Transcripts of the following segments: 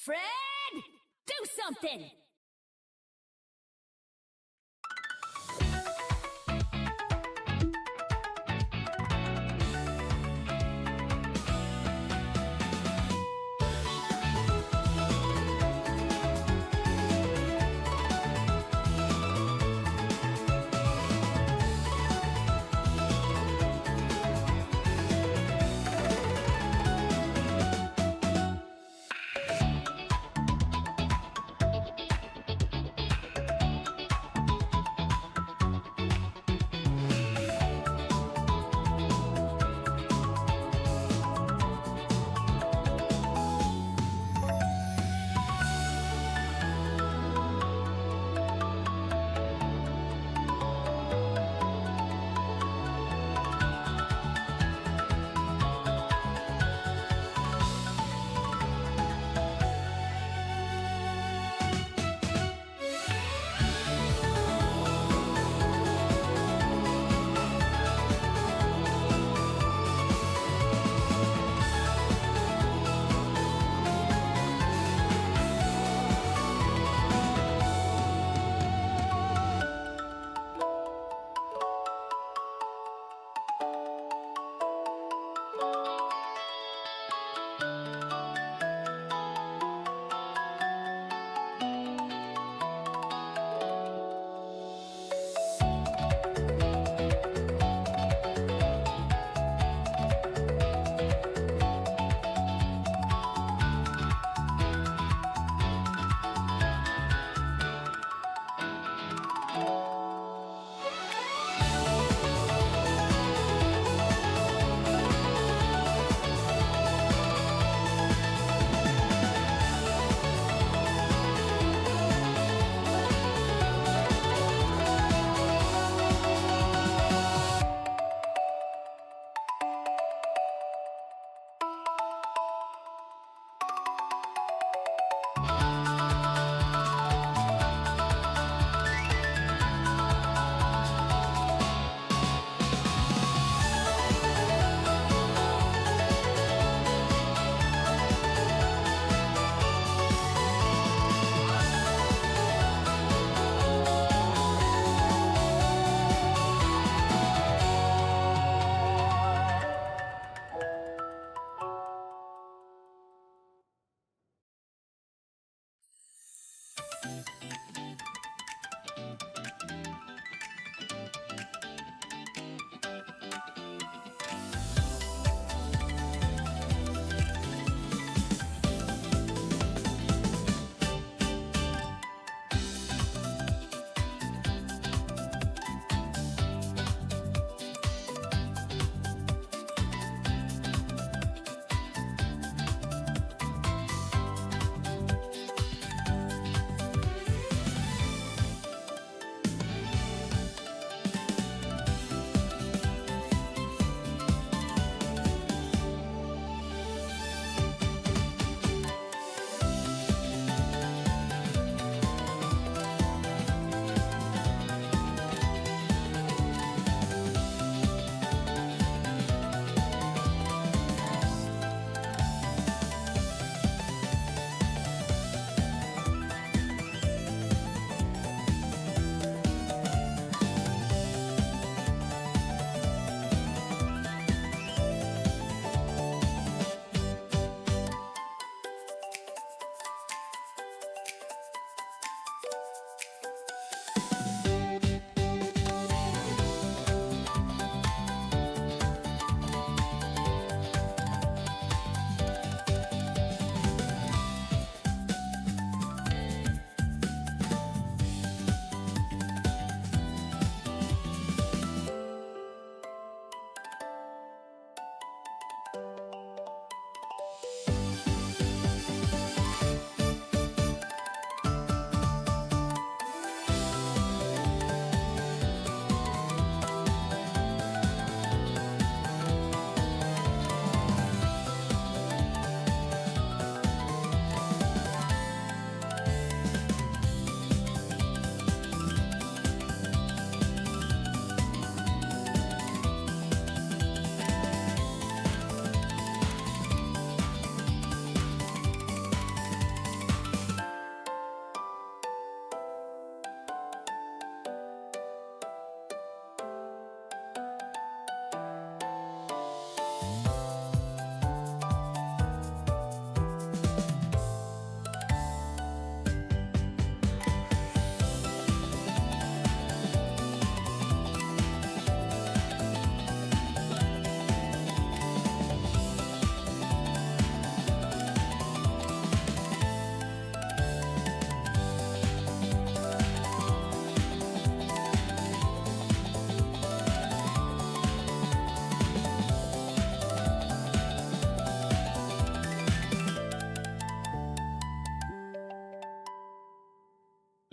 Fred, do something!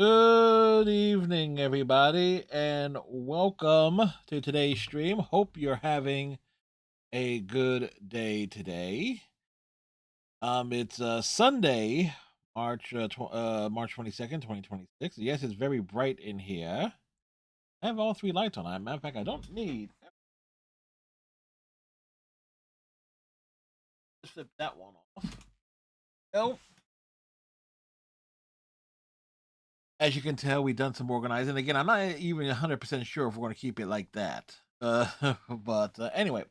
Good evening, everybody, and welcome to today's stream. Hope you're having a good day today. It's Sunday, March 22nd, 2026. Yes, it's very bright in here. I have all three lights on. Matter of fact, I don't need. Just flip that one off. Nope. As you can tell, we've done some organizing. Again, I'm not even 100% sure if we're going to keep it like that. But anyway.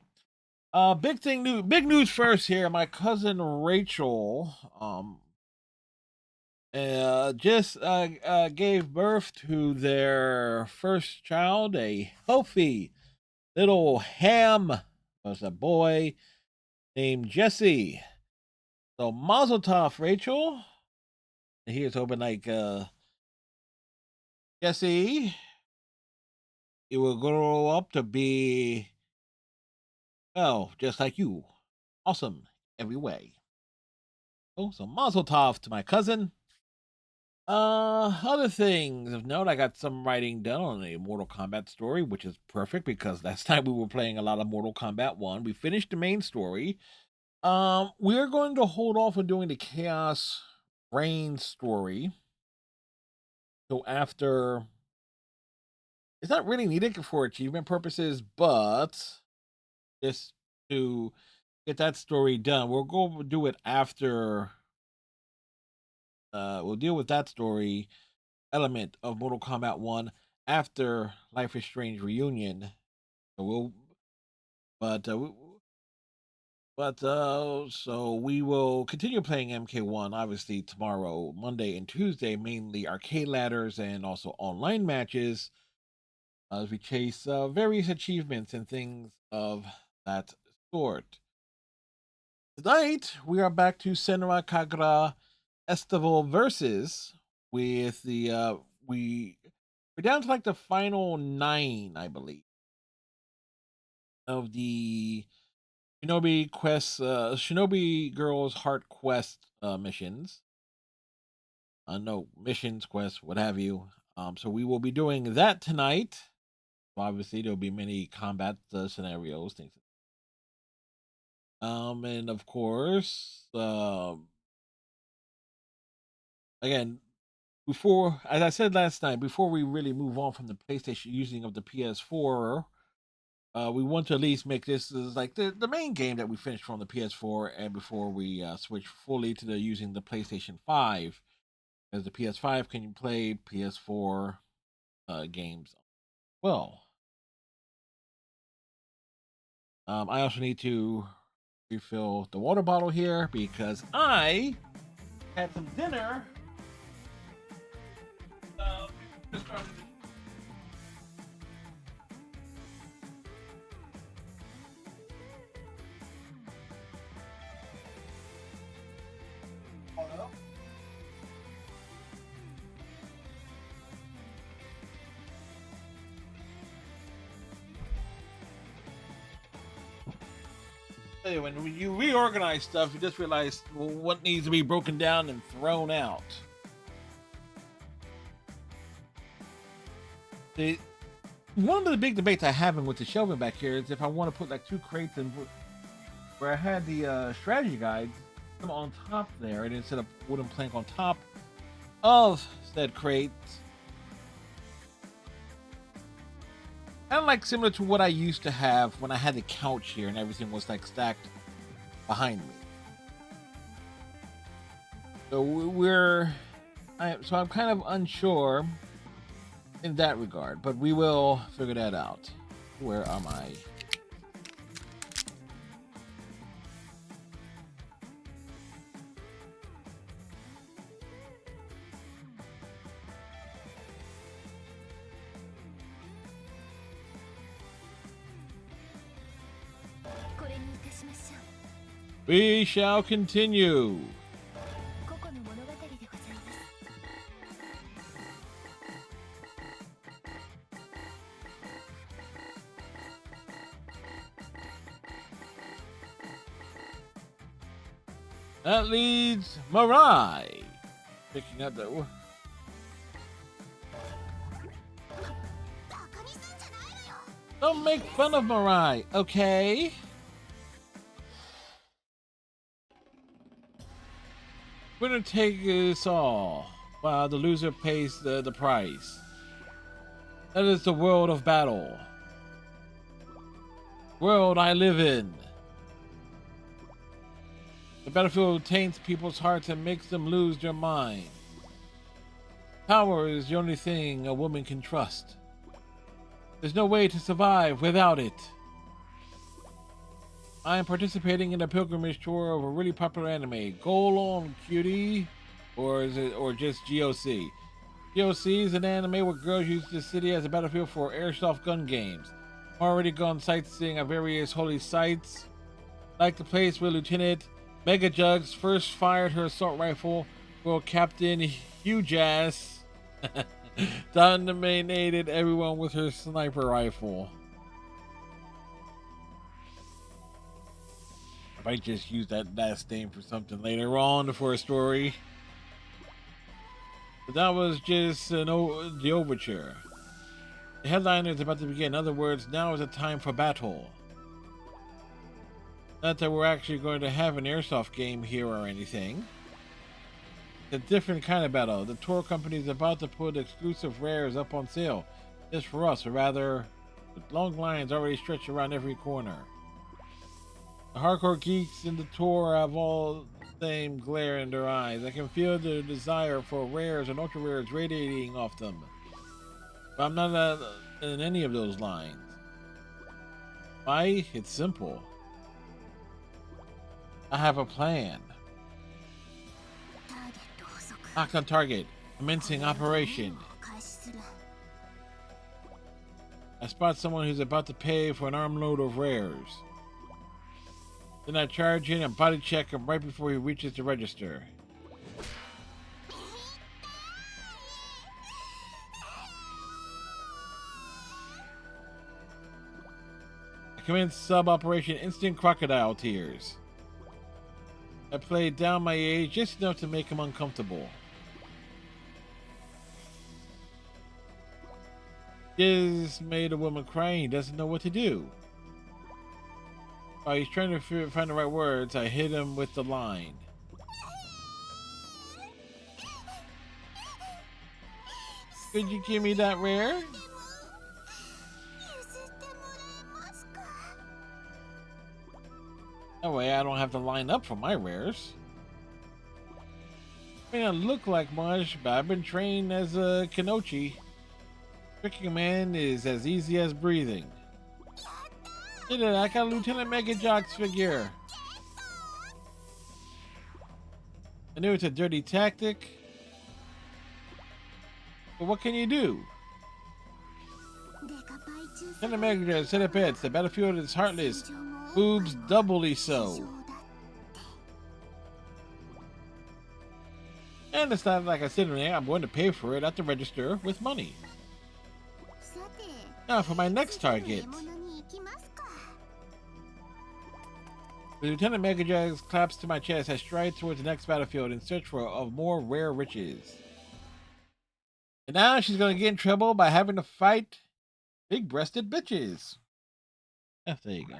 Big news first here. My cousin Rachel, just gave birth to their first child, a healthy little ham. It was a boy named Jesse. So Mazel Tov, Rachel. Here's hoping Jesse, it will grow up to be, well, just like you, awesome every way. Oh, so Mazel Tov to my cousin. Other things of note, I got some writing done on a Mortal Kombat story, which is perfect because last time we were playing a lot of Mortal Kombat 1. We finished the main story. We're going to hold off on doing the Chaos Reign story. So after, it's not really needed for achievement purposes, but just to get that story done, we'll go do it after. We'll deal with that story element of Mortal Kombat 1 after Life is Strange Reunion. So we'll, but so we will continue playing MK1 obviously tomorrow, Monday and Tuesday, mainly arcade ladders and also online matches as we chase various achievements and things of that sort. Tonight we are back to Senran Kagura Estival versus with the we're down to like the final 9, I believe, of the Shinobi Quest, Shinobi Girls Heart Quest missions. No missions, quests, what have you. So we will be doing that tonight. Obviously, there'll be many combat scenarios, things. And of course, again, before, as I said last night, before we really move on from the PlayStation using of the PS4, we want to at least make this as like the main game that we finished from the PS4, and before we switch fully to the using the PlayStation 5, as the PS5 can play PS4 games. Well, I also need to refill the water bottle here because I had some dinner. Just started when you reorganize stuff, you just realize what needs to be broken down and thrown out. One of the big debates I having with the shelving back here is if I want to put like 2 crates in where I had the strategy guides on top there, and instead of wooden plank on top of said crates. Kind of like similar to what I used to have when I had the couch here and everything was like stacked behind me. So I'm kind of unsure in that regard, but we will figure that out. Where am I? We shall continue. That leads Mirai picking up the. Don't make fun of Mirai, okay? Winner takes all, while the loser pays the price. That is the world of battle. World I live in. The battlefield taints people's hearts and makes them lose their mind. Power is the only thing a woman can trust. There's no way to survive without it. I am participating in a pilgrimage tour of a really popular anime. Go on, cutie. Or just GOC? GOC is an anime where girls use the city as a battlefield for airsoft gun games. I've already gone sightseeing at various holy sites, like the place where Lieutenant Mega Jugs first fired her assault rifle, while Captain Huge Ass dominated everyone with her sniper rifle. I might just use that last name for something later on for a story. But that was just the overture. The headliner is about to begin. In other words, now is the time for battle. Not that we're actually going to have an airsoft game here or anything. It's a different kind of battle. The tour company is about to put exclusive rares up on sale. Just for us, or rather, with long lines already stretched around every corner. The hardcore geeks in the tour have all the same glare in their eyes. I can feel the desire for rares and ultra rares radiating off them. But I'm not in any of those lines. Why? It's simple. I have a plan. Lock on target. Commencing operation. I spot someone who's about to pay for an armload of rares. Then I charge in and body check him right before he reaches the register. I commence sub-operation Instant Crocodile Tears. I played down my age just enough to make him uncomfortable. This made a woman cry and he doesn't know what to do. While he's trying to find the right words, I hit him with the line. Could you give me that rare? That way I don't have to line up for my rares. I may not look like much, but I've been trained as a Kenochi. Tricking a man is as easy as breathing. Did it, I got Lieutenant Mega Jock's figure. I knew it's a dirty tactic. But what can you do? Lieutenant Mega Jock set up beds. The battlefield is heartless. Boobs doubly so. And it's not like I sit in there, I'm going to pay for it at the register with money. Now for my next target. The Lieutenant Mega Jags claps to my chest. I stride towards the next battlefield in search of more rare riches. And now she's going to get in trouble by having to fight big-breasted bitches. Oh, there you go.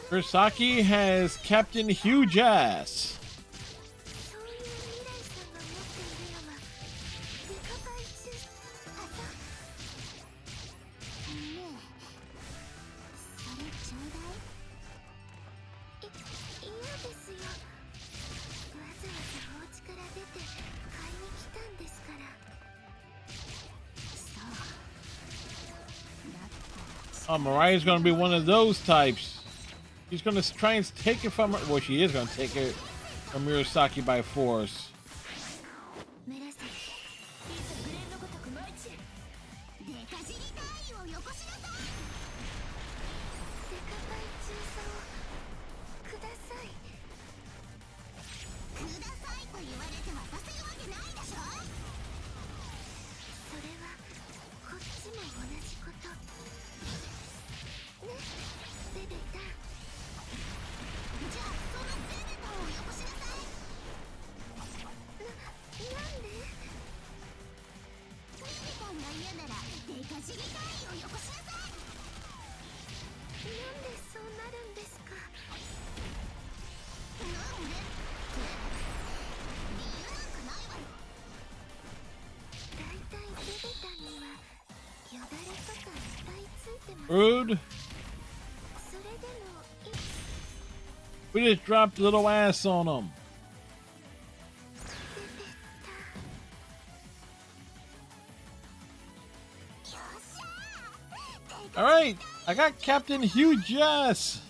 Urasaki has Captain Huge Ass. Oh, Mariah's gonna be one of those types. She's gonna try and take it from her. Well, she is gonna take it from Urasaki by force. Rude. We just dropped little ass on them. Alright, I got Captain Huge Ass.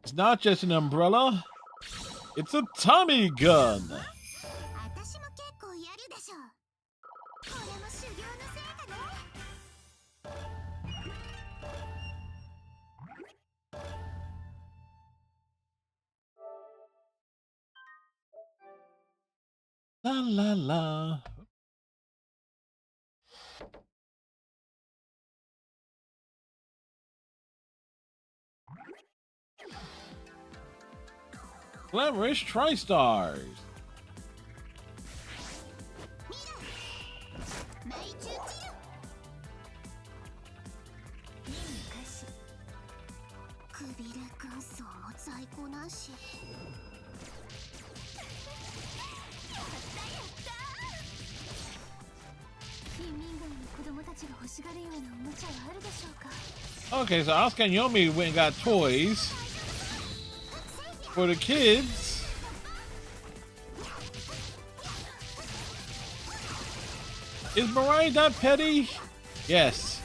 It's not just an umbrella, it's a Tommy gun. La la la. Glamorous Tri-Stars. Okay, so Asuka and Yomi went and got toys for the kids. Is Mariah that petty? Yes.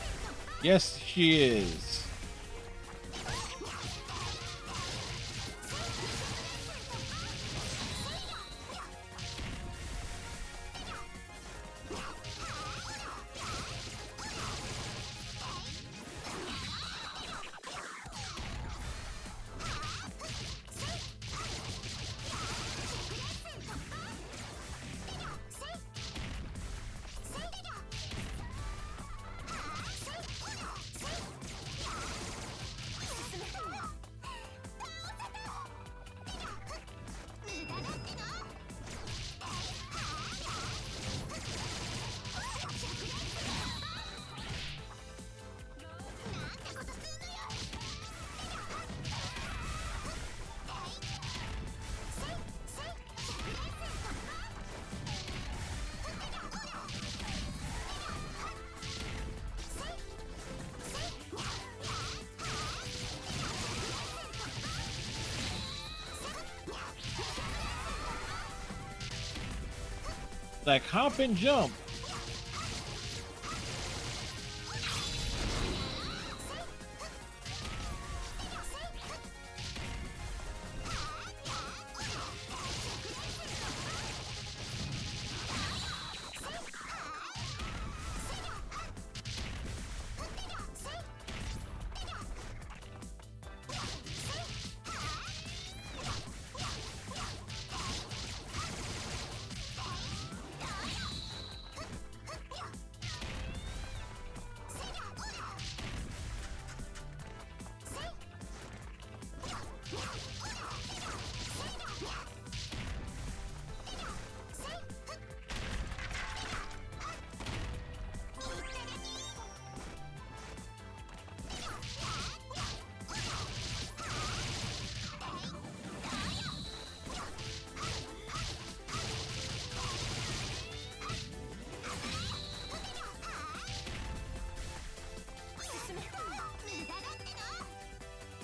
Yes, she is. Like hop and jump.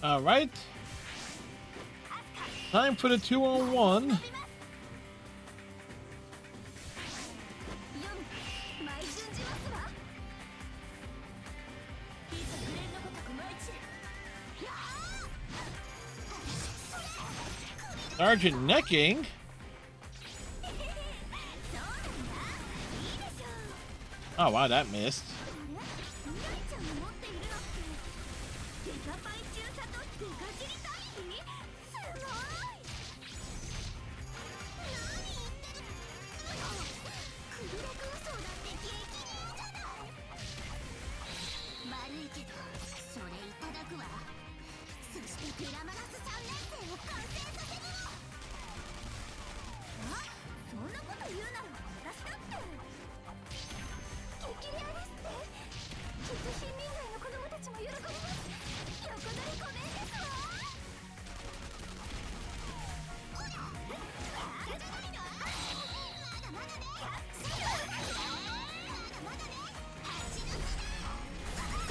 All right. Time for the 2-on-1. Sergeant necking. Oh wow, that missed.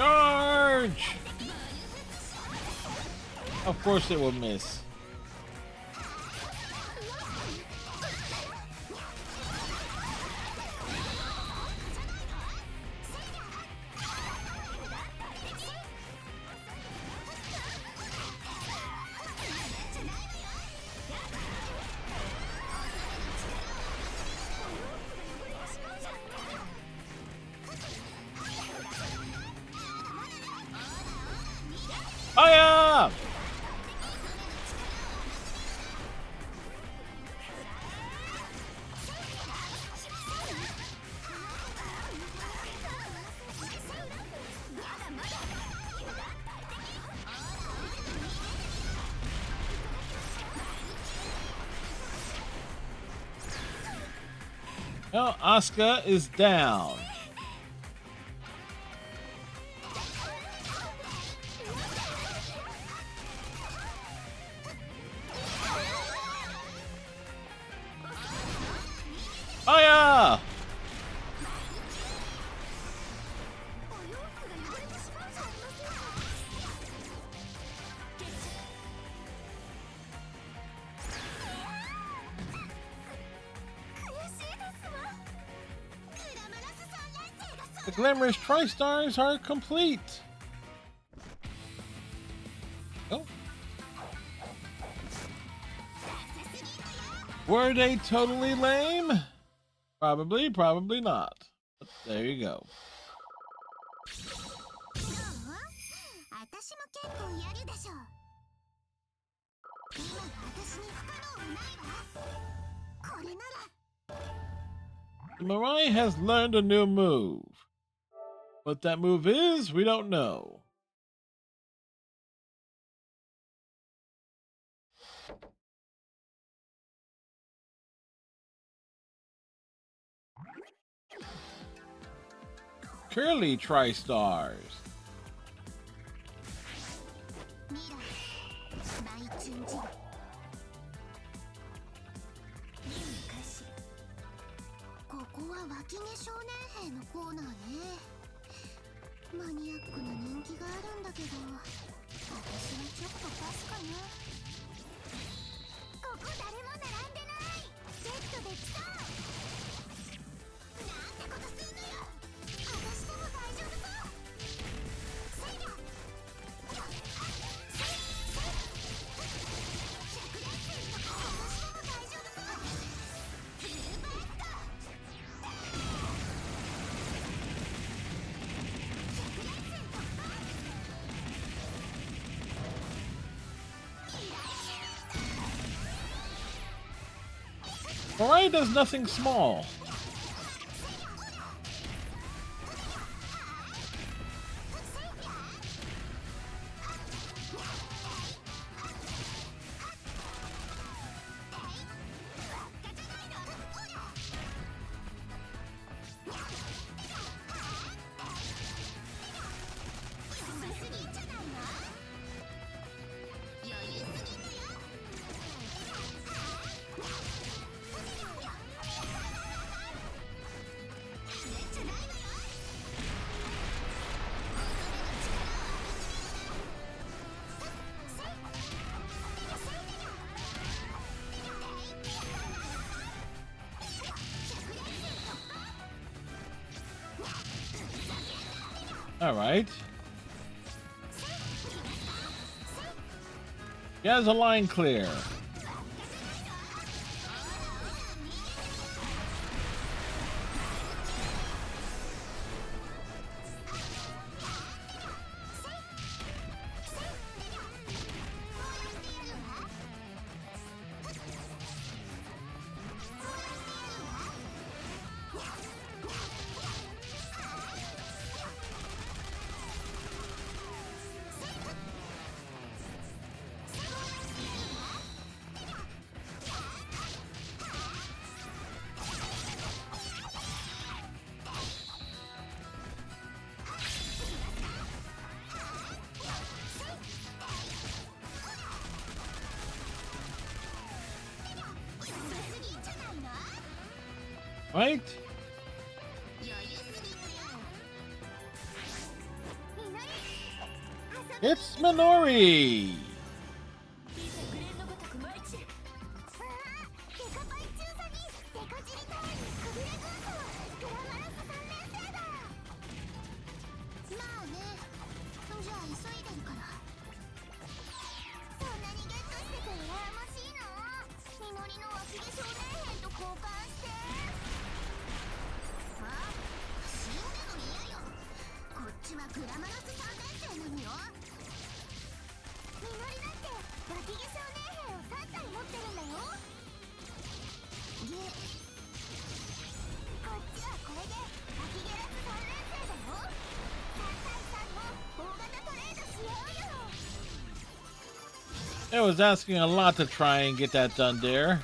Charge! Of course it will miss. Oh yeah! Well, Asuka is down. Oh yeah! The glamorous Tri-Stars are complete. Oh. Were they totally lame? Probably, probably not. But there you go. Mirai has learned a new move. What that move is, we don't know. Curly Tri-Stars. Mirai does nothing small. All right. He has a line clear. Right? It's Minori! It was asking a lot to try and get that done there.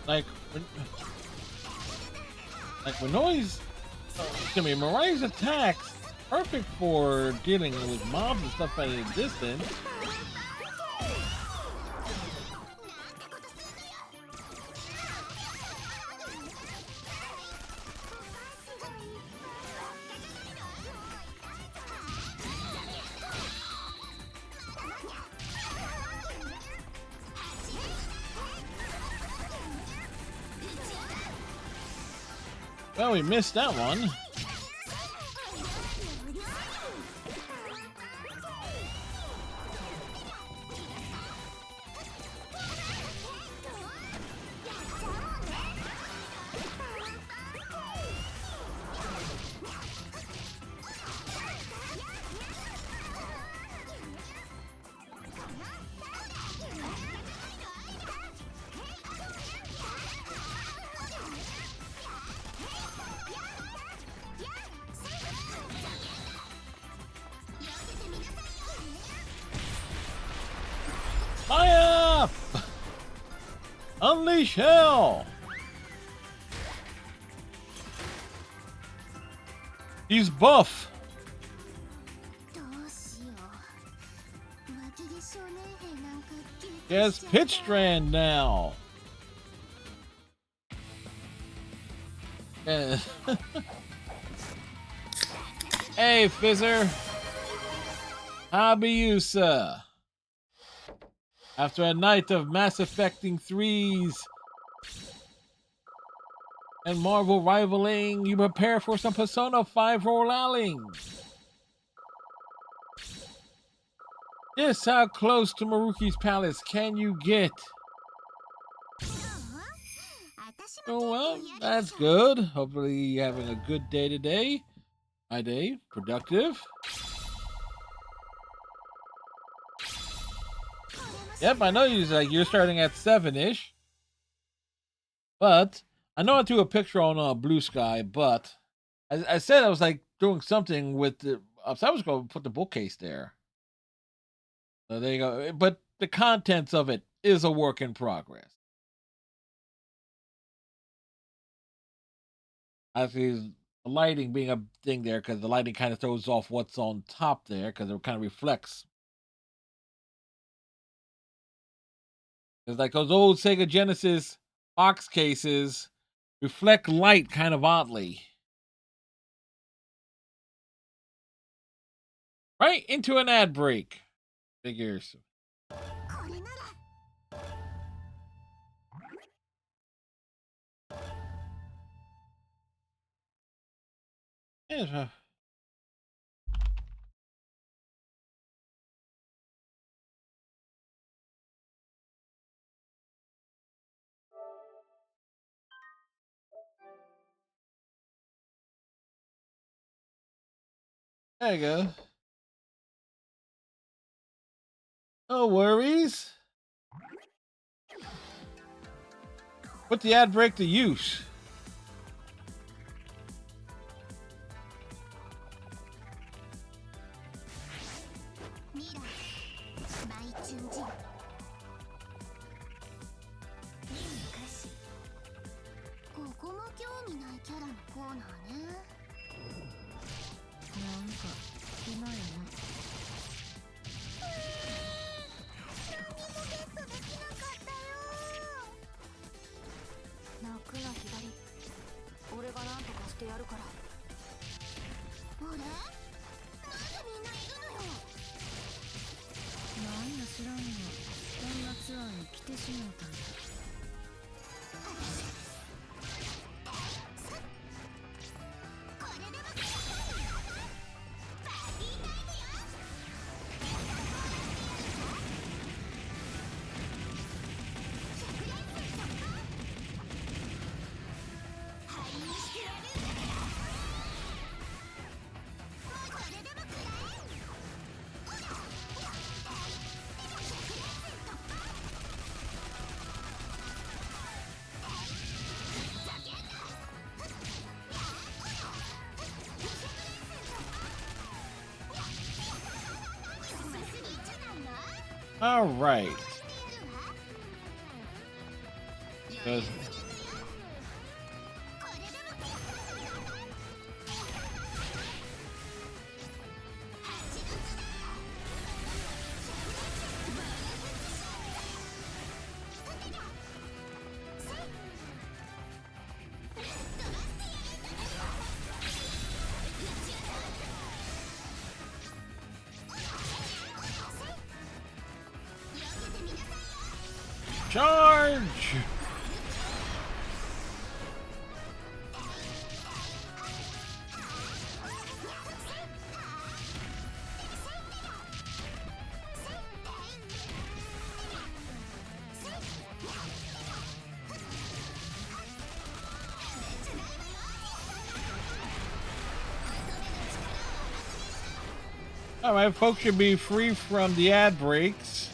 Like Mirai's attacks perfect for dealing with mobs and stuff at a distance. Well, we missed that one. Fire! Unleash hell! He's buff. He has Pitch Strand now. Hey, Fizzer. How be you, sir? After a night of mass affecting threes and Marvel rivaling, you prepare for some Persona 5 rolling. Just how close to Maruki's palace can you get? Oh, well, that's good. Hopefully you're having a good day today. My day, productive. Yep, I know you're starting at 7-ish. But I know I threw a picture on Blue Sky, but I said I was like doing something with the. So I was going to put the bookcase there. So there you go. But the contents of it is a work in progress. Actually, the lighting being a thing there because the lighting kind of throws off what's on top there because it kind of reflects. It's like those old Sega Genesis box cases reflect light kind of oddly. Right into an ad break. Figures. Yeah. There you go. No worries. Put the ad break to use. All right. Charge! All right, folks should be free from the ad breaks.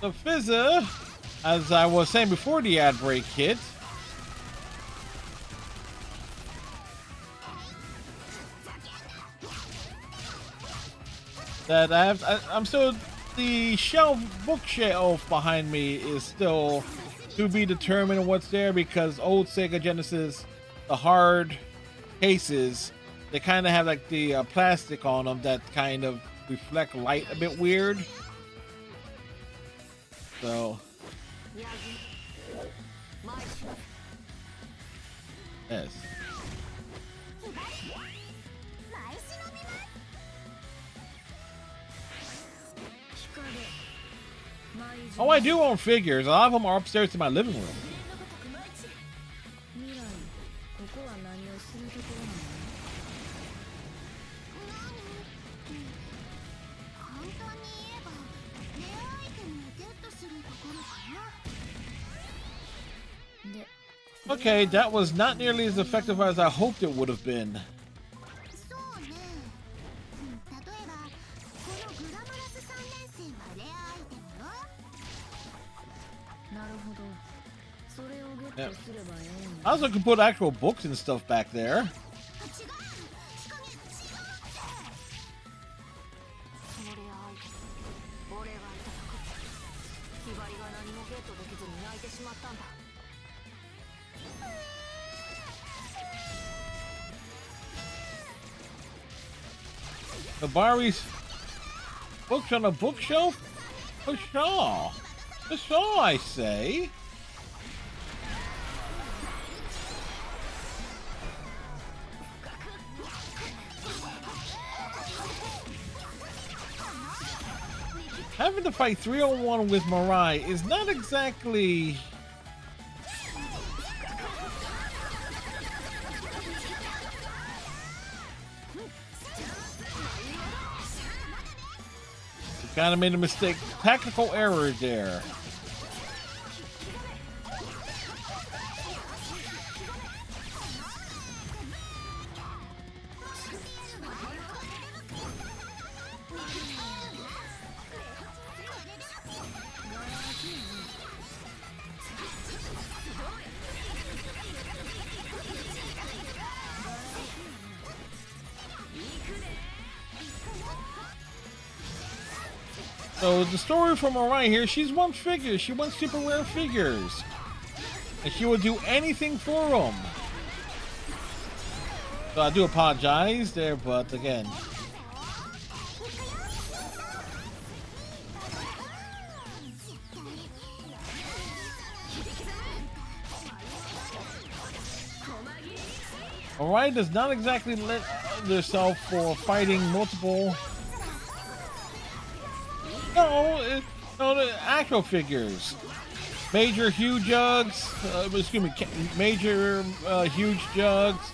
The Fizzer, as I was saying before the ad break hit, that I'm still, the bookshelf behind me is still to be determined what's there, because old Sega Genesis, the hard cases, they kind of have like the plastic on them that kind of reflect light a bit weird. So, yes. Oh, I do own figures. A lot of them are upstairs in my living room. Okay, that was not nearly as effective as I hoped it would have been. Yeah. I also can put actual books and stuff back there. Nabari's books on a bookshelf? Pshaw. Pshaw, I say. Having to fight 3-on-1 with Mirai is not exactly... Kind of made a mistake. Tactical error there. So the story from Mariah here, she's won figures. She wants super rare figures. And she will do anything for them. So I do apologize there, but again. Mariah does not exactly let herself for fighting multiple... No, the actual figures. Major huge jugs, major huge jugs,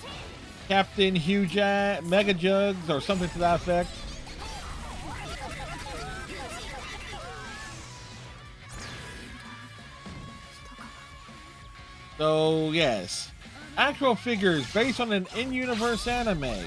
Captain huge mega jugs, or something to that effect. So yes, actual figures based on an in-universe anime.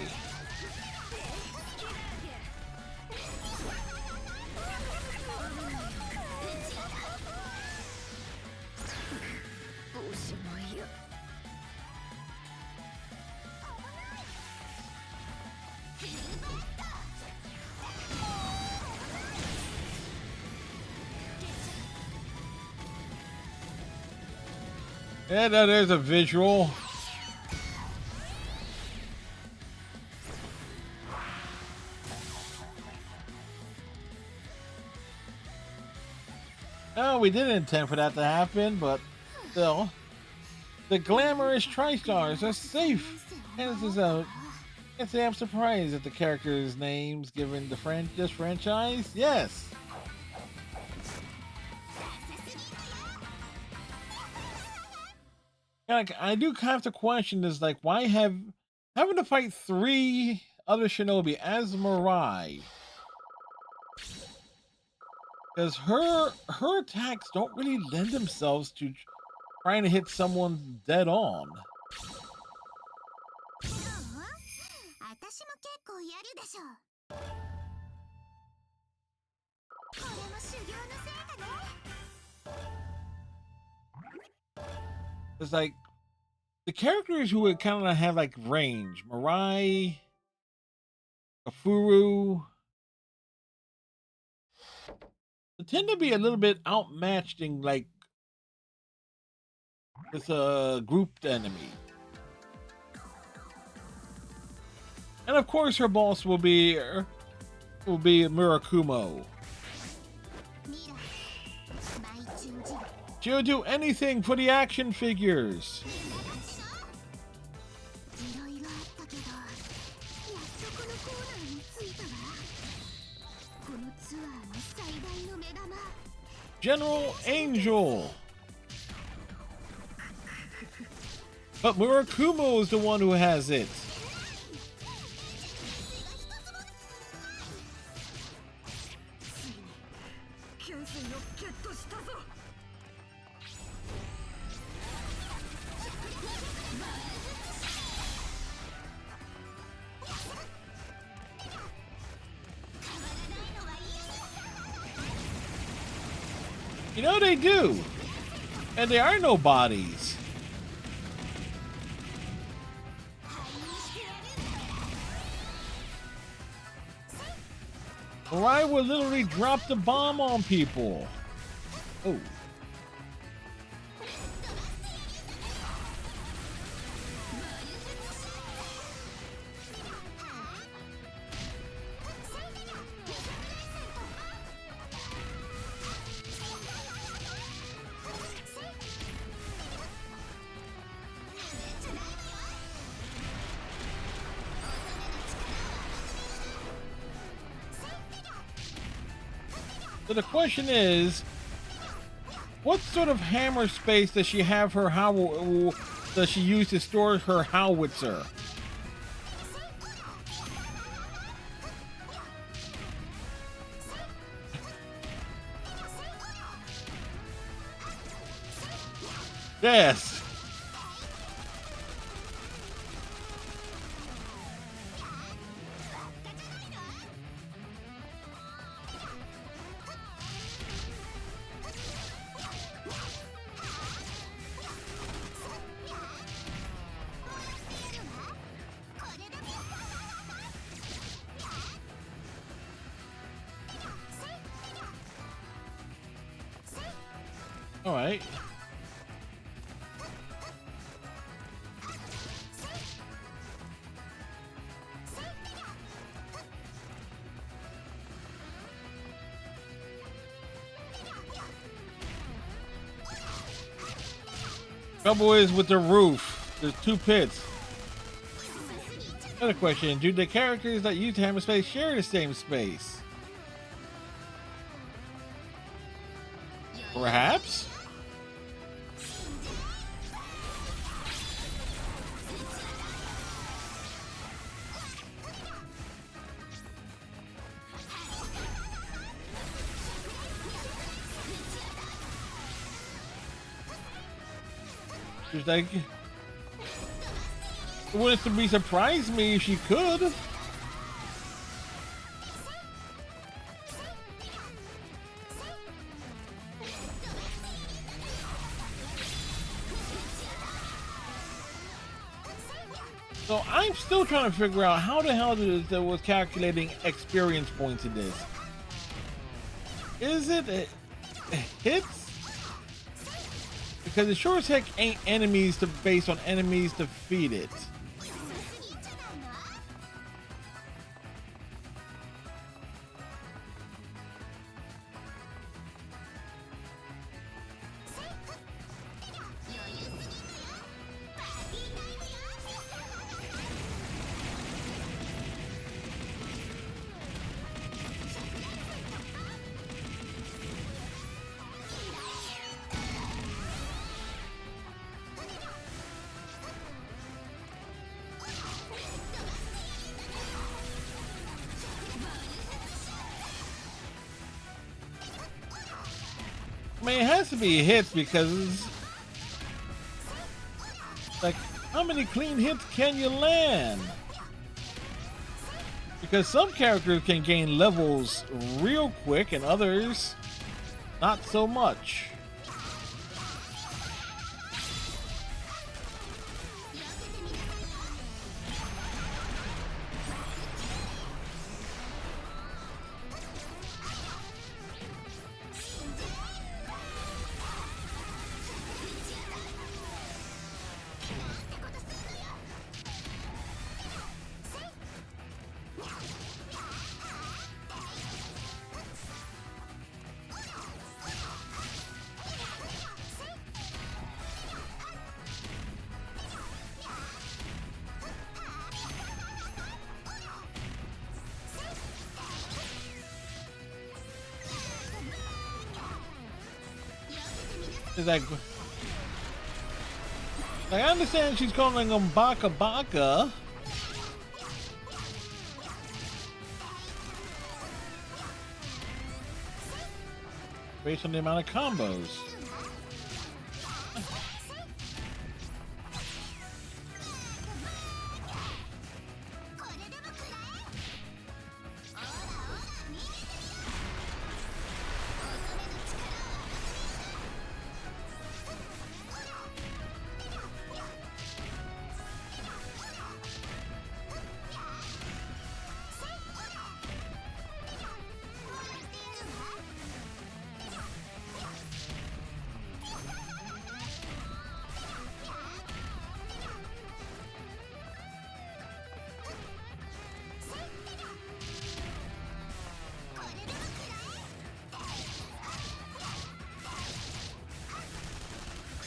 Yeah, there's a visual. Oh, we didn't intend for that to happen, but still. The glamorous TriStars are safe. And this is a... Can't say I'm surprised at the characters' names given the this franchise. Yes. Like, I do have to question is like, why having to fight 3 other Shinobi as Mirai? Because her attacks don't really lend themselves to trying to hit someone dead on. It's like the characters who would kind of have like range, Mirai, Kafuru, they tend to be a little bit outmatched in like this grouped enemy. And of course her boss will be Murakumo. She'll do anything for the action figures. General Angel. But Murakumo is the one who has it. You know they do. And there are no bodies. Or I will literally drop the bomb on people. Oh. So the question is, what sort of hammer space does she have her does she use to store her howitzer? Yes. All right. Trouble is with the roof. There's 2 pits. Another question: do the characters that use hammer space share the same space? Perhaps. She's like, it wouldn't be surprise me if she could. So I'm still trying to figure out how the hell there was calculating experience points in this. Is it hits? Because it sure as heck ain't enemies based on enemies defeated. I mean, it has to be hits because, like, how many clean hits can you land? Because some characters can gain levels real quick and others not so much. It's like I understand she's calling them Baka Baka. Based on the amount of combos.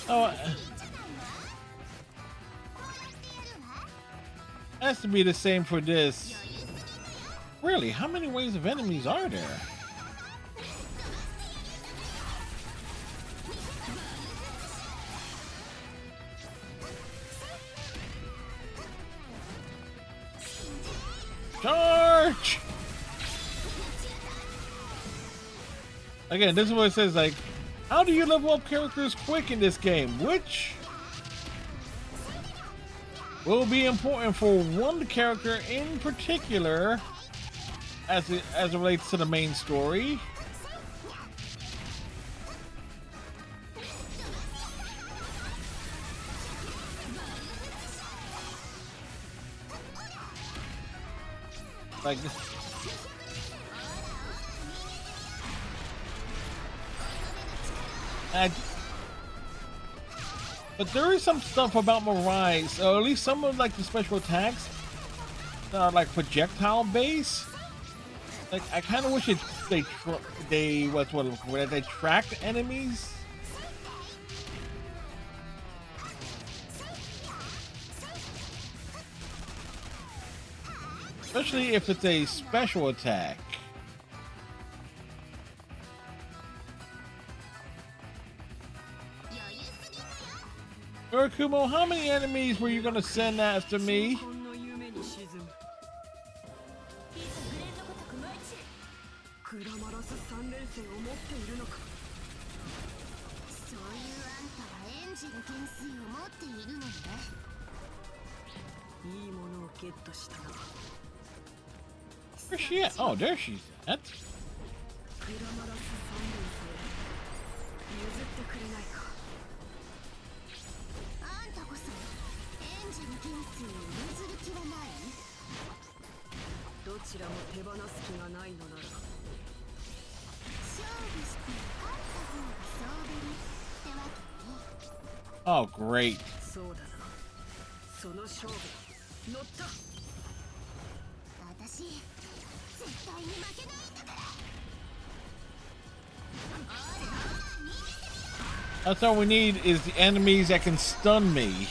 Oh, has to be the same for this. Really, how many waves of enemies are there? Charge! Again, this is what it says, like, How do you level up characters quick in this game? Which will be important for one character in particular as it relates to the main story. Like but there is some stuff about Mirai's, or at least some of like the special attacks that are like projectile based. Like I kind of wish they tracked enemies. Especially if it's a special attack. Urakumo, how many enemies were you gonna send after me? Where's she at? Oh, there she's at. Oh, great. That's all we need is the enemies that can stun me.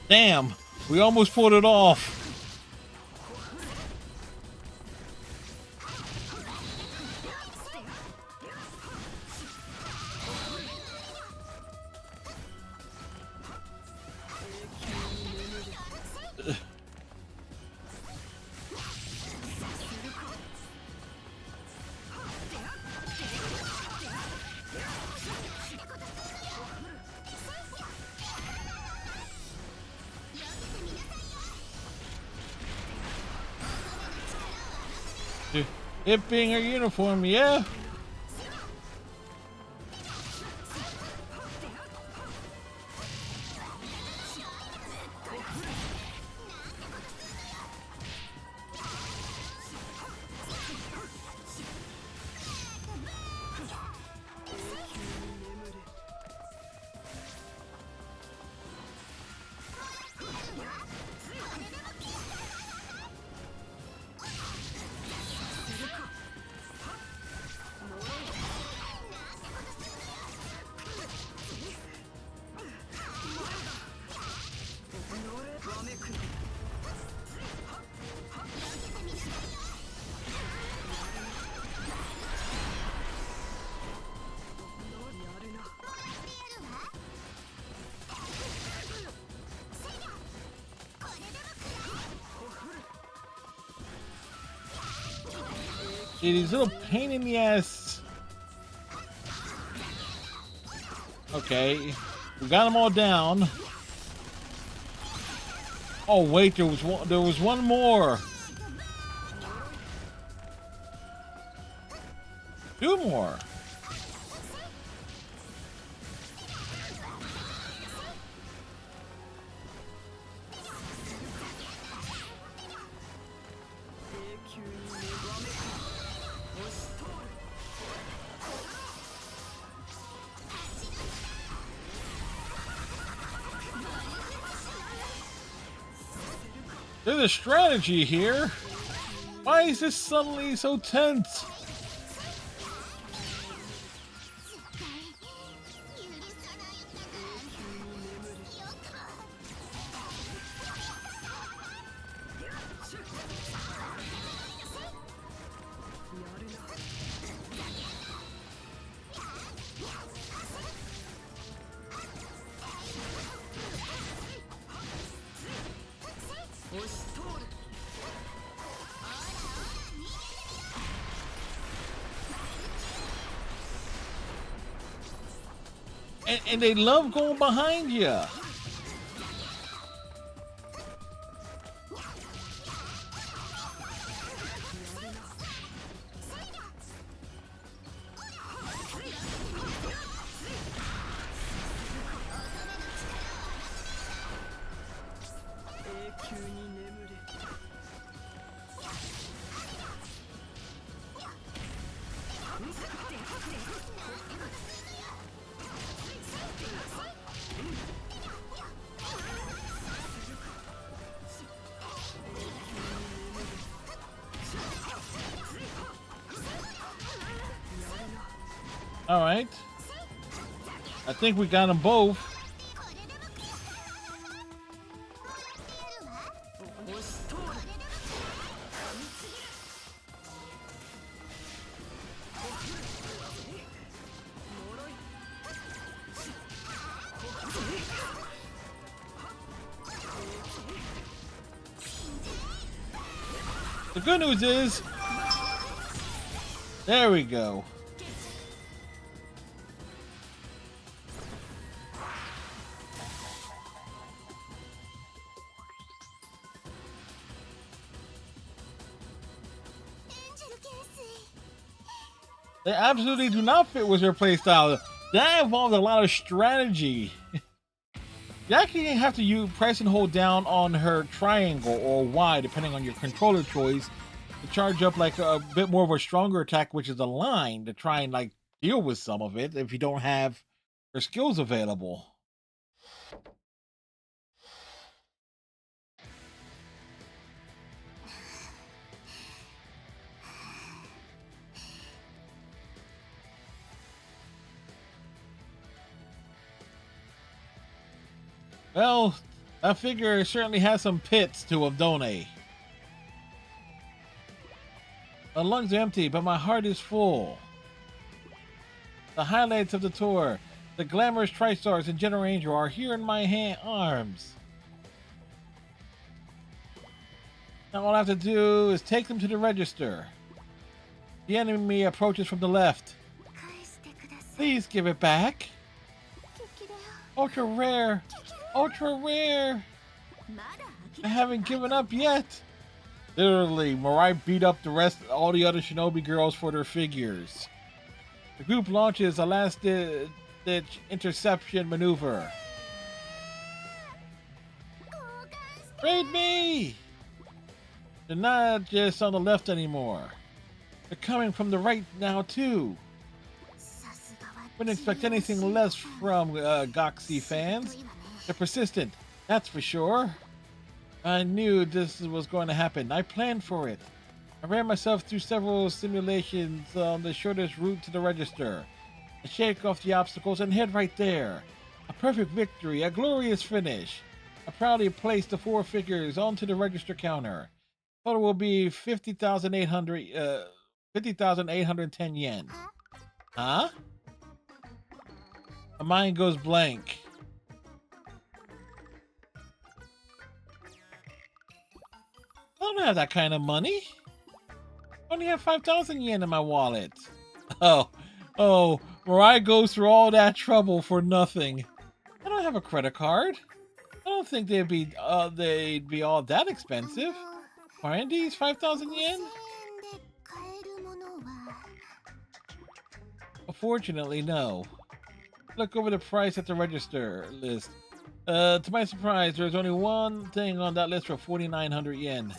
Damn, we almost pulled it off. It being her uniform, yeah. These little pain in the ass. Okay, we got them all down. Oh wait, there was one more. Two more. There's a strategy here. Why is this suddenly so tense? And they love going behind you. All right. I think we got them both. The good news is, there we go. They absolutely do not fit with her playstyle. That involves a lot of strategy. You actually have to press and hold down on her triangle or Y, depending on your controller choice, to charge up like a bit more of a stronger attack, which is a line, to try and like deal with some of it if you don't have her skills available. Well, that figure certainly has some pits to him, don't they? My lungs are empty, but my heart is full. The highlights of the tour, the glamorous TriStars and General Angel are here in my arms. Now all I have to do is take them to the register. The enemy approaches from the left. Please give it back. Ultra rare. Ultra rare. I haven't given up yet. Literally, Mirai beat up all the other Shinobi girls for their figures. The group launches a last-ditch interception maneuver. Raid me! They're not just on the left anymore. They're coming from the right now too. Wouldn't expect anything less from Goxie fans. They're persistent, that's for sure. I knew this was going to happen. I planned for it. I ran myself through several simulations on the shortest route to the register. I shake off the obstacles and head right there. A perfect victory, a glorious finish. I proudly place the 4 figures onto the register counter. Total will be 50,810 yen. Huh? My mind goes blank. I don't have that kind of money. I only have 5,000 yen in my wallet. Oh, Mirai goes through all that trouble for nothing. I don't have a credit card. I don't think they'd be all that expensive. Aren't these 5,000 yen? Unfortunately, no. Look over the price at the register list. To my surprise, there's only one thing on that list for 4,900 yen.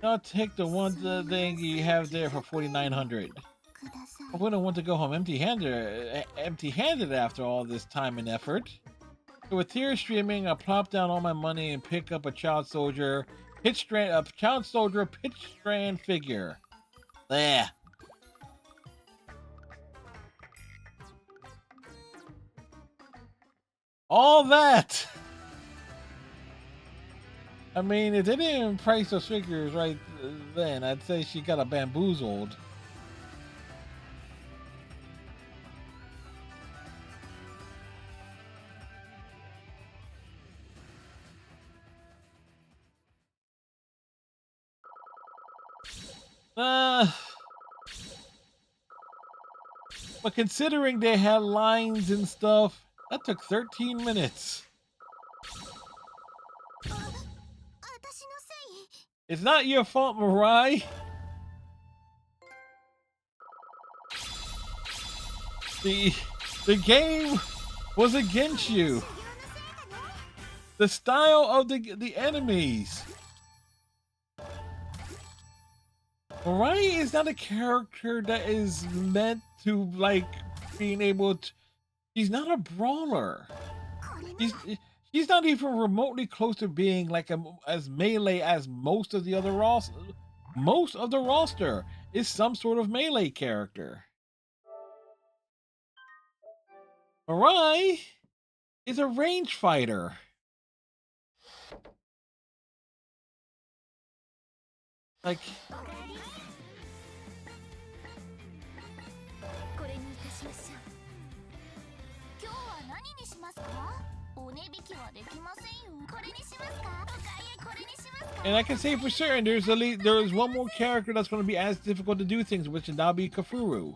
I'll take the one thing you have there for 4,900. I wouldn't want to go home empty-handed after all this time and effort. So with tears streaming, I plop down all my money and pick up a child soldier pitch strand, a child soldier pitch strand figure. There. All that. I mean, if they didn't even price those figures right then, I'd say she got a bamboozled. But considering they had lines and stuff, that took 13 minutes. It's not your fault, Mirai. The game was against you. The style of the enemies. Mirai is not a character that is meant to like being able to. She's not a brawler. She's not even remotely close to being like as melee as most of the other roster. Most of the roster is some sort of melee character. Mirai is a range fighter. Like. And I can say for certain there is one more character that's going to be as difficult to do things, which will now be Kafuru.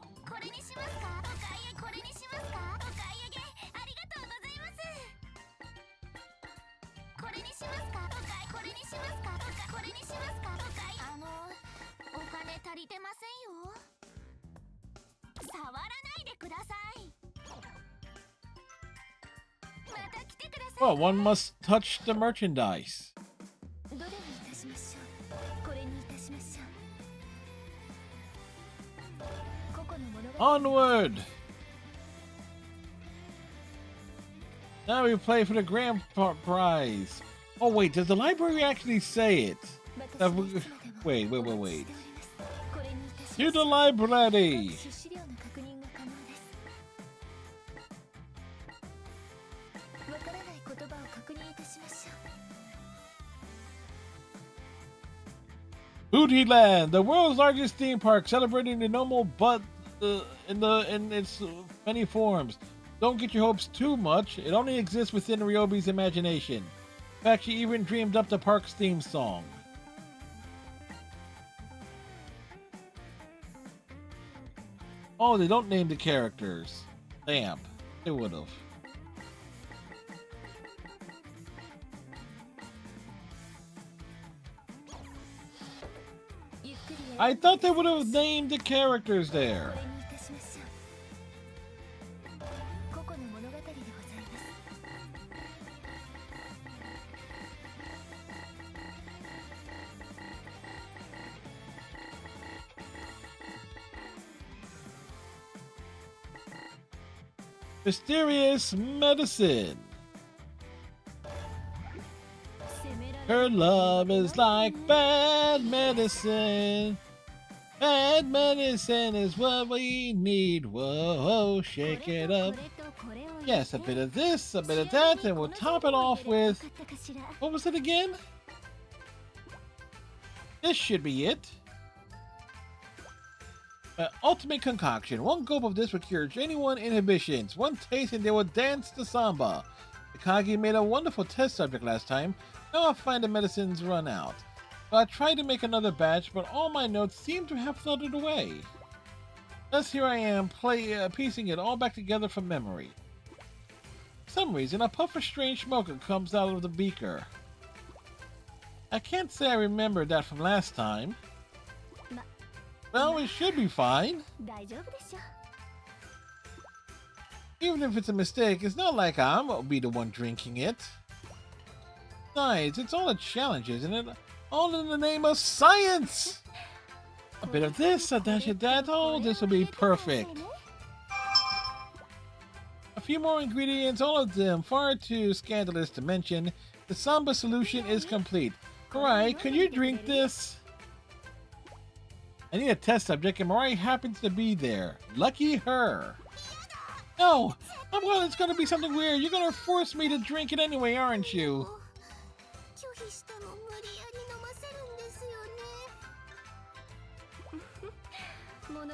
Well, one must touch the merchandise. Onward! Now we play for the grand prize. Oh wait, does the library actually say it? Wait. To the library! Bootyland, the world's largest theme park, celebrating the normal but in its many forms. Don't get your hopes too much. It only exists within Ryobi's imagination. In fact, she even dreamed up the park's theme song. Oh, they don't name the characters. Damn, they would have. I thought they would have named the characters there. Mysterious medicine. Her love is like bad medicine. Bad medicine is what we need. Whoa, shake it up. Yes, a bit of this, a bit of that, and we'll top it off with... What was it again? This should be it. Ultimate concoction. One gulp of this would cure genuine inhibitions. One taste and they will dance the samba. Ikagi made a wonderful test subject last time. Now I find the medicines run out. So I tried to make another batch, but all my notes seem to have floated away. Thus here I am, piecing it all back together from memory. For some reason, a puff of strange smoke comes out of the beaker. I can't say I remember that from last time. Well, it should be fine. Even if it's a mistake, it's not like I'll be the one drinking it. Besides, it's all a challenge, isn't it? All in the name of science! A bit of this, a dash of that, oh, this will be perfect. A few more ingredients, all of them far too scandalous to mention. The samba solution is complete. Alright, could you drink this? I need a test subject and Mariah happens to be there. Lucky her. No! It's gonna be something weird. You're gonna force me to drink it anyway, aren't you?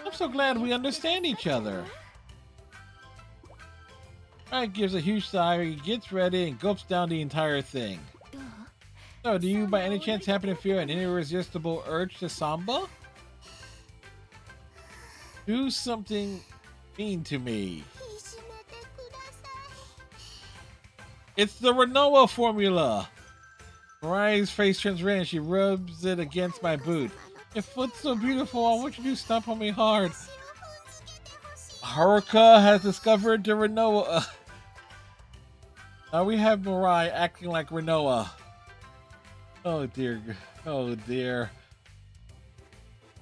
I'm so glad we understand each other. Alright, gives a huge sigh, he gets ready and gulps down the entire thing. So, do you by any chance happen to feel an irresistible urge to samba? Do something mean to me. It's the Renoa formula! Mariah's face turns red and she rubs it against my boot. Your foot's so beautiful, I want you to stomp on me hard. Haruka has discovered the Renoa. Now we have Mariah acting like Renoa. Oh dear, oh dear.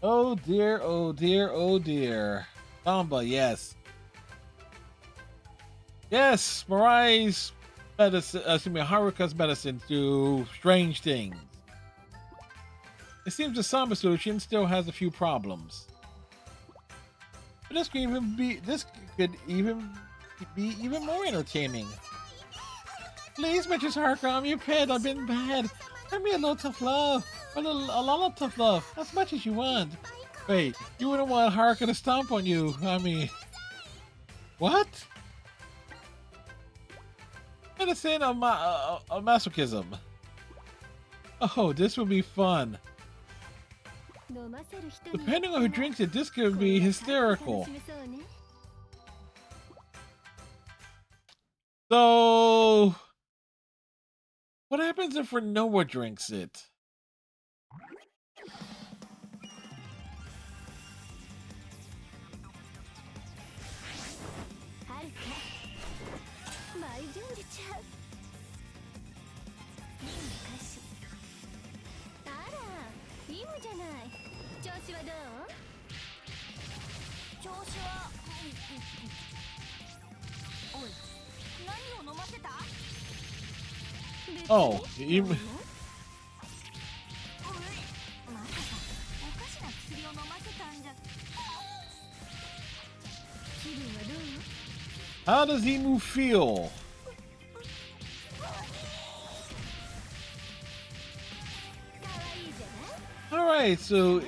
Oh dear, oh dear, oh dear. Samba, yes. Yes, Mariah's medicine, Haruka's medicine do strange things. It seems the Samba solution still has a few problems. But this could even be even more entertaining. Please, Mrs. Haruka, I'm your pet. I've been bad. Give me a little tough love. A lot of tough love. As much as you want. Wait, you wouldn't want Haruka to stomp on you. I mean... What? Medicine of masochism. Oh, this would be fun. Depending on who drinks it, this could be hysterical. So... What happens if Renoa drinks it? Oh, even... How does Emu feel? Alright, so...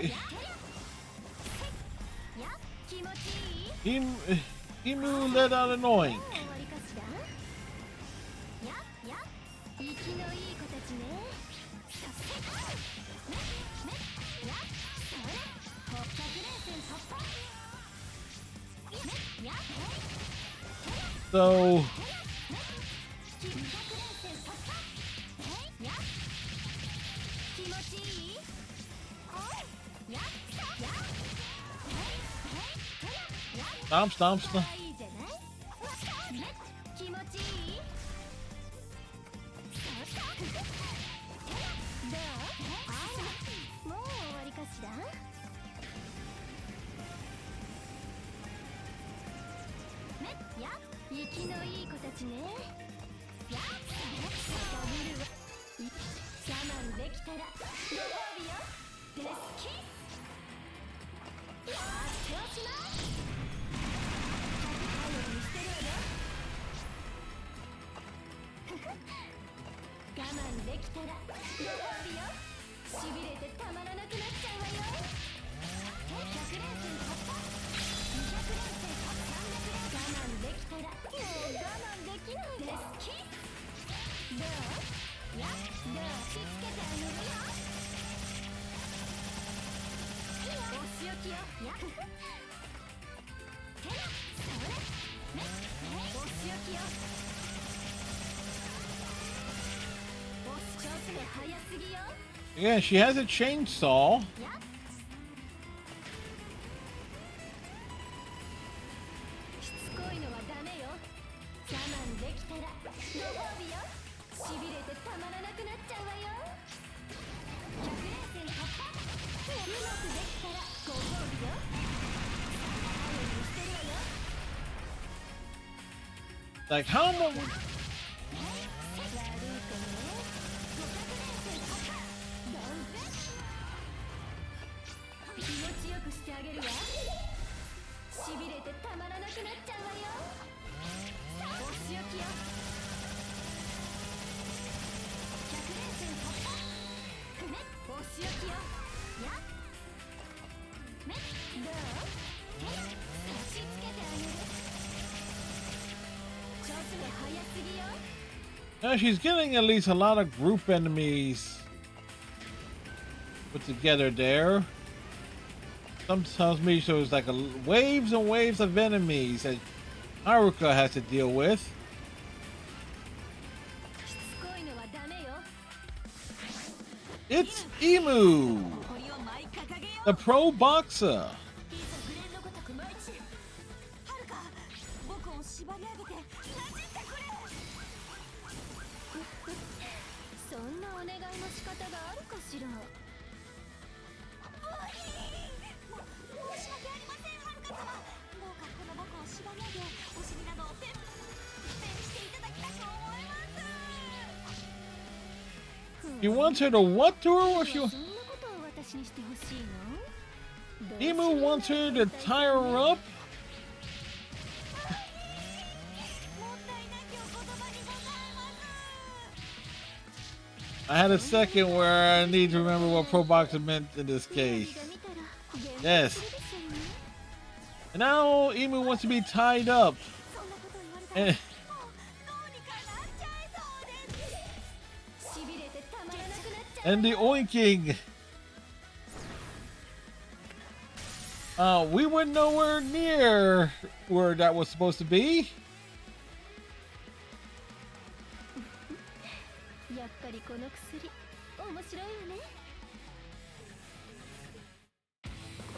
Emu let out an oink. So... Stomp. Yeah, she has a chainsaw. Like, how much? あげるわ。しびれてたまらなくなっちゃうわよ。さあお仕置きよ。100連戦突破。ふめお仕置きよ。やめどうへ差し付けてあげる。ちょっと早すぎよ。Now she's getting at least a lot of group enemies put together there. Some tells me so it's like waves and waves of enemies that Haruka has to deal with. しつこいのはダメよ。 It's Emu, 誇りを舞い掲げよ the pro boxer. いざグレンのごとく舞い散る。はるか僕を縛り上げてなじってくれ。そんなお願いの仕方があるかしら。申し訳ありません、はるか様。どうかこの僕を縛り上げ、お尻などをペンしていただきたく思います。 You want her to what to her? Or she, そんなことを私にしてほしいの？ Emu wants her to tie her up? もったいなきお言葉にございます。 I had a second where I need to remember what pro boxer meant in this case. Yes. And now Emu wants to be tied up. And, and the oinking. We were nowhere near where that was supposed to be. やっぱりこの薬面白いわね。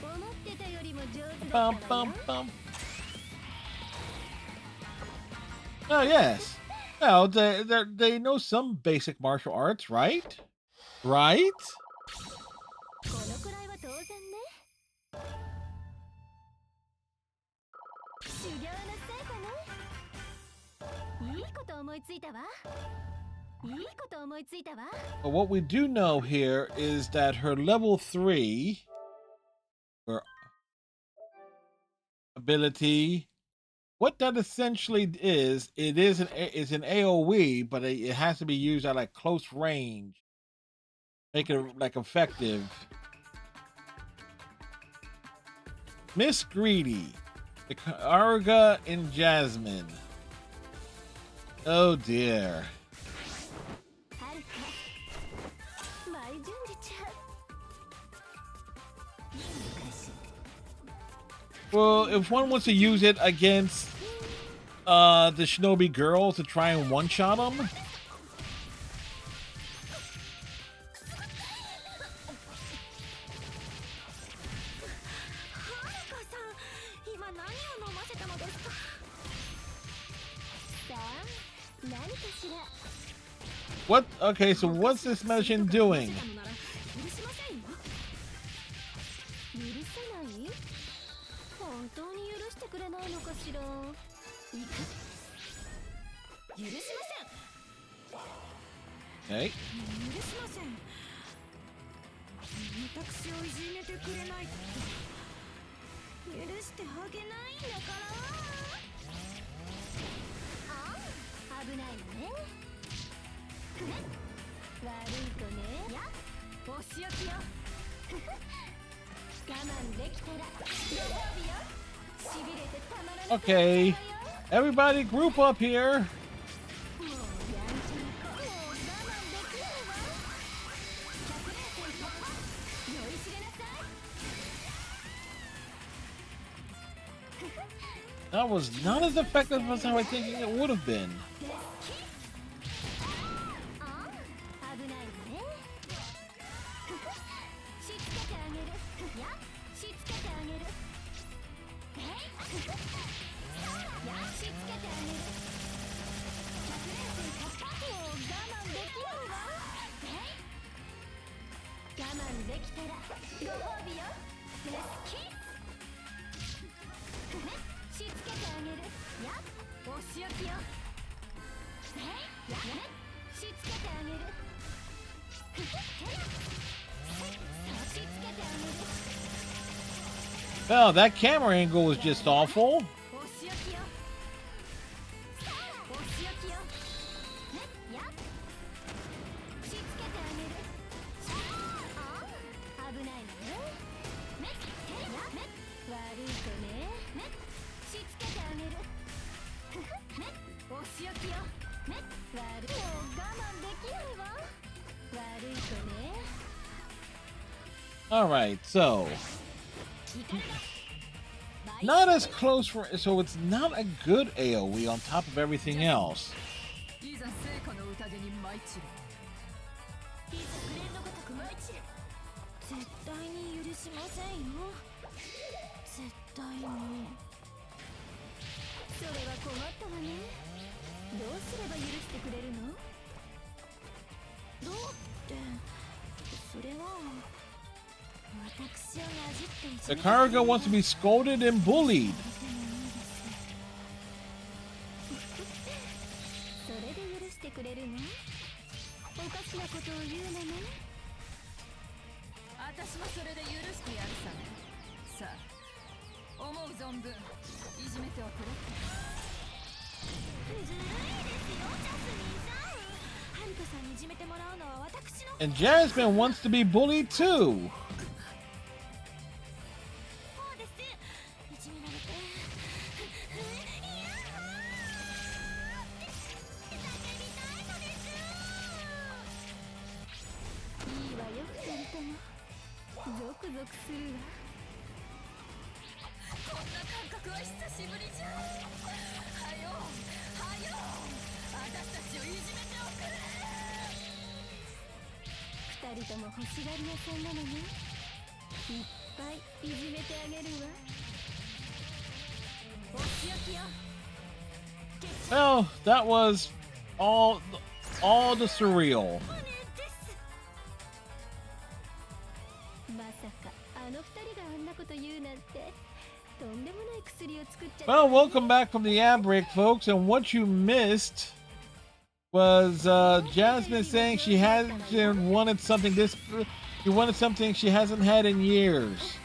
思ってたよりも上手だったわ Bum, よ。 bum, bum. Oh, yes. Well, they know some basic martial arts, right? Right? このくらいは当然ね。修行の成果ね。いいこと思いついたわ。いいこと思いついたわ。 But what we do know here is that her level 3 her ability, what that essentially is, it's an AoE, but it has to be used at like close range, make it like effective. Miss Greedy, the Arga and Jasmine. Oh dear. はるか舞準備ちゃん。 Well, if one wants to use it against the Shinobi girls to try and one-shot them, はるかさん、今何を飲ませたのですか。さあ、何かしら。 what? Okay, so what's this medicine doing? 許しませんよ。許さない？本当に許してくれないのかしら。いく。許しません。 Okay. 許しません。私をいじめてくれないって許してあげないんだから。ああ、危ないわね。ふふ、悪い子ね。や、お仕置きよ。ふふ、我慢できたらご褒美よ。しびれてたまらなくなっちゃうわよ。 Okay. Everybody group up here. もうやんちゃな子、もう我慢できないわ。100連戦突破。酔いしれなさい。 That was not as effective as I was thinking it would have been. デスキッ。ああ、危ないわね。ふふ、しつけてあげる。や、しつけてあげる。えい、ふふ、や、しつけてあげる。100連戦突破。もう我慢できないわ。えい、我慢できたらご褒美よ。デスキッ。ふふ、しつけてあげる。や、お仕置きよ。えい、やめ、しつけてあげる。ふふ、へら、そうしつけてあげる。Well, that camera angle was just awful. お仕置きよお仕置きよねやしつけてあげるああ危ないのねねてやね悪いとねねしつけてあげるふふねお仕置きよね悪いもう我慢できないわ悪いとね All right, so not as close for, so it's not a good AoE on top of everything else. いざ聖火の宴に舞い散るいざ紅のごとく舞い散る絶対に許しませんよ絶対にそれは困ったわねどうすれば許してくれるのどうってそれは私をなじっていじ The めて Kagura wants to be scolded and bullied. それで許してくれるのおかしなことを言うのね私もそれで許してやるさねさあ思う存分いじめておくれずるいですよジャスミンさんはるかさんにいじめてもらうのは私の And Jasmine wants to be bullied too. そうですいじめられていいわよ二人ともゾクゾクするわこんな感覚は久しぶりじゃはよはよ私たちをいじめておくれ二人とも欲しがり屋さんなのねいっぱいいじめてあげるわお仕置きよ Well, that was all the surreal. まさかあの二人があんなこと言うなんてとんでもない薬を作っちゃった Well, welcome back from the ad break, folks. And what you missed was Jasmine saying she hasn't wanted something this. She wanted something she hasn't had in years.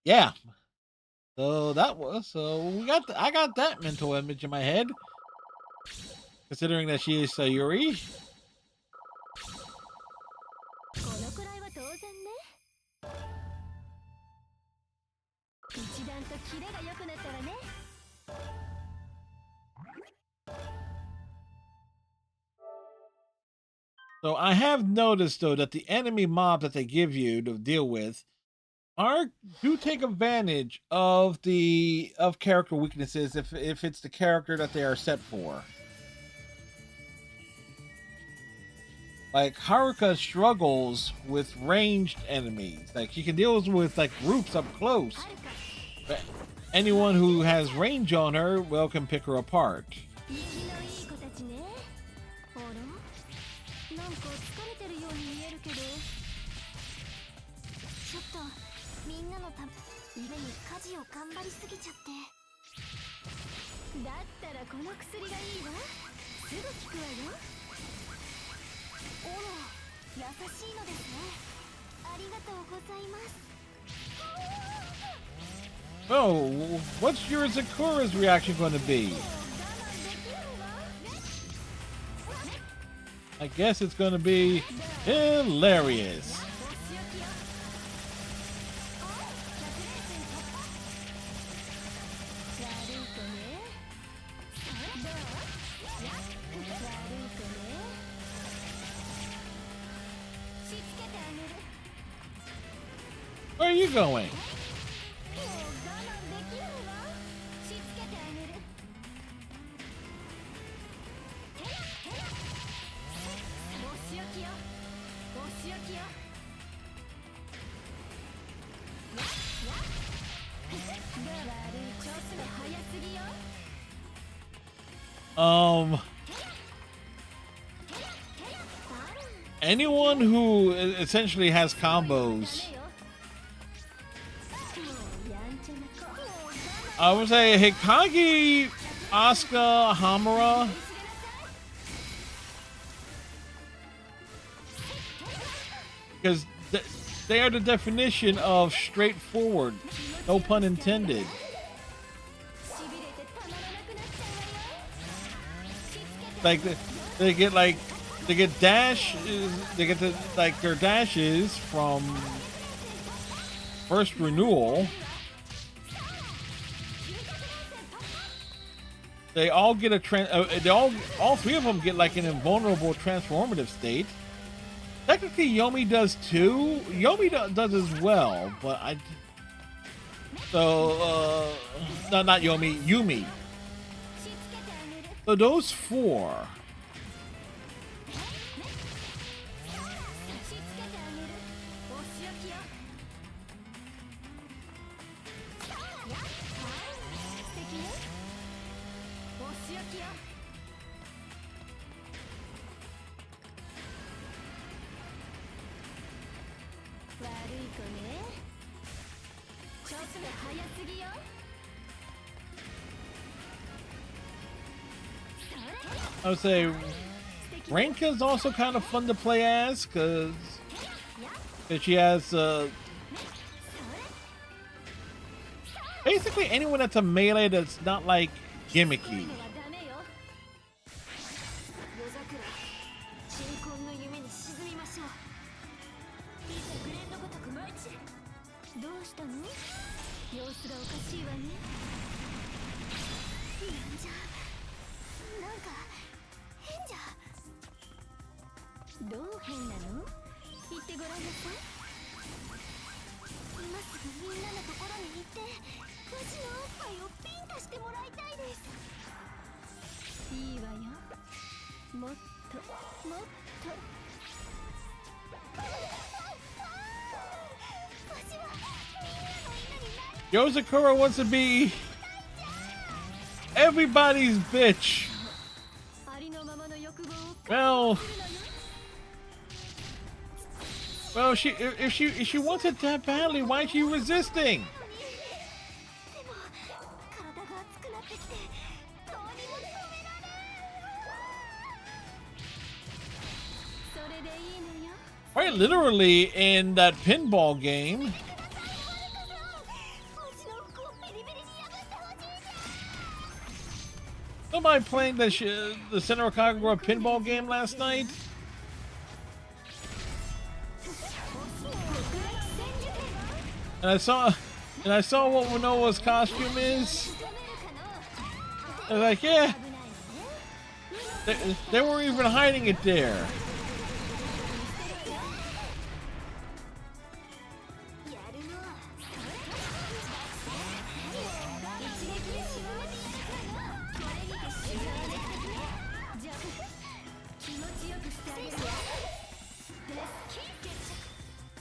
Yeah. So that was I got that mental image in my head. Considering that she is Sayuri. このくらいは当然ね一段とキレが良くなったわね So I have noticed though that the enemy mob that they give you to deal with do take advantage of character weaknesses if it's the character that they are set for. Like Haruka struggles with ranged enemies. Like she can deal with like groups up close. But anyone who has range on her, well, can pick her apart. 生きのいい子たちねあらなんか疲れてるように見えるけどちょっとみんなのため家に家事を頑張りすぎちゃってだったらこの薬がいいわすぐ効くわよおら優しいのですねありがとうございます Oh, what's your Sakura's reaction going to be? I guess it's going to be hilarious. Where are you going? Anyone who essentially has combos, I would say Hikage, Asuka, Hamura. Because They are the definition of straightforward. No pun intended. Like they get dash. They get their dashes from first renewal. They all get all three of them get like an invulnerable transformative state. Technically, Yomi does too. Yomi does as well, but no, not Yomi, Yumi. So those four. I would say Renka is also kind of fun to play as because she has basically anyone that's a melee that's not like gimmicky. Yozakura wants to be everybody's bitch. Well, if she wants it that badly, why is she resisting? Quite literally in that pinball game. Somebody playing the Senran Kagura pinball game last night. And I saw what Manoa's costume is. I was like, yeah. They weren't even hiding it there.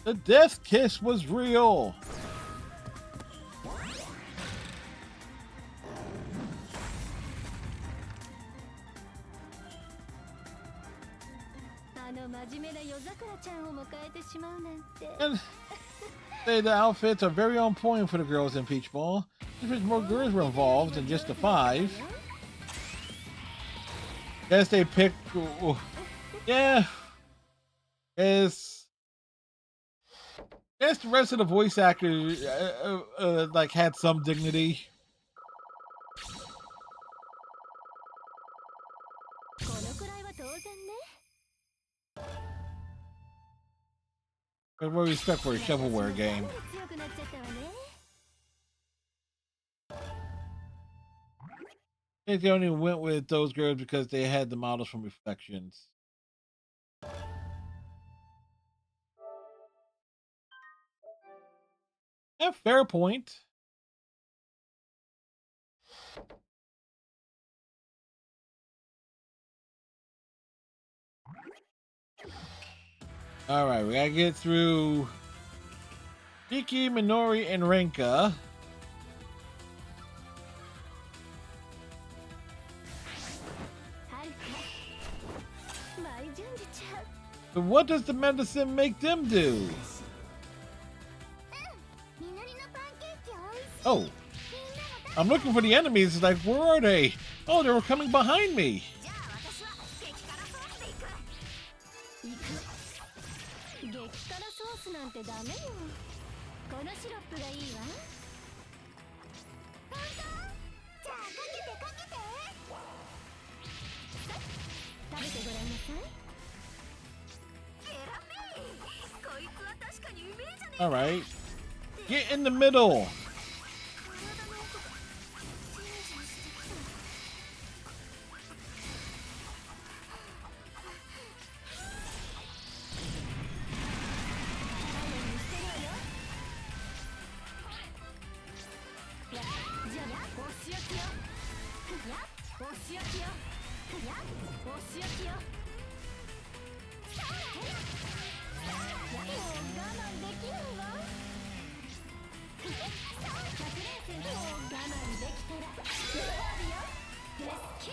The death kiss was real. And say the outfits are very on point for the girls in Peach Ball. If there's more girls were involved than just the 5. Guess they picked. Yeah. Guess the rest of the voice actors like had some dignity. But more respect for a shovelware game. I think they only went with those girls because they had the models from Reflections. Yeah, fair point. All right, we gotta get through Miki, Minori, and Renka. But what does the medicine make them do? Oh, I'm looking for the enemies. It's like, where are they? Oh, they were coming behind me. すなんてダメよ。このシロップがいいわ。本当？じゃあかけて。さあ、食べてごらんなさい。エラメイ、こいつは確かにうめえじゃねえか。 All right. Get in the middle. 体の奥がジメジメしてきた。体温にしてるわよ。や、じゃあお仕置きよ。や、お仕置きよ。や、お仕置きよ。さあ、もう我慢できないわ。さあ、100連戦もう我慢できたらご褒美よ。デスキス。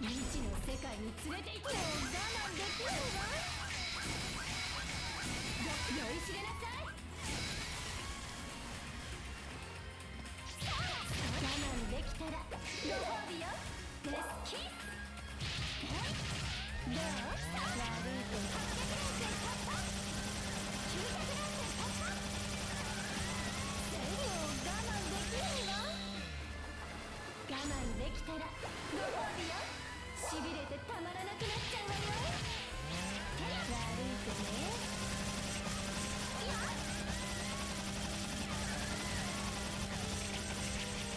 未知の世界に連れて行ってもう我慢できないわ。酔いしれなさい。さあ、我慢できたらご褒美よ。デスキス。どう？さあ、悪いと800連戦突破。900連戦突破。もう我慢できないわ。我慢できたらご褒美よ。しびれてたまらなくなっちゃうわよ。悪い子ね。いや、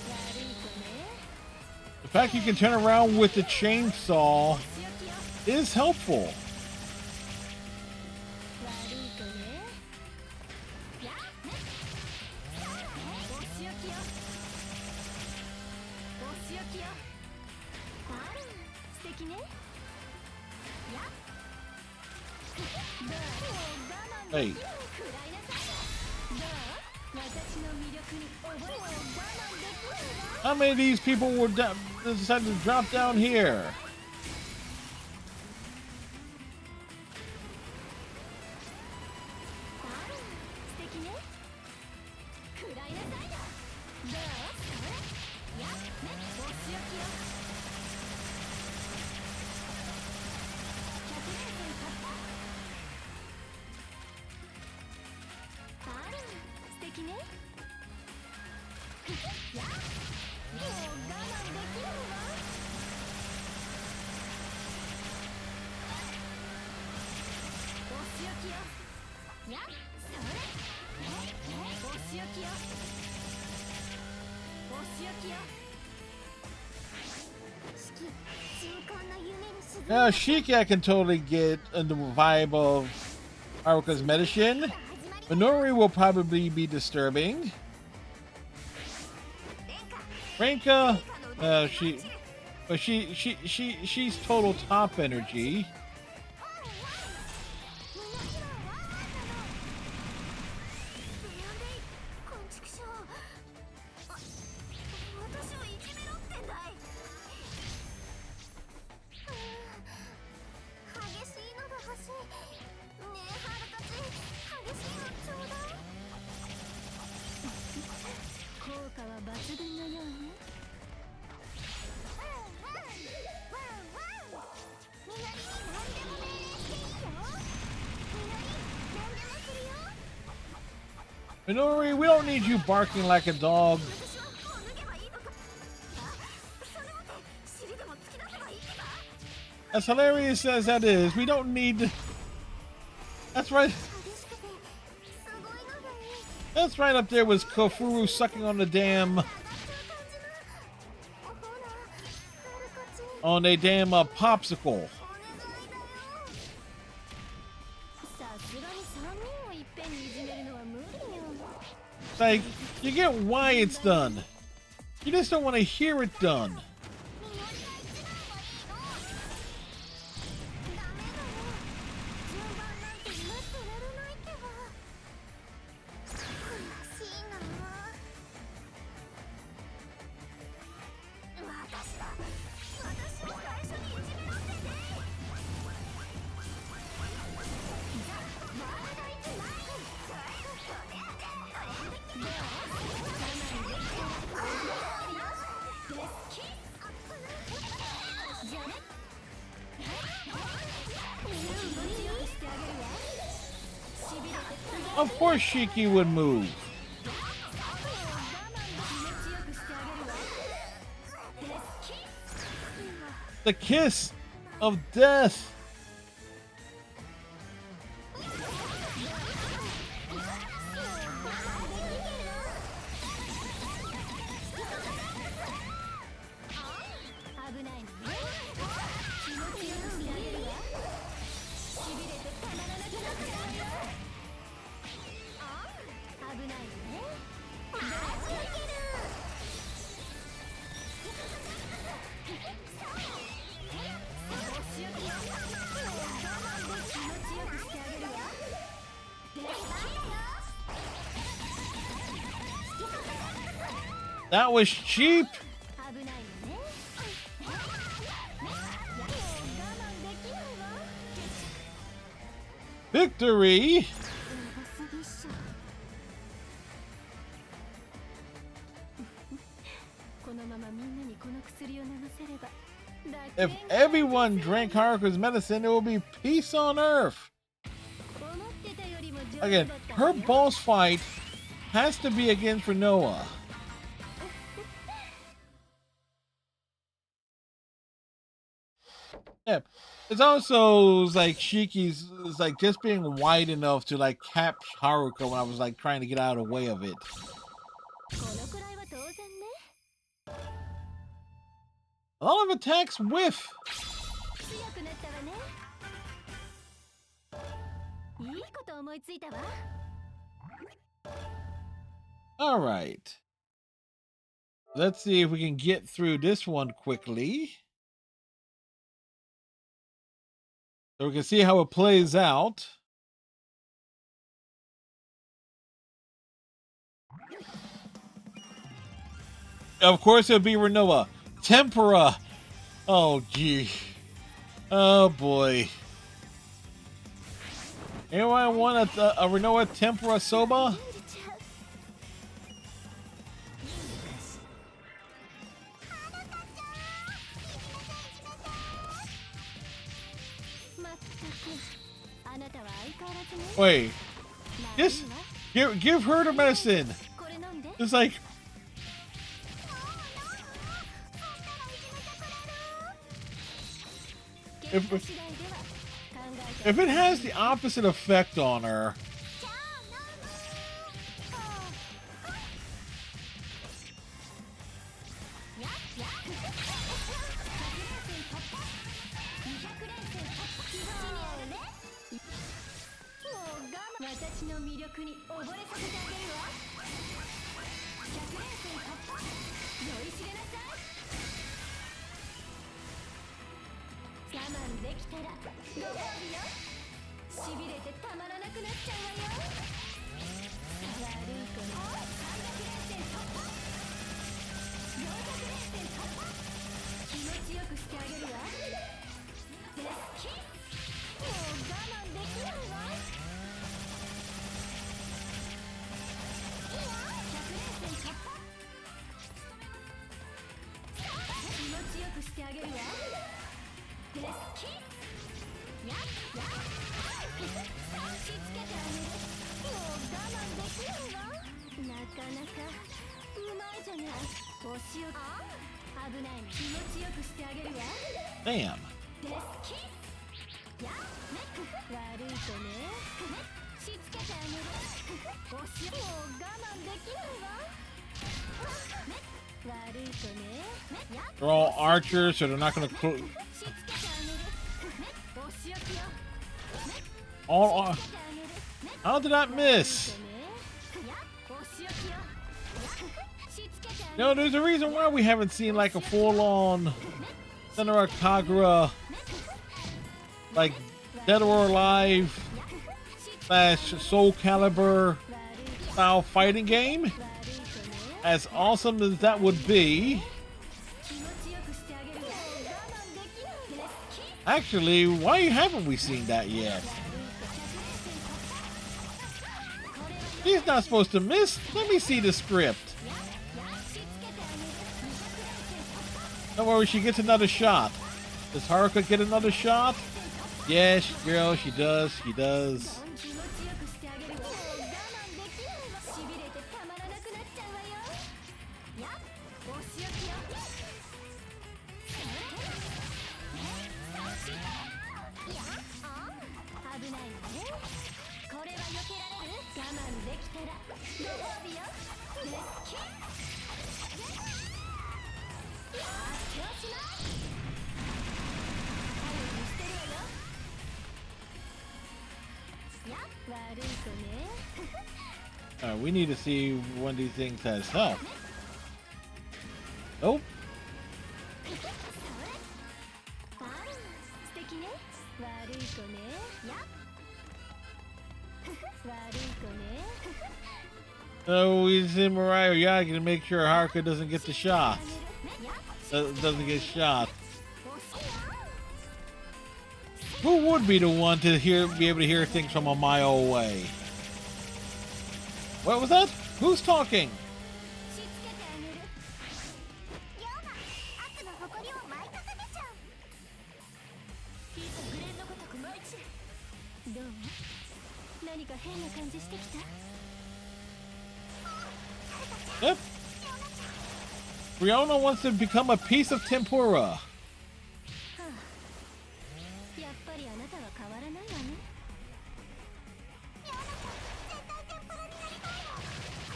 悪い子ね。The fact you can turn around with the chainsaw お仕置きよ。 is helpful. 悪い子ね。やね。お仕置きよ。お仕置きよ。あら、素敵ね。や。どう？もう我慢できない。 Hey. 食らいなさい。どう？私の魅力に覚えを我慢できないわ。 How many of these people were decided to drop down here? あら、素敵ね。食らいなさいよ。どう？それ。やね。お仕置きよ。100連戦突破。あら、素敵ね。や。もう我慢できないわ。お仕置きよ。や。それ。お仕置きよ。お仕置きよ。新婚の夢に沈む。 Now, Shiki, I can totally get in the vibe of Haruka's medicine. Minori will probably be disturbing. Renka, she's total top energy. 私をいじめろってんだい。激しいのが欲しい。ねえ、ハルたち、激しいのちょうだい。効果は抜群のようね。みのりに何でも命令していいよ。みのり、何でもするよ。 Minori, we don't need you barking like a dog. 私はもう脱げばいいのか。あ、それまで尻でも突き出せばいいってか。 As hilarious as that is, we don't need. That's right. 激しくてすごいのがいい。 That's right up there was Kofuru sucking on the damn 上がっちゃう感じの。ほら、はるかち、 on a damn popsicle. お願いだよ。さすがに3人をいっぺんにいじめるのは無理よ。 It's like you get why it's done. You just don't want to hear it done. みのりが一番はいいの。ダメだよ。順番なんて今ってられないってば。悔しいな。私だ。私を最初にいじめろってね。じゃあ、ワールド1枚。どう？我慢できたらご褒美よ。デスキス。じゃあね。すぐごちよくしてあげるわ。しびれて Of course Shiki would move. The kiss of death. That was cheap. Victory. If everyone drank Haruka's medicine, there will be peace on Earth. Again, her boss fight has to be against Renoa. Yeah, it's also like Shiki's is like just being wide enough to like cap Haruka when I was like trying to get out of the way of it. A lot of attacks whiff. All right. Let's see if we can get through this one quickly. So we can see how it plays out. Of course, it'll be Renoa. Tempura. Oh, gee. Oh, boy. Anyone want a Renoa Tempura Soba? Wait. Just give her the medicine. It's like... If it has the opposite effect on her, damn. They're all archers, so they're not going to... How did that miss? No, there's a reason why we haven't seen like a full-on Senran Kagura, like Dead or Alive / Soul Calibur style fighting game. As awesome as that would be, actually, why haven't we seen that yet? He's not supposed to miss. Let me see the script. Don't worry, she gets another shot. Does Haruka get another shot? Yes, girl, she does. She does. We need to see one of these things has health. Nope. So we see Mariah Yagi to make sure Haruka doesn't get the shot. Doesn't get shot. Who would be the one to be able to hear things from a mile away? What was that? Who's talking? Yep. Riona wants to become a piece of tempura.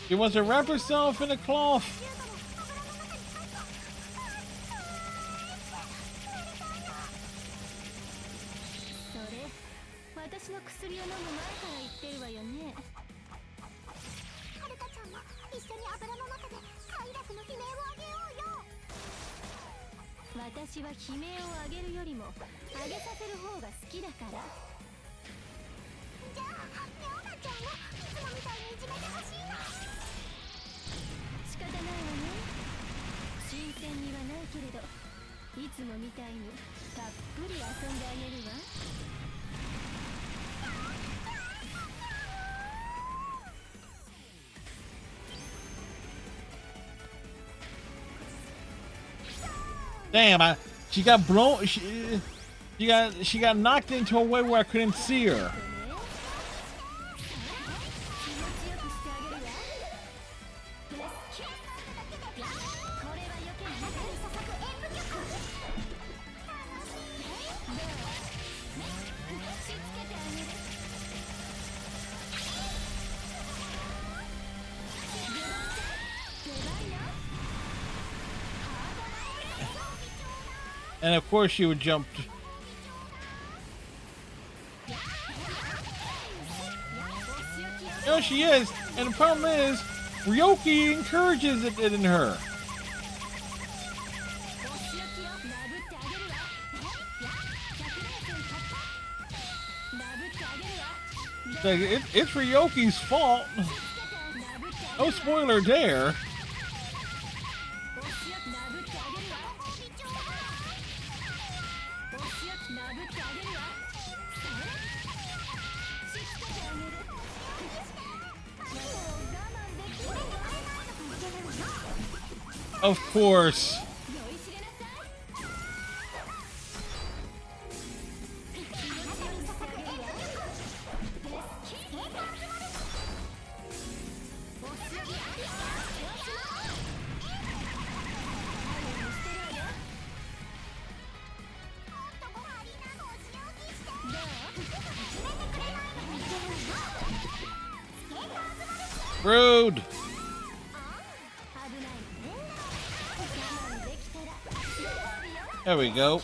She wants to wrap herself in a cloth. Damn, she got blown. She got knocked into a way where I couldn't see her. And of course she would jump. No, she is. And the problem is, Ryoki encourages it in her. It's Ryoki's fault. No spoiler there. Of course. Rude. There we go.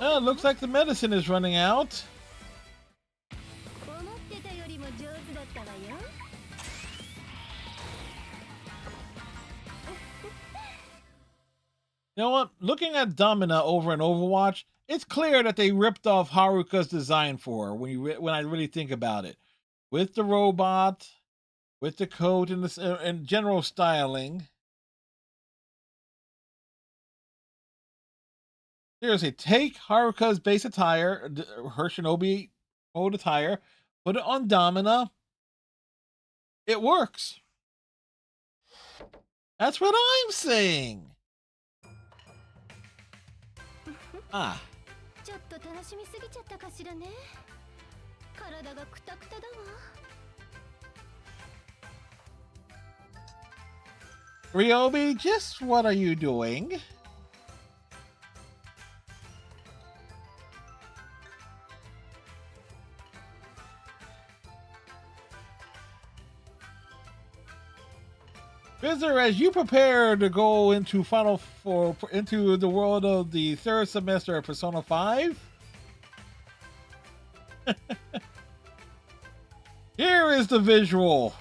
Oh, looks like the medicine is running out. You know what? Looking at Domina over in Overwatch, it's clear that they ripped off Haruka's design for her when I really think about it. With the robot, with the coat and general styling. Seriously, take Haruka's base attire, her Shinobi mode attire, put it on Domina. It works. That's what I'm saying. Ah. ちょっと楽しみすぎちゃったかしらね。体がクタクタだわ。Ryobi, just what are you doing? Visitor, as you prepare to go into into the world of the third semester of Persona 5, here is the visual.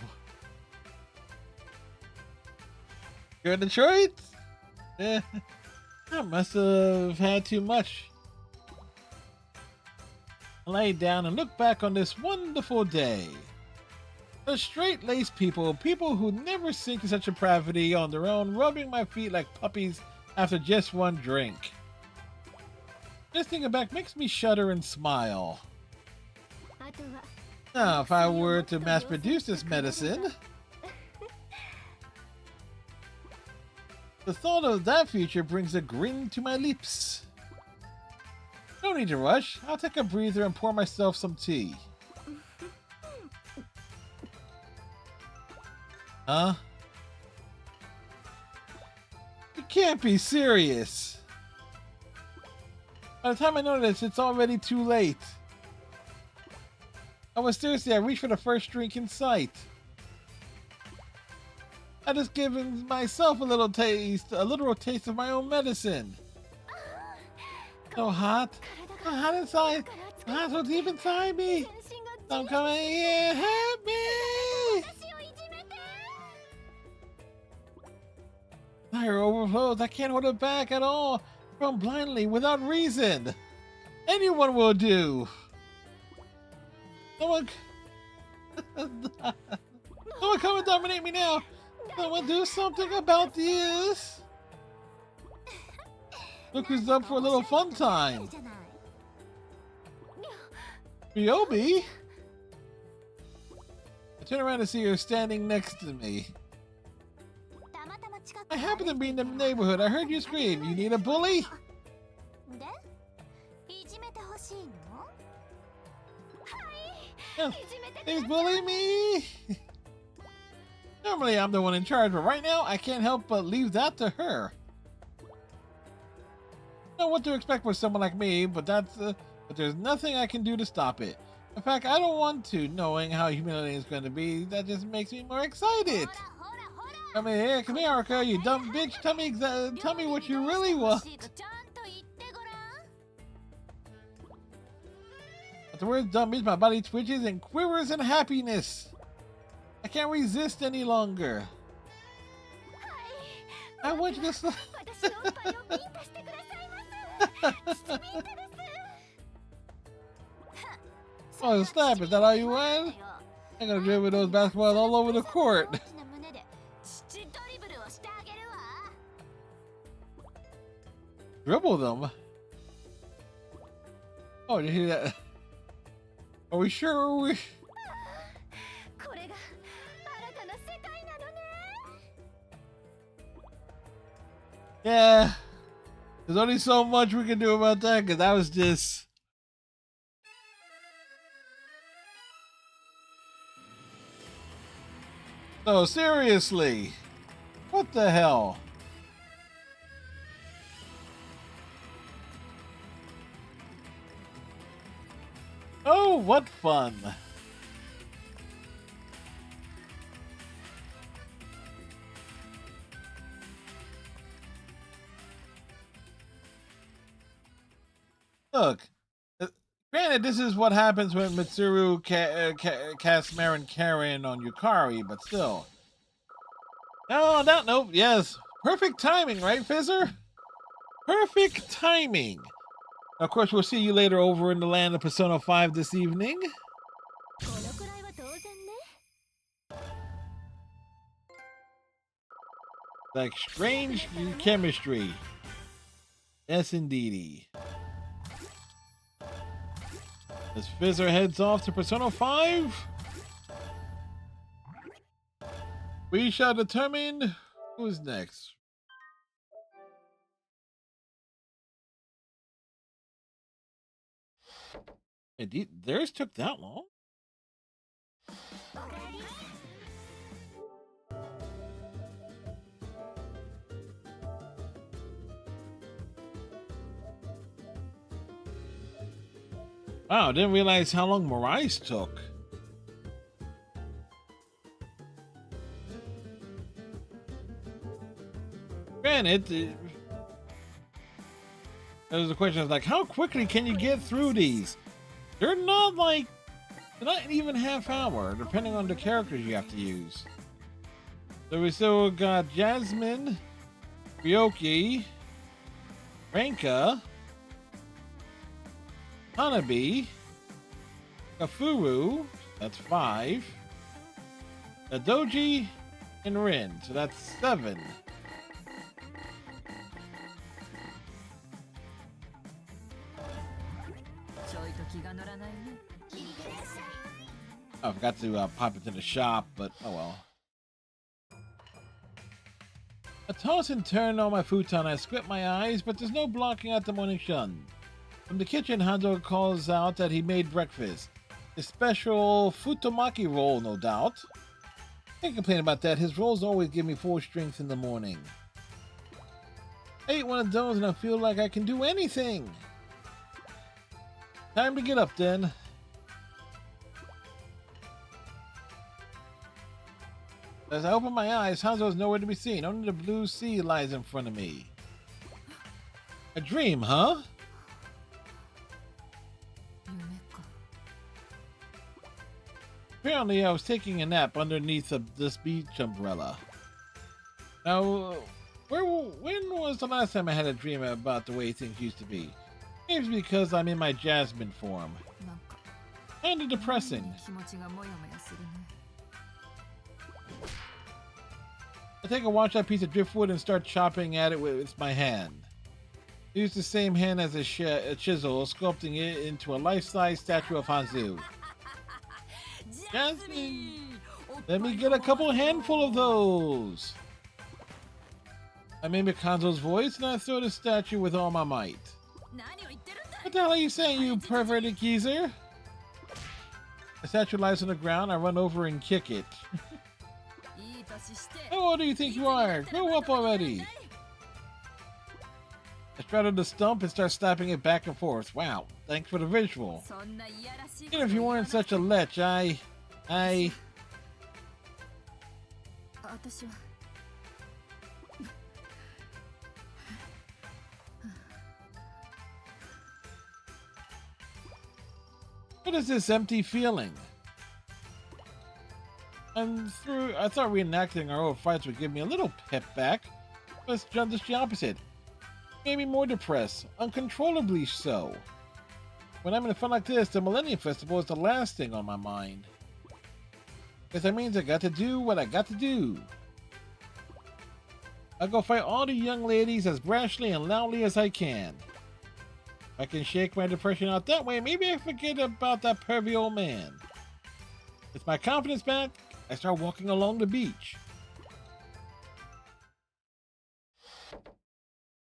You're in Detroit? I must have had too much. I lay down and look back on this wonderful day. The straight-laced people who never sink in such depravity on their own, rubbing my feet like puppies after just one drink. Just thinking back makes me shudder and smile. Now, if I were to mass-produce this medicine, the thought of that future brings a grin to my lips. No need to rush. I'll take a breather and pour myself some tea. Huh? You can't be serious. By the time I notice, it's already too late. I was thirsty. I reached for the first drink in sight. I just given myself a literal taste of my own medicine. So hot. So hot inside. So hot, so deep inside me. Don't come in here. Help me. Fire overflows. I can't hold it back at all. Run blindly without reason. Anyone will do. Someone come and dominate me now. Someone do something about this. Look who's up for a little fun time. Ryobi? I turn around to see her standing next to me. I happen to be in the neighborhood. I heard you scream. You need a bully? Yes. Please bully me. Normally I'm the one in charge, but right now I can't help but leave that to her. I know what to expect with someone like me, but there's nothing I can do to stop it. In fact, I don't want to, knowing how humiliating it's going to be. That just makes me more excited. Come here, Arca, you dumb bitch. Tell me what you really want. At the word dumb bitch, my body twitches and quivers in happiness. I can't resist any longer. I want you to slap. Oh, snap, is that all you want? I'm gonna dribble those basketballs all over the court. Dribble them? Oh, did you hear that? Are we sure we... Yeah, there's only so much we can do about that, because that was just... No, seriously. What the hell? Oh, what fun. Look, granted, this is what happens when Mitsuru casts Marin Karen on Yukari, but still. No, nope, yes. Perfect timing, right, Fizzer? Perfect timing. Of course, we'll see you later over in the land of Persona 5 this evening. Like strange chemistry. Yes, indeedy. As Fizzer heads off to Persona 5, we shall determine who's next. Theirs took that long? Wow, didn't realize how long Mirai's took. Granted, there's a question of like, how quickly can you get through these? They're not even half hour, depending on the characters you have to use. So we still got Jasmine, Ryoki, Renka, Hanabi, Kafuru, that's 5, Doji, and Rin, so that's 7. I forgot to pop into the shop, but oh well. I toss and turn on my futon. I squint my eyes, but there's no blocking out the morning sun. From the kitchen, Hanzo calls out that he made breakfast. His special futomaki roll, no doubt. Can't complain about that. His rolls always give me full strength in the morning. I ate one of those and I feel like I can do anything. Time to get up then. As I open my eyes, Hanzo is nowhere to be seen. Only the blue sea lies in front of me. A dream, huh? Apparently, I was taking a nap underneath this beach umbrella. Now, when was the last time I had a dream about the way things used to be? Maybe because I'm in my Jasmine form. Kinda depressing. I take a washed-out piece of driftwood and start chopping at it with my hand. I use the same hand as a chisel, sculpting it into a life-size statue of Hanzo. Jasmine! Let me get a couple handful of those! I mimic Hanzo's voice and I throw the statue with all my might. What the hell are you saying, you perverted geezer? The statue lies on the ground, I run over and kick it. How old do you think you are? Grow up already! I straddle the stump and start slapping it back and forth. Wow, thanks for the visual. Even if you weren't such a lech, What is this empty feeling? I thought reenacting our old fights would give me a little pep back, but it's just the opposite. It made me more depressed, uncontrollably so. When I'm in a fun like this, the Millennium Festival is the last thing on my mind. Guess that means I got to do what I got to do. I'll go fight all the young ladies as brashly and loudly as I can. If I can shake my depression out that way, maybe I forget about that pervy old man. With my confidence back, I start walking along the beach.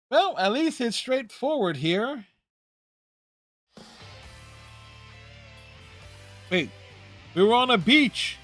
Well, at least it's straightforward here. Wait, we were on a beach.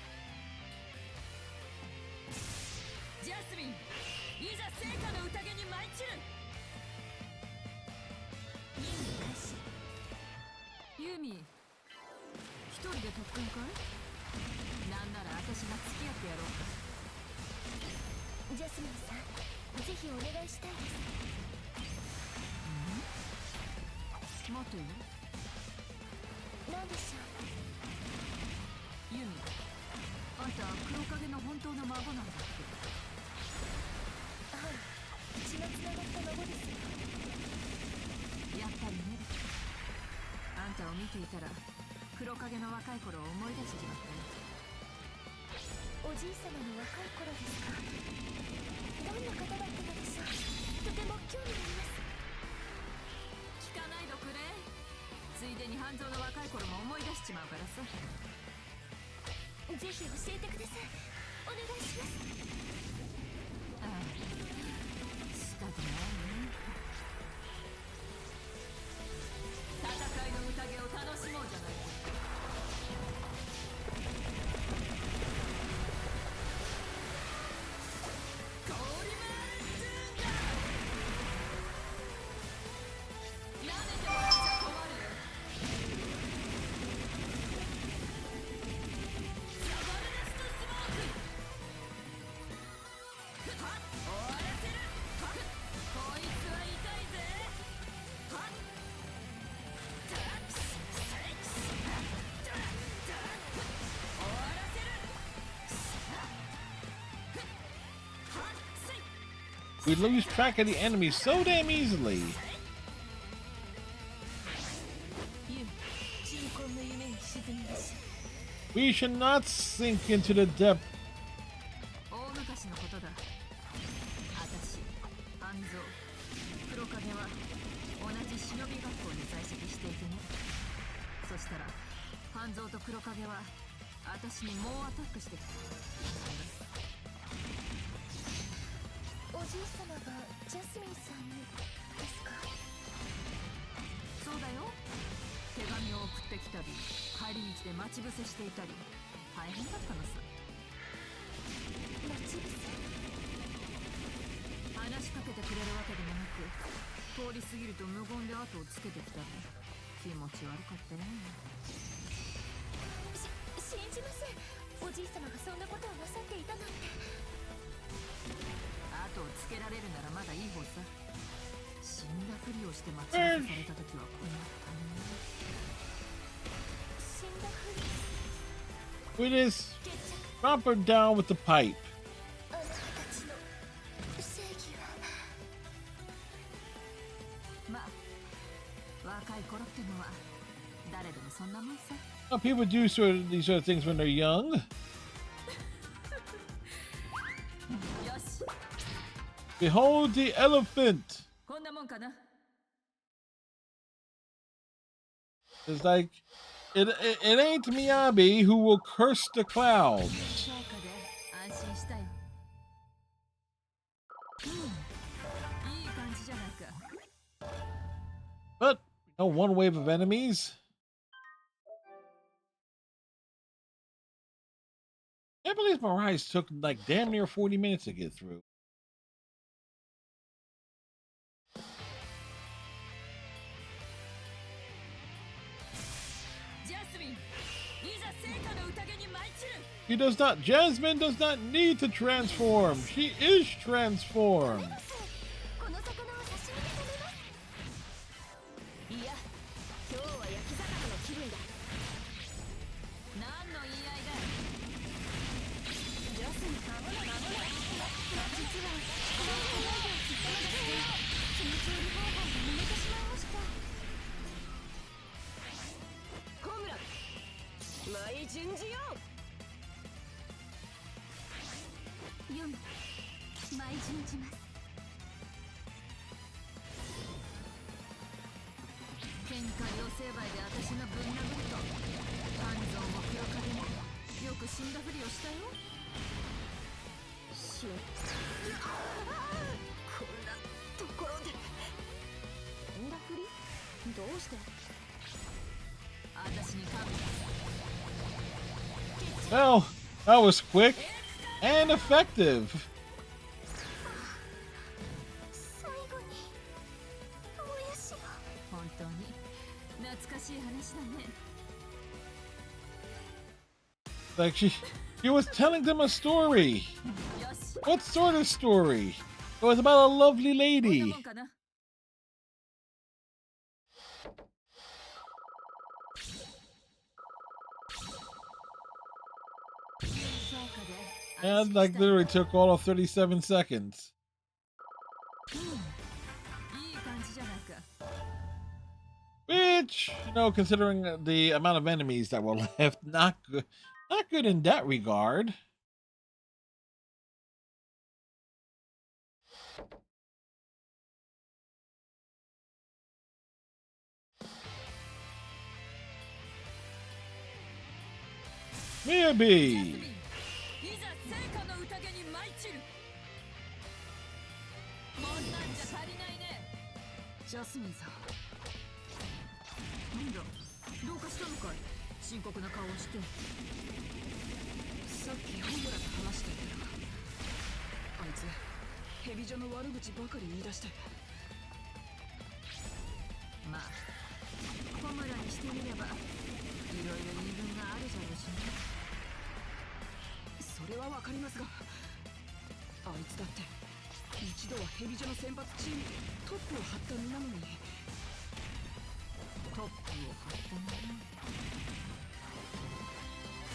We lose track of the enemy so damn easily. We should not sink into the depth. We just drop her down with the pipe. Well, people do these sort of things when they're young. Behold the elephant. It's like it ain't Miyabi who will curse the clouds. But one wave of enemies. I believe Mirage took like damn near 40 minutes to get through. Jasmine does not need to transform. She is transformed. Well, that was quick and effective. Like she was telling them a story. What sort of story? It was about a lovely lady. And like literally took all of 37 seconds. Which, considering the amount of enemies that were left, not good in that regard. Maybe.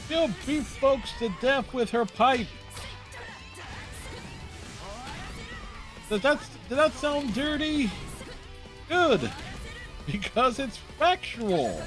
She'll beat folks to death with her pipe. Did that sound dirty? Good, because it's factual.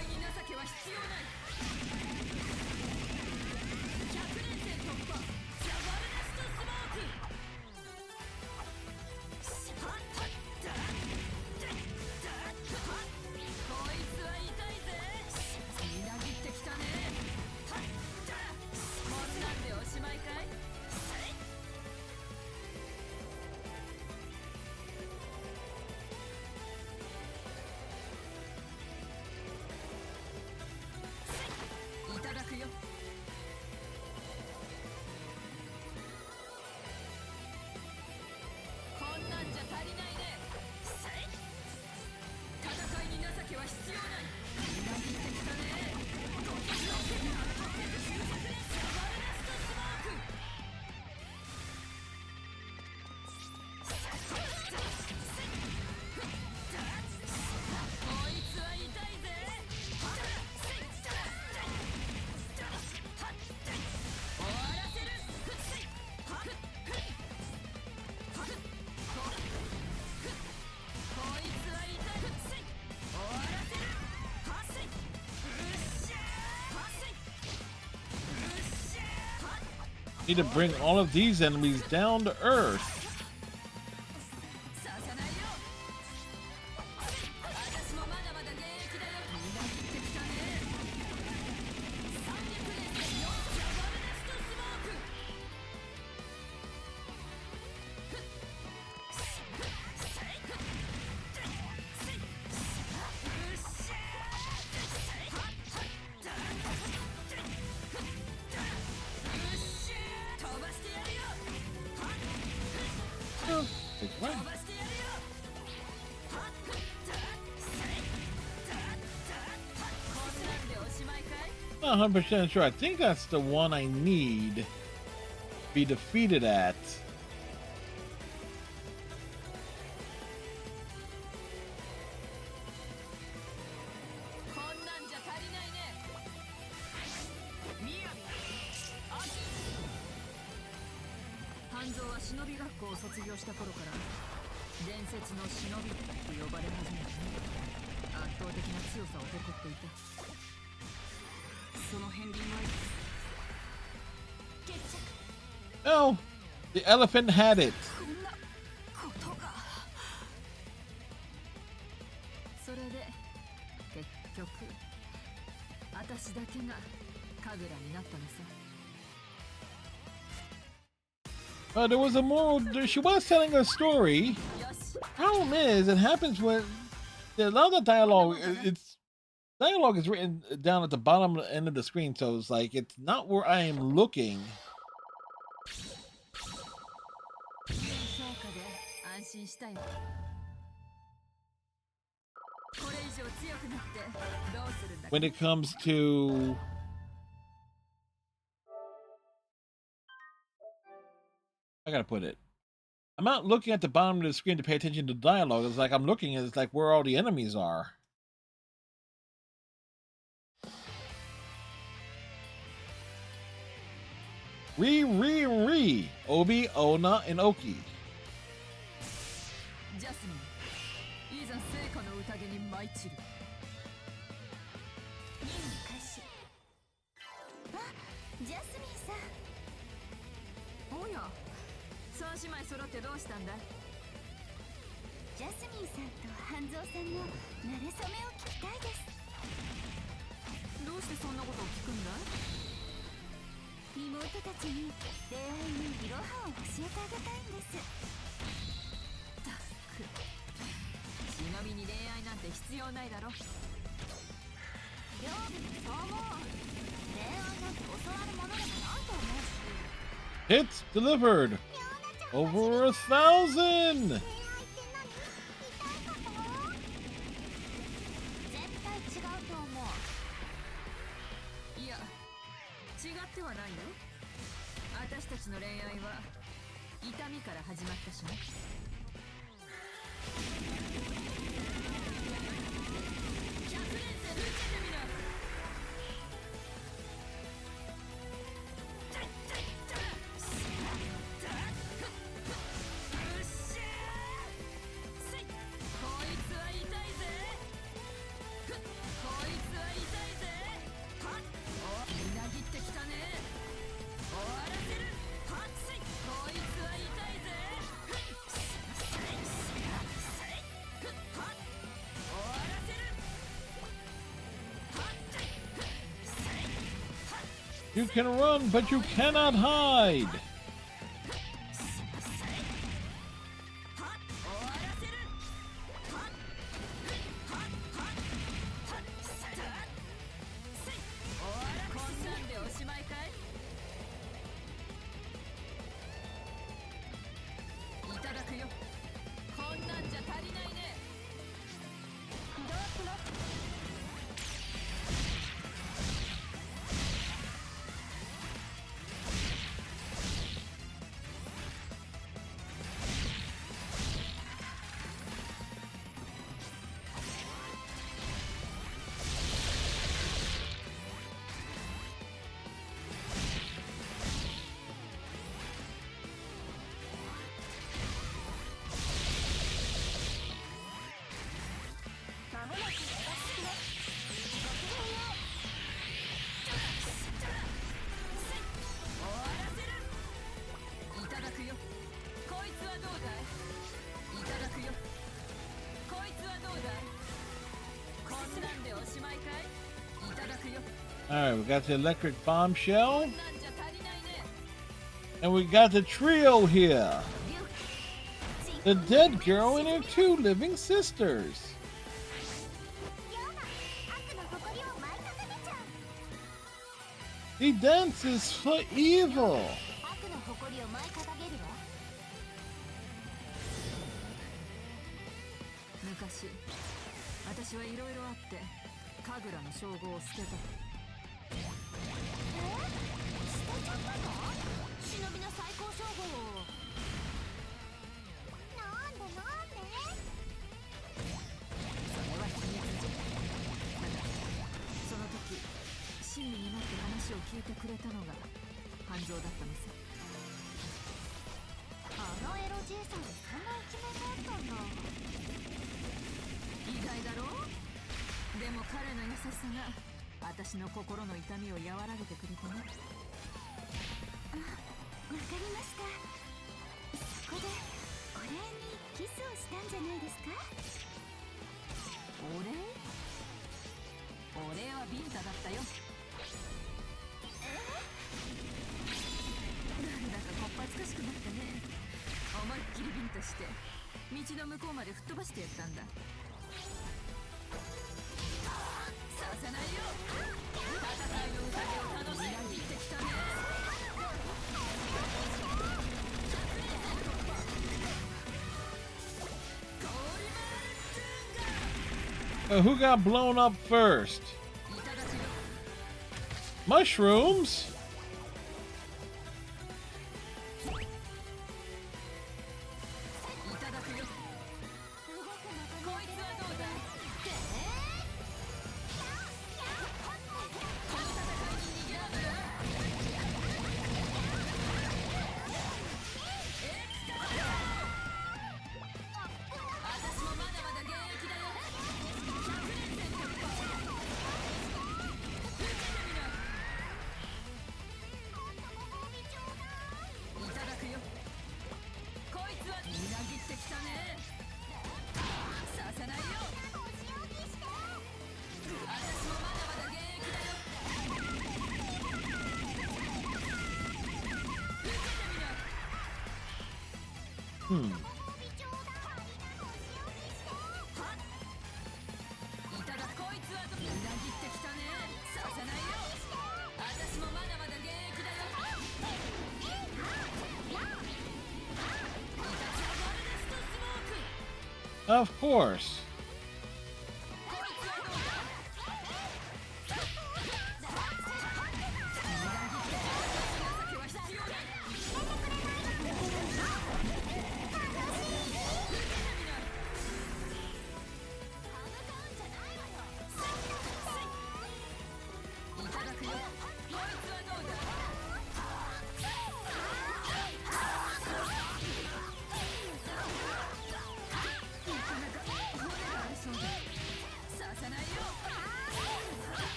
Need to bring all of these enemies down to earth. Right. 100% sure. I think that's the one I need to be defeated at. Shinobi 学校を卒業した頃から伝説の忍びと呼ばれ始めたね。圧倒的な強さを誇っていた。その片鱗は決着。Oh, the elephant had it. こんなことが。それで結局私だけが神楽になったのさ。There was a moral. She was telling a story. Problem is, it happens when a lot of the dialogue. Dialogue is written down at the bottom end of the screen, so it's like it's not where I am looking. When it comes to I gotta put it. I'm not looking at the bottom of the screen to pay attention to dialogue. It's like I'm looking at it's like where all the enemies are. Obi, Ona, and Oki. Jasmine, いざ聖火の宴に舞い散る。ジャスミンさん。おや、三姉妹揃ってどうしたんだい？ジャスミンさんと半蔵さんの馴れ初めを聞きたいです。どうしてそんなことを聞くんだい？妹たちに恋愛のいろはを教えてあげたいんです。ったく、忍びに恋愛なんて必要ないだろ。両備もそう思う。恋愛なんて教わるものでもないと思うし。Hits delivered. Over 1,000. 絶対違うと思う。いや、違ってはないよ。私たちの恋愛は痛みから始まったしね。100年生受けてみな。You can run, but you cannot hide. Alright, we got the electric bombshell. And we got the trio here. The dead girl and her 2 living sisters. He dances for evil. 昔、私はいろいろあって、カグラの称号を捨てた。捨てちゃったの？忍びの最高称号を。なんで？それは秘密じゃ。ただ、その時、親身になって話を聞いてくれたのが感情だったのさ。あのエロじいさん、そんな一面があったんだ。意外だろう？でも彼の優しさが私の心の痛みを和らげてくれたね。あ、わかりました。そこでお礼にキスをしたんじゃないですか？お礼？お礼はビンタだったよ。なんだかこっぱずかしくなってね。思いっきりビンタして道の向こうまで吹っ飛ばしてやったんだ。させないよ。戦いの宴を楽しみに行ってきたね。Who got blown up first? Mushrooms? Of course.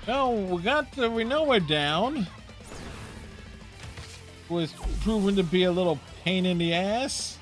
Oh, we got the Rinoa down. Was proven to be a little pain in the ass.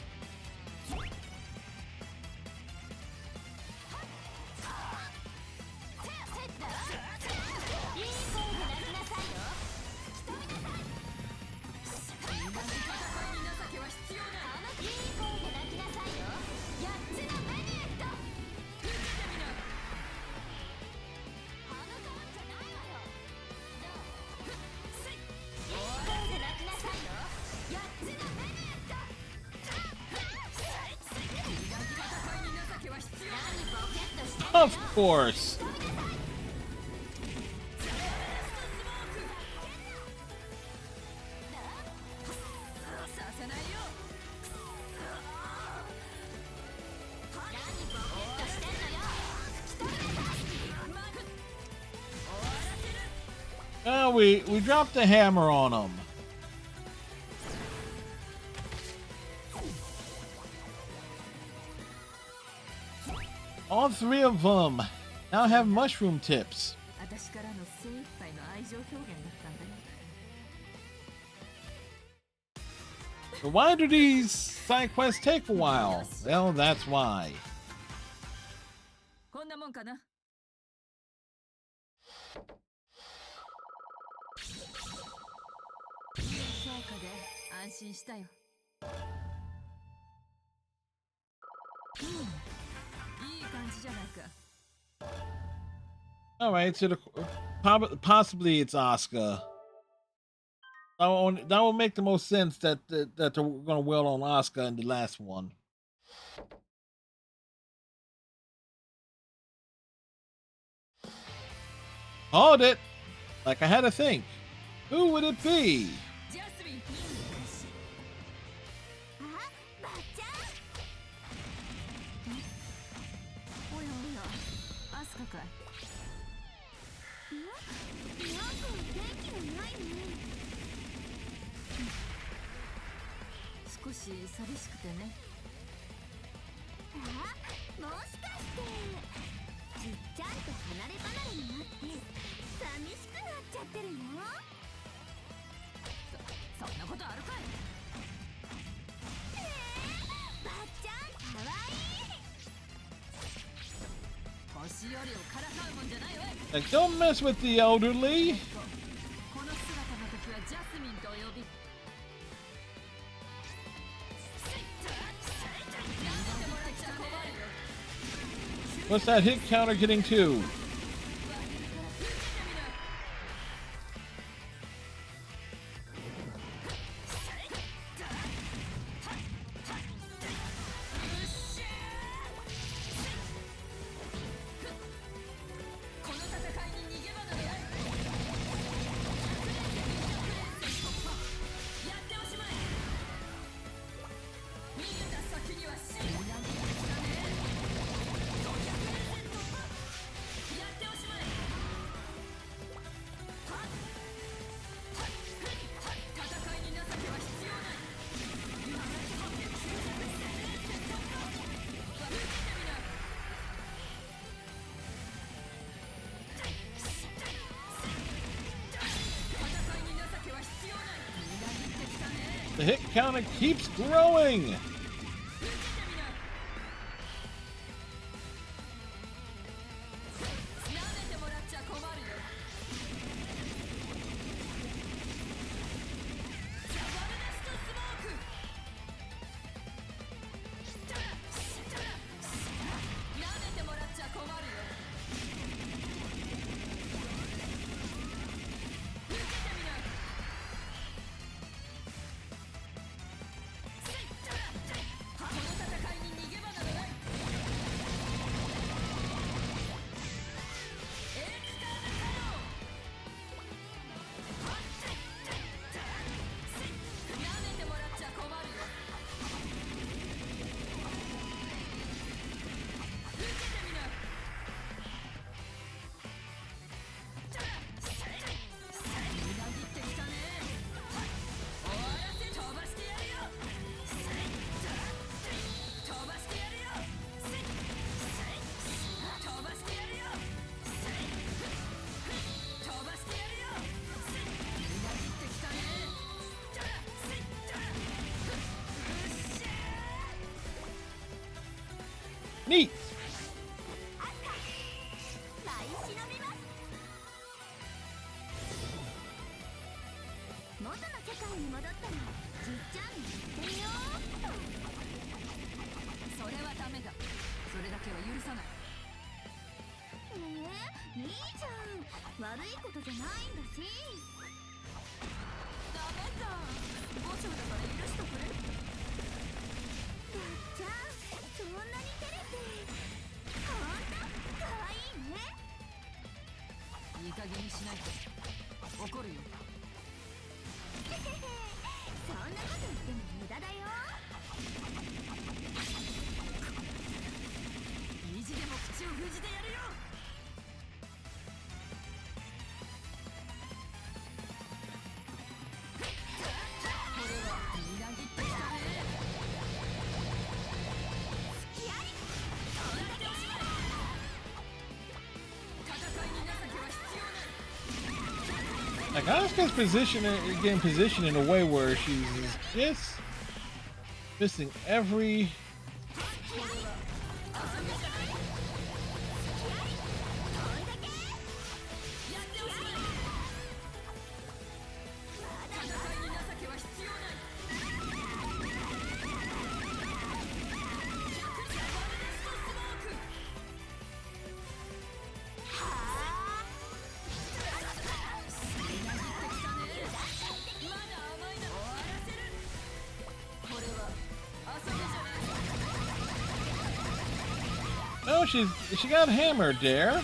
Of course. We dropped the hammer on them. All three of them now have mushroom tips. So why do these side quests take a while? Well, that's why. All right, so possibly it's Asuka. That will make the most sense that they're going to wail on Asuka in the last one. Hold it! Like I had to think. Who would it be? Like, don't mess with the elderly. What's that hit counter getting to? The hit counter keeps growing. に戻ったらじっちゃんに言ってみよう。それはダメだ。それだけは許さない。いいじゃん、悪いことじゃないんだし。ダメだ。ボチョだから許しとくれ。じっちゃん、そんなに照れてほんとかわいいね。いい加減にしないと怒るよ。そんなこと言っても無駄だよ。意地でも口を封じてやるよ。これはみなぎってきたね。付き合い飛んでおしまい。戦いに情けは必要ない。Like Asuka's getting positioned in a way where she's just missing every. No, she got hammered there.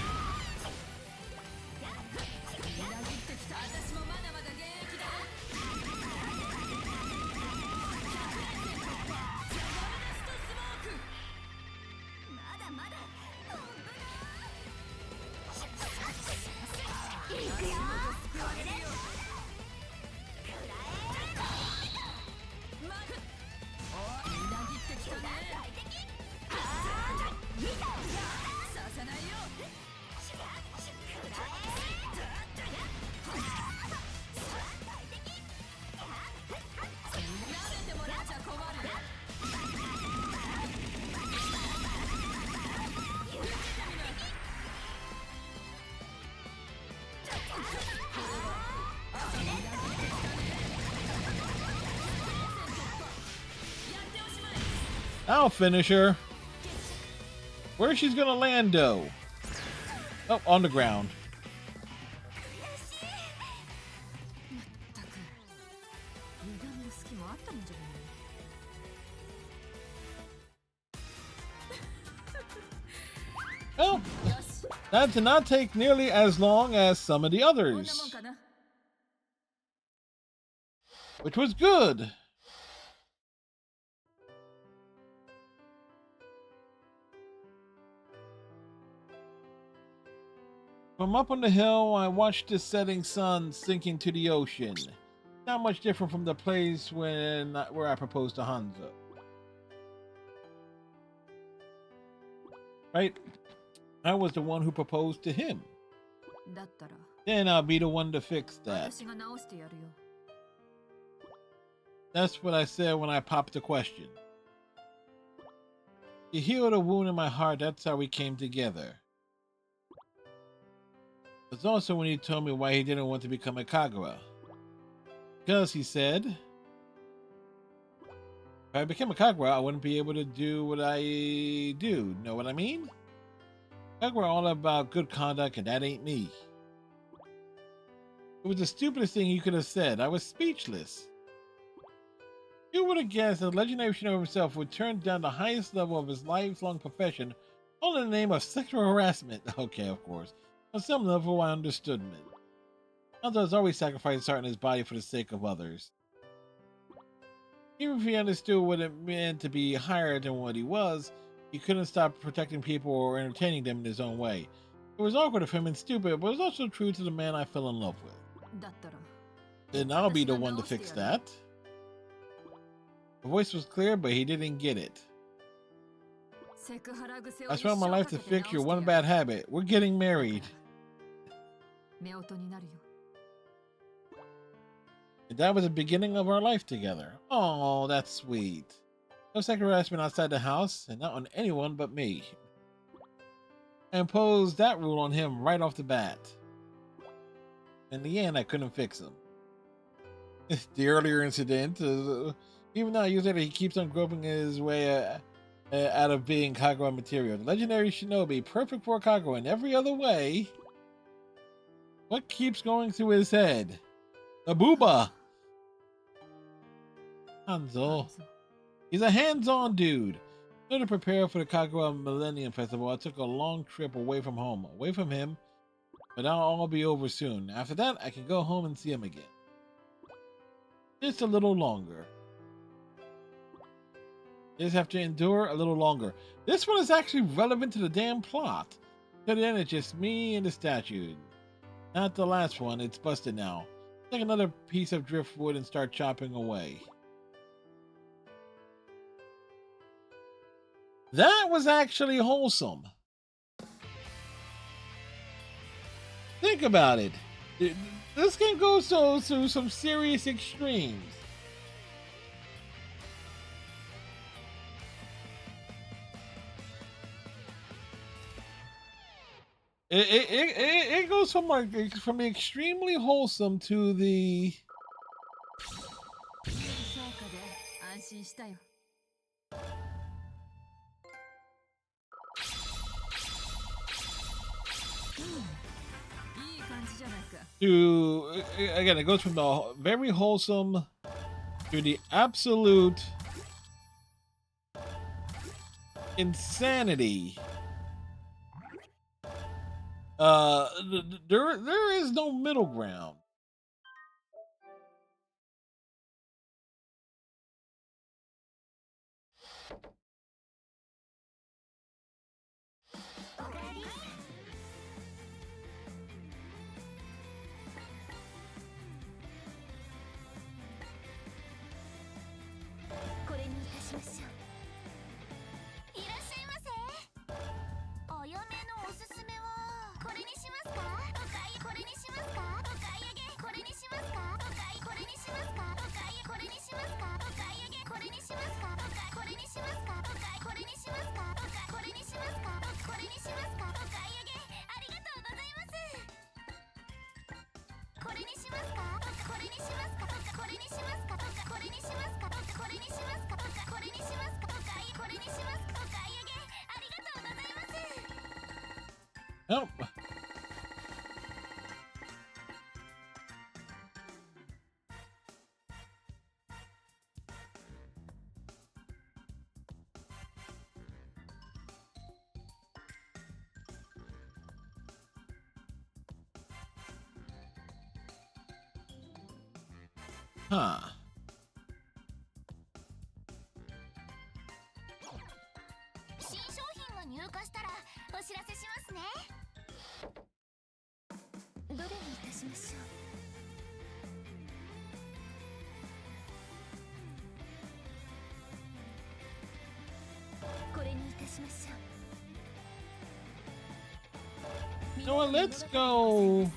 I'll finish her. Where she's gonna land, though? Oh, on the ground. Well, that did not take nearly as long as some of the others, which was good. From up on the hill, I watched the setting sun sink into the ocean. Not much different from the place where I proposed to Hanzo. Right? I was the one who proposed to him. Then I'll be the one to fix that. That's what I said when I popped the question. You healed a wound in my heart, that's how we came together. It's also when he told me why he didn't want to become a Kagura. Because, he said, if I became a Kagura, I wouldn't be able to do what I do. Know what I mean? Kagura all about good conduct, and that ain't me. It was the stupidest thing you could have said. I was speechless. Who would have guessed that the legendary Shinobi himself would turn down the highest level of his lifelong profession all in the name of sexual harassment? Okay, of course. On some level, I understood him. Hanzo has always sacrificed his heart and his body for the sake of others. Even if he understood what it meant to be higher than what he was, he couldn't stop protecting people or entertaining them in his own way. It was awkward of him and stupid, but it was also true to the man I fell in love with. Then I'll be the one to fix that. The voice was clear, but he didn't get it. I spent my life to fix your one bad habit. We're getting married. And that was the beginning of our life together. Oh, that's sweet. No sexual harassment outside the house, and not on anyone but me. I imposed that rule on him right off the bat. In the end, I couldn't fix him. the earlier incident. Even now, years later, he keeps on groping his way out of being Kagura material. The legendary Shinobi, perfect for Kagura in every other way. What keeps going through his head? Abuba! Hanzo. He's a hands-on dude. To prepare for the Kagura Millennium Festival, I took a long trip away from home, away from him, but that'll all be over soon. After that, I can go home and see him again. Just a little longer. Just have to endure a little longer. This one is actually relevant to the damn plot. Till then, it's just me and the statue. Not the last one, it's busted now. Take another piece of driftwood and start chopping away. That was actually wholesome. Think about it. This can go through some serious extremes. It goes from the extremely wholesome to the again, it goes from the very wholesome to the absolute insanity. There is no middle ground. Oh. Huh. You know what, let's go.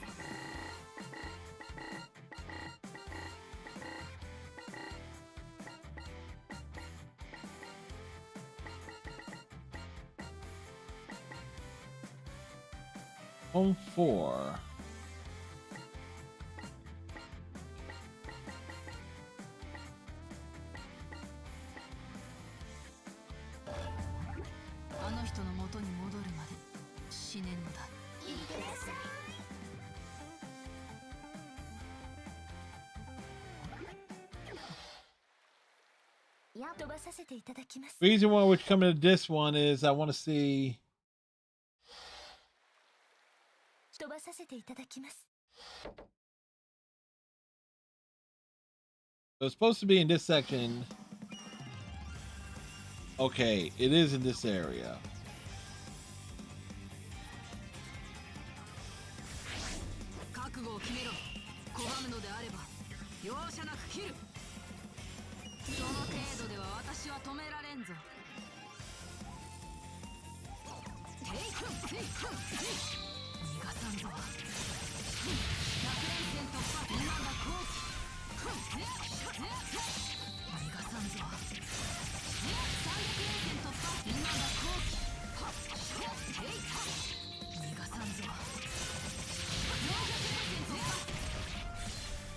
Home 4. Reason why we're coming to this one is I want to see. So it's supposed to be in this section. Okay, it is in this area.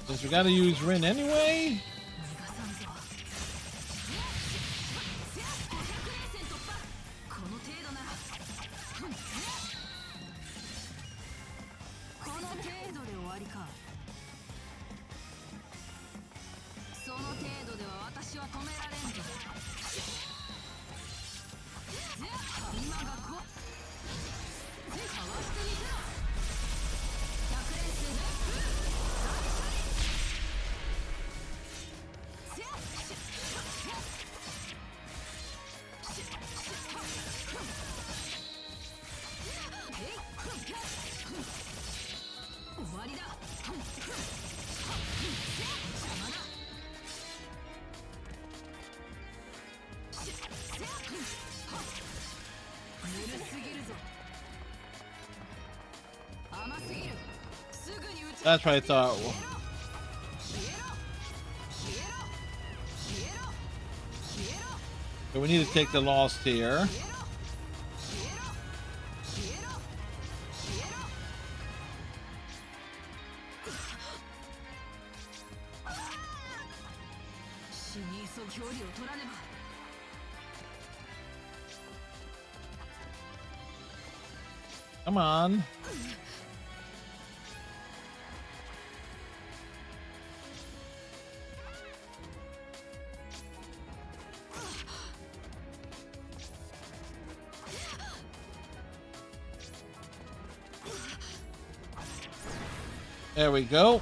Since we gotta use Rin anyway. That's what I thought. So we need to take the loss here. Come on. There we go.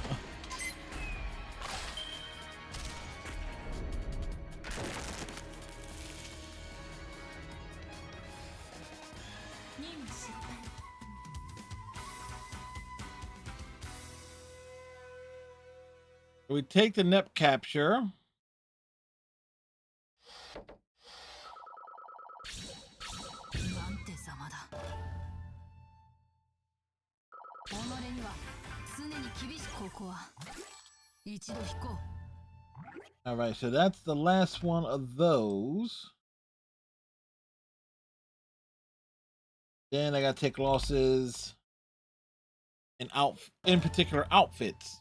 We take the NEP capture. All right, so that's the last one of those. Then I gotta take losses in particular outfits.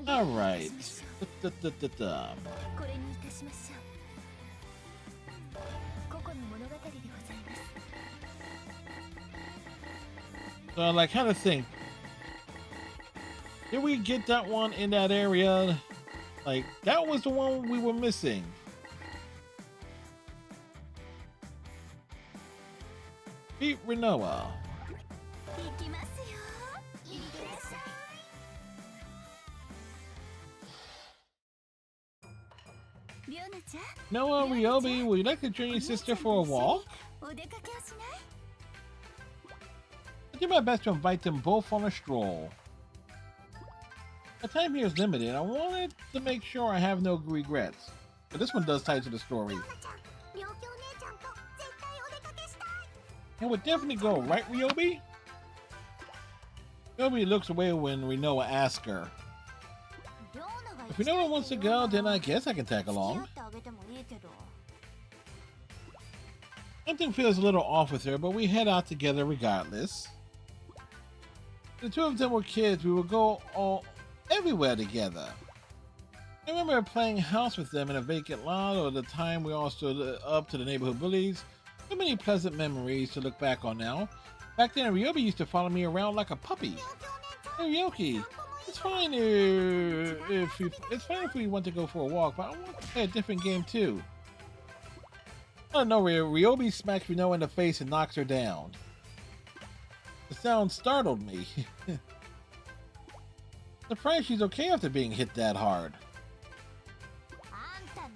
All right. So I like kind of think, did we get that one in that area? Like that was the one we were missing. Beat Rinoa. Noah, Ryobi, would you like to join your sister for a walk? I did my best to invite them both on a stroll. The time here is limited. I wanted to make sure I have no regrets. But this one does tie to the story. It would definitely go, right, Ryobi? Ryobi looks away when Rinoa asks her. If Rinoa wants to go, then I guess I can tag along. Something feels a little off with her, but we head out together regardless. The two of them were kids. We would go everywhere together. I remember playing house with them in a vacant lot, or the time we all stood up to the neighborhood bullies. So many pleasant memories to look back on now. Back then, Ryobi used to follow me around like a puppy. Hey, Ryoki, it's fine if we want to go for a walk, but I want to play a different game too. I don't know, Ryobi smacks Rinoa in the face and knocks her down. The sound startled me. Surprised she's okay after being hit that hard.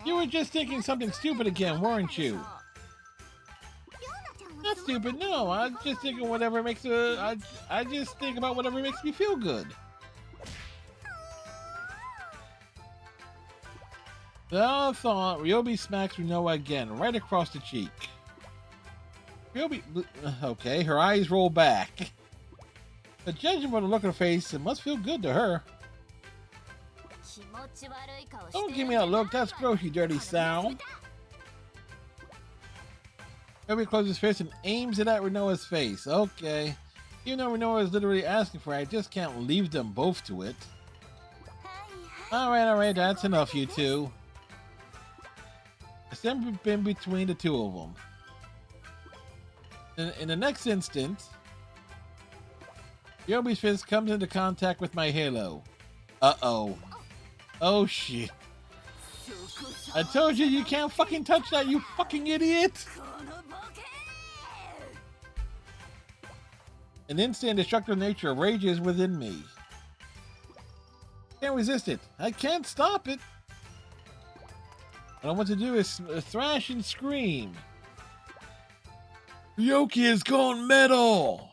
You were just thinking something stupid again, weren't you? That's stupid. No, I just think of whatever makes I just think about whatever makes me feel good. The thought Ryobi smacks Rinoa again, right across the cheek. Ryobi, okay, her eyes roll back. But judging by the look on her face, it must feel good to her. Don't give me that look, that's gross, you dirty sow. Ryobi closes his fist and aims it at Rinoa's face. Okay. Even though Rinoa is literally asking for it, I just can't leave them both to it. Alright, that's enough, you two. I stand in between the two of them. In the next instant, Ryobi's fist comes into contact with my halo. Uh-oh. Oh, shit. I told you can't fucking touch that, you fucking idiot! An instant destructive nature rages within me. Can't resist it. I can't stop it. What I want to do is thrash and scream. Ryoki has gone metal!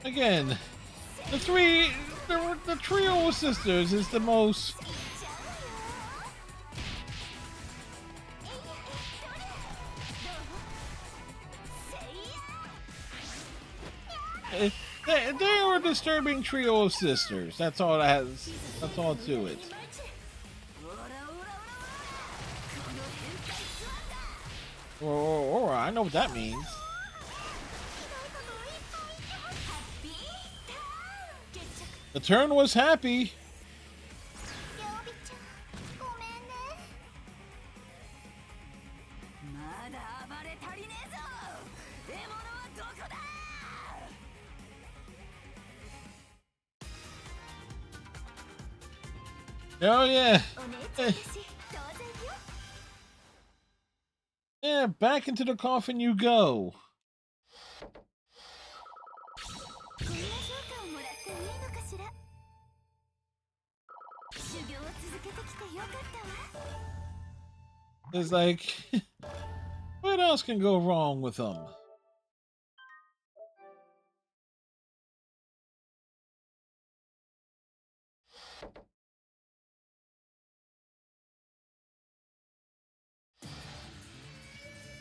Again, the trio of sisters is the most. They are a disturbing trio of sisters. That's all it has. That's all to it. Or I know what that means. The turn was happy. Oh yeah. Yeah, back into the coffin you go. It's like, what else can go wrong with them?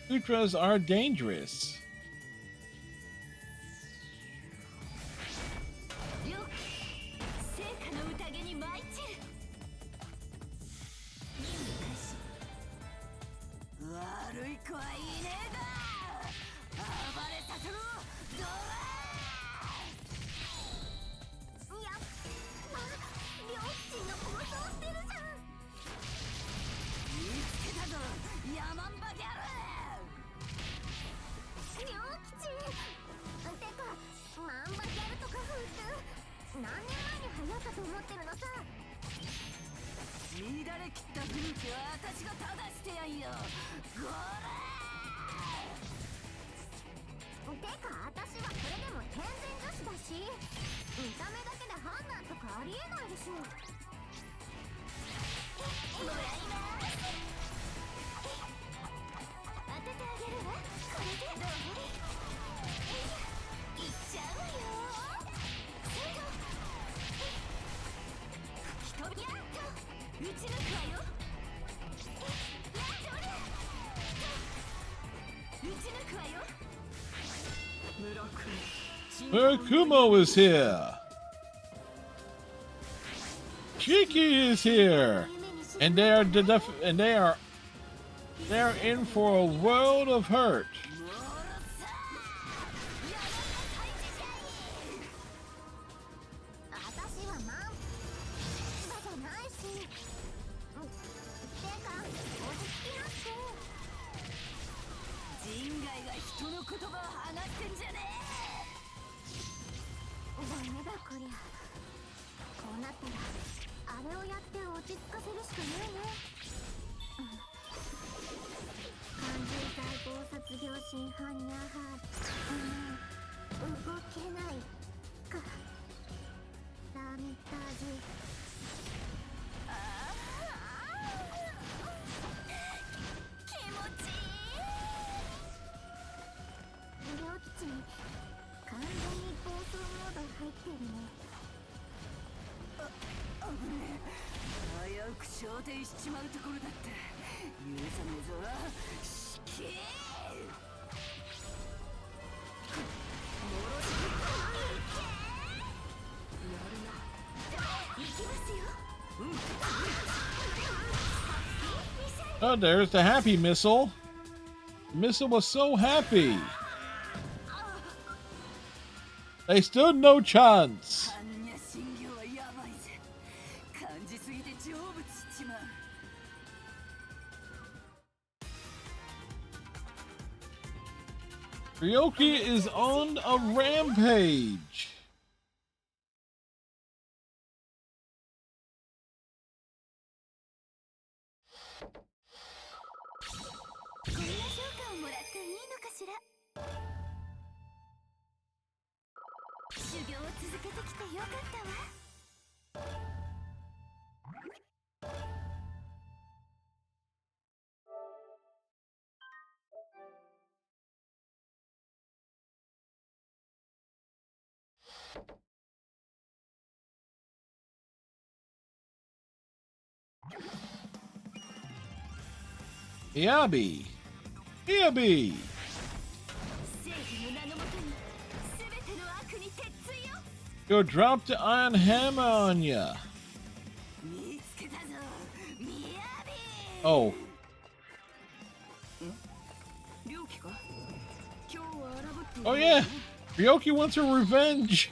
Sutras are dangerous. Kumo is here. Chick Ryoki is here, and they are they're in for a world of hurt. Oh, there's the happy missile. Missile was so happy. They stood no chance. Ryoki is on a rampage. Yabi. Yabi. You'll drop the iron hammer on ya. Oh. Oh yeah. Ryoki wants her revenge.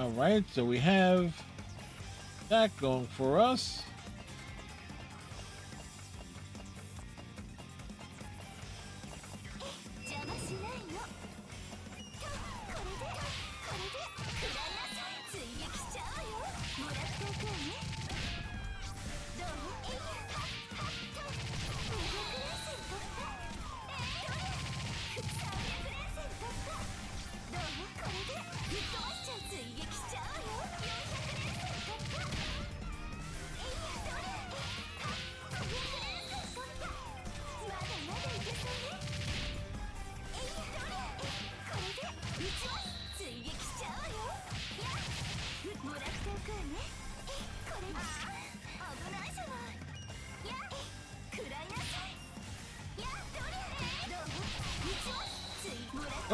All right, so we have that going for us.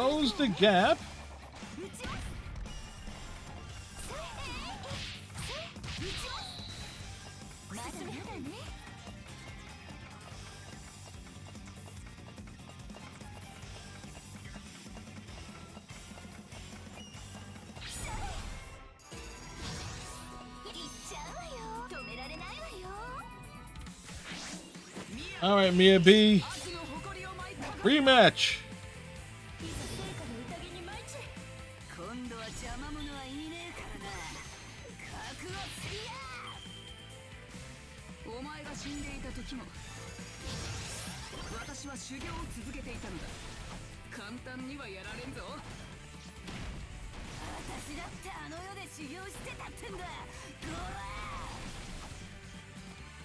Close the gap. All right, Mia B. Rematch. 今度は邪魔者はいねえからな。覚悟すりや。お前が死んでいた時も私は修行を続けていたのだ。簡単にはやられんぞ。私だってあの世で修行してたってんだ。ゴ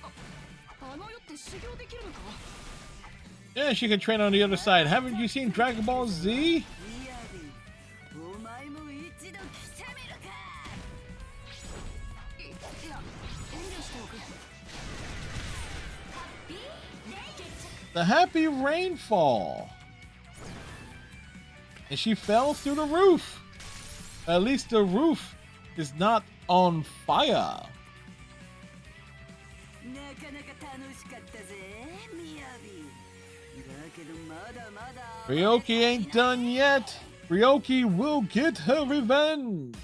ラ。あの世って修行できるのか。 Yeah, she can train on the other side. Haven't you seen Dragon Ball Z? The happy rainfall. And she fell through the roof. At least the roof is not on fire. Ryoki ain't done yet. Ryoki will get her revenge.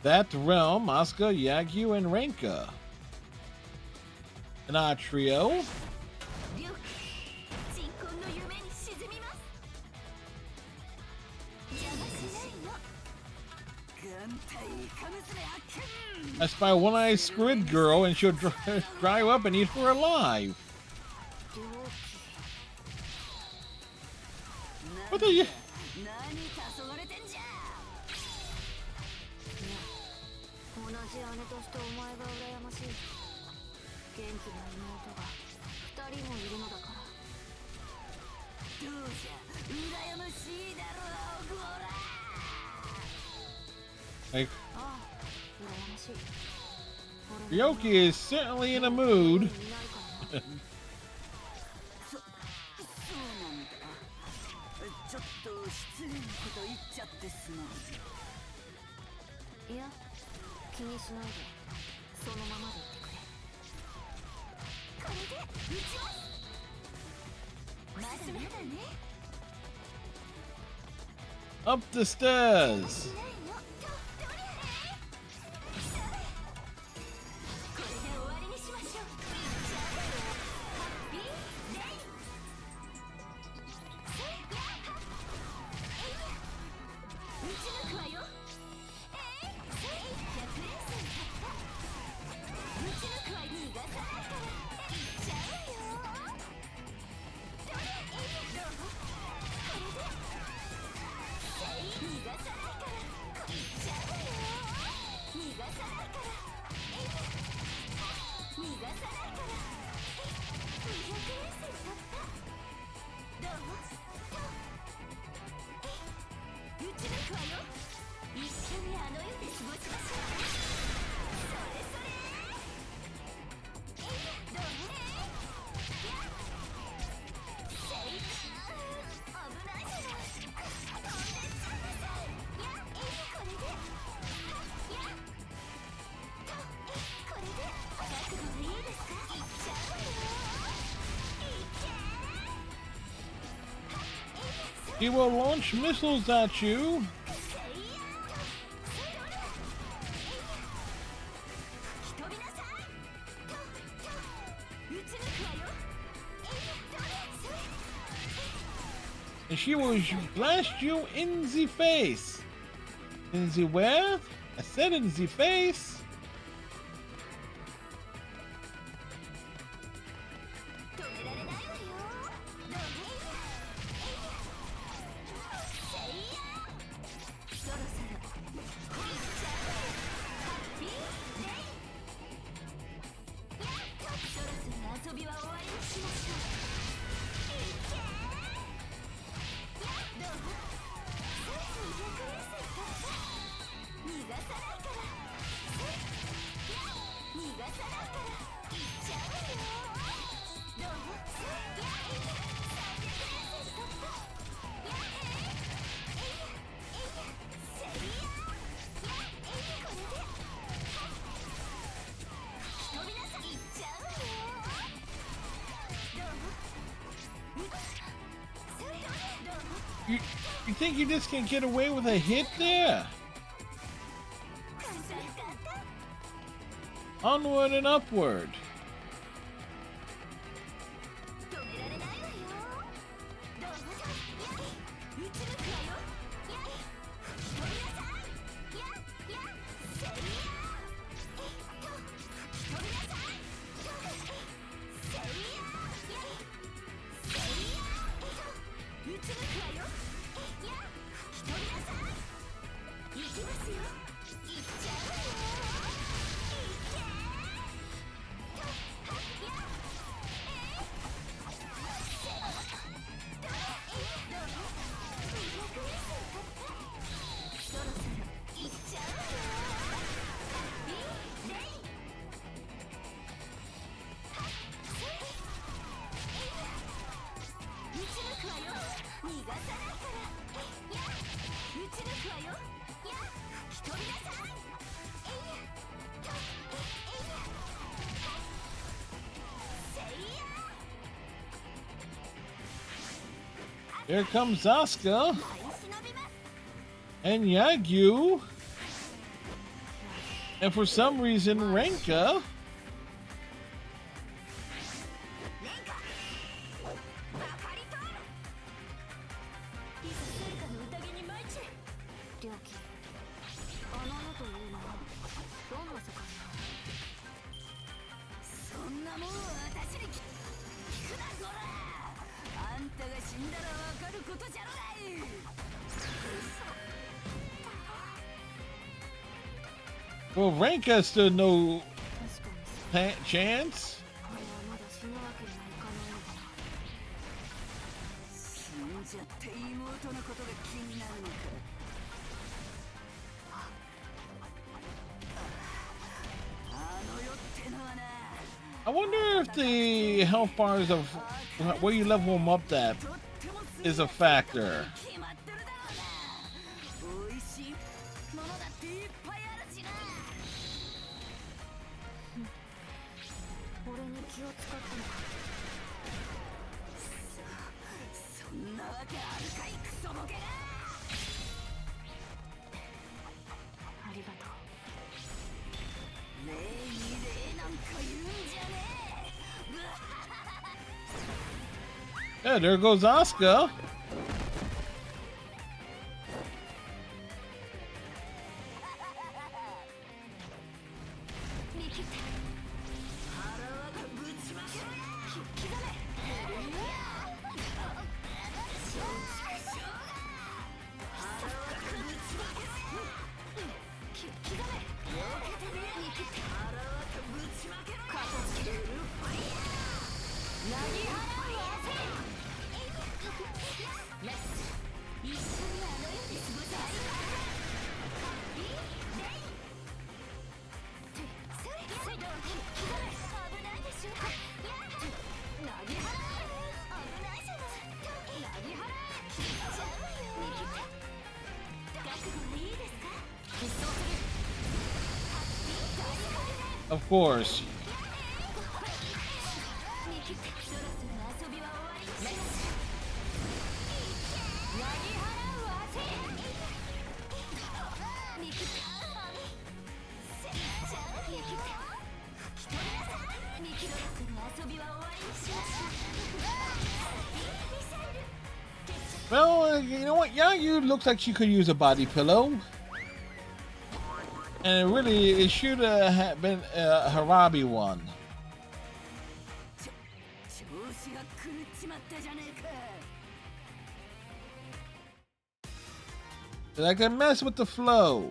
That realm, Asuka, Yagyu, and Renka. In our trio. I spy one-eyed squid girl and she'll dry up and eat her alive. What are you? Like, Ryoki is certainly in a mood. Up the stairs. He will launch missiles at you. And she will blast you in the face. In the where? I said in the face. You think you just can get away with a hit there? Onward and upward. 止められないわよ。どうぞ。やい。打ち抜くわよ。やい。飛びなさい。やせいや。飛びなさい。せいや。やい。せいや。打ち抜くわよ。や飛びなさい。行きますよ。行っちゃうわよ。Here comes Asuka and Yagyu, and for some reason Renka. Well, Renka stood no chance. I wonder if the health bars of where you level them up at is a factor. Yeah, there goes Asuka. Of course. Well, you know what? Yagyu looks like she could use a body pillow. And really, it should have been a Harabi one. But I can mess with the flow.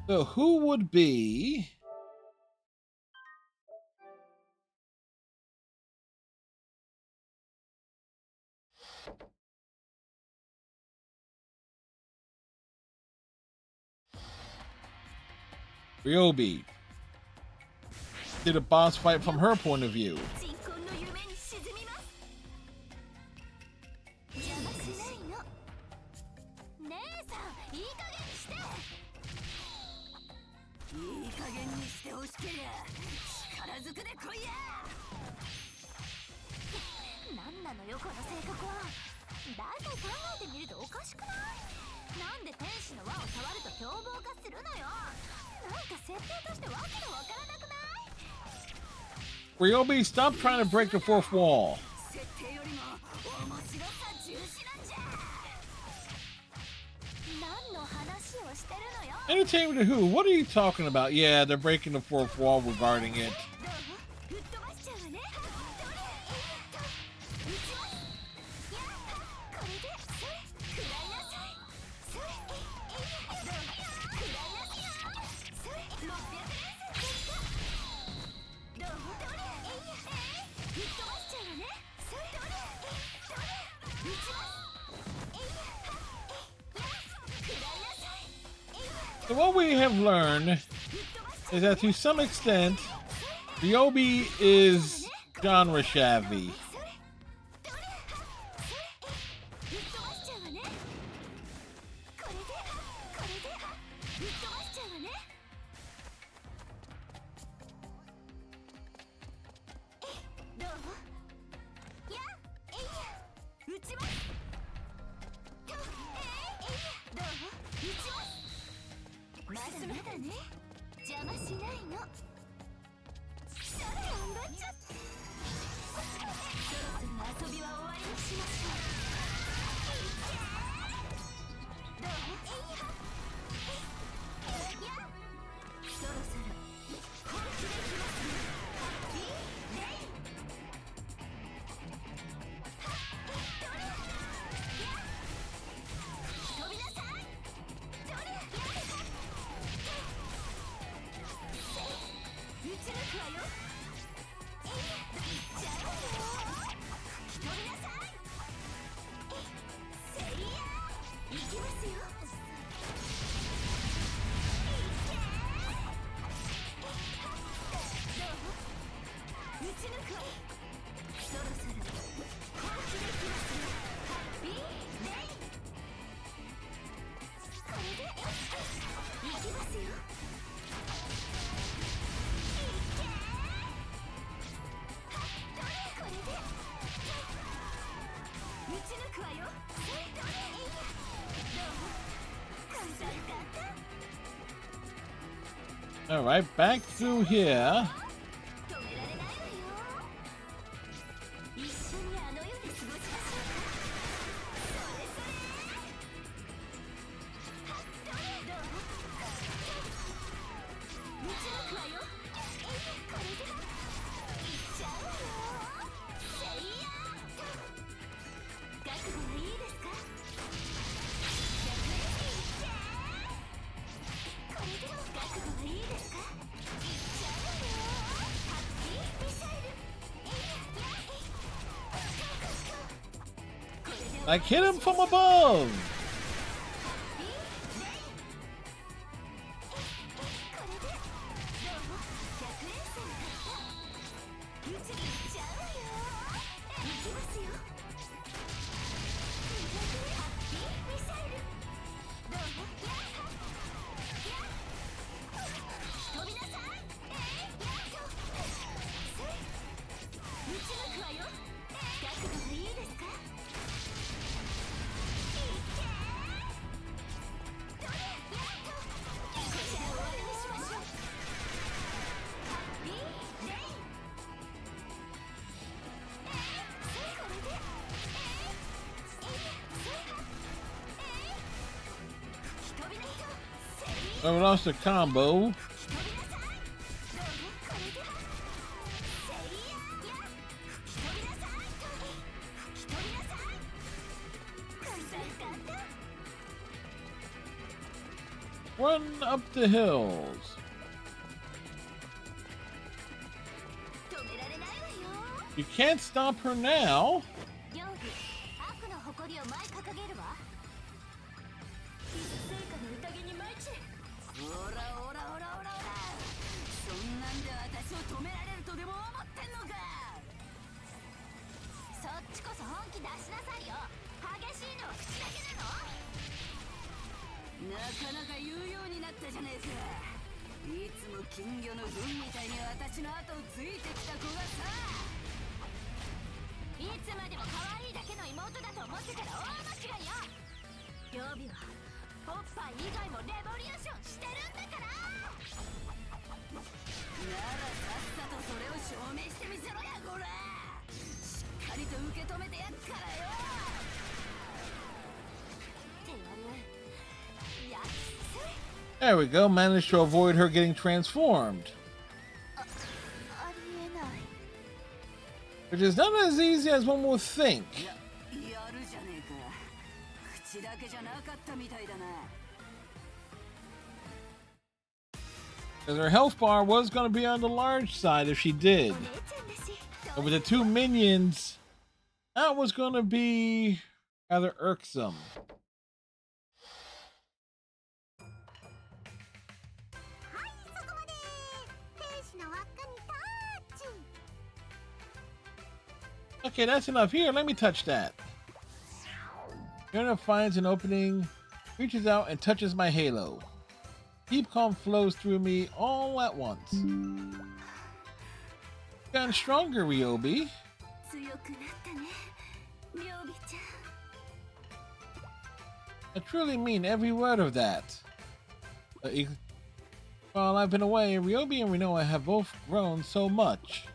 So who would be Ryobi? Did a boss fight from her point of view. いい加減にして。いい加減にしてほしけりゃ力ずくで来いや。なんなのよこの性格は。だいたい考えてみるとおかしくない？なんで天使の輪を触ると凶暴化するのよ。なんか設定としてわけのわからなくない？ Ryobi, stop trying to break the fourth wall. 設定よりも面白さ重視なんじゃ。何の話をしてるのよ。 Entertainment to who? What are you talking about? Yeah, they're breaking the fourth wall regarding it. どう？吹っ飛ばしちゃうわね。どれ？打ちます。やっ、これでそれ食らいなさい。それどう？食らいなさい。それ600連戦ですか？どう？どれ？吹っ飛ばしちゃうわね。それどれ？打ちます。So what we have learned is that to some extent, Ryobi is genre shabby. All right, back through here. Like, hit him from above! So we lost a combo. Run up the hills. You can't stop her now. かなか言うようになったじゃねえか。いつも金魚の糞みたいに私の後をついてきた子がさ。いつまでも可愛いだけの妹だと思ってたら大間違いよ。曜日はおっぱい以外もレボリューションしてるんだから。ならさっさとそれを証明してみせろやこら。しっかりと受け止めてやっからよ。ってやるやっつい。 There we go. Managed to avoid her getting transformed. ありえない。 Which is not as easy as one would think. やるじゃねえか。口だけじゃなかったみたいだな。Because her health bar was going to be on the large side if she did. お姉ちゃんだし。 But with the two minions, that was going to be rather irksome. はい、そこまで。兵士の輪っかにタッチ。 Okay, that's enough. Here, let me touch that. Fiona finds an opening, reaches out, and touches my halo. Deep calm flows through me all at once. Gotten stronger, Ryobi. 強くなったね、りょうびちゃん。 I truly mean every word of that. While I've been away, Ryobi and Rinoa have both grown so much.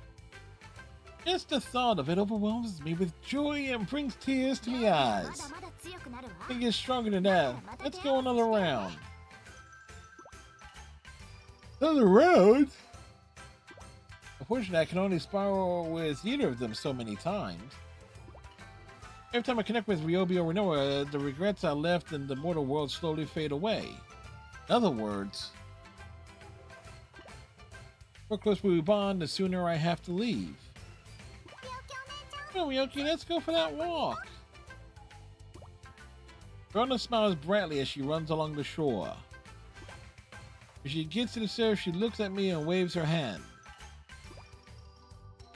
Just the thought of it overwhelms me with joy and brings tears to my eyes. まだまだ強くなるわ。 I think it's stronger than that. Let's go another round. Another round? Unfortunately, I can only spiral with either of them so many times. Every time I connect with Ryobi or Rinoa, the regrets I left in the mortal world slowly fade away. In other words, the more closer we bond, the sooner I have to leave. Come on, Ryoki, let's go for that walk. Rona smiles brightly as she runs along the shore. As she gets to the surf, she looks at me and waves her hand.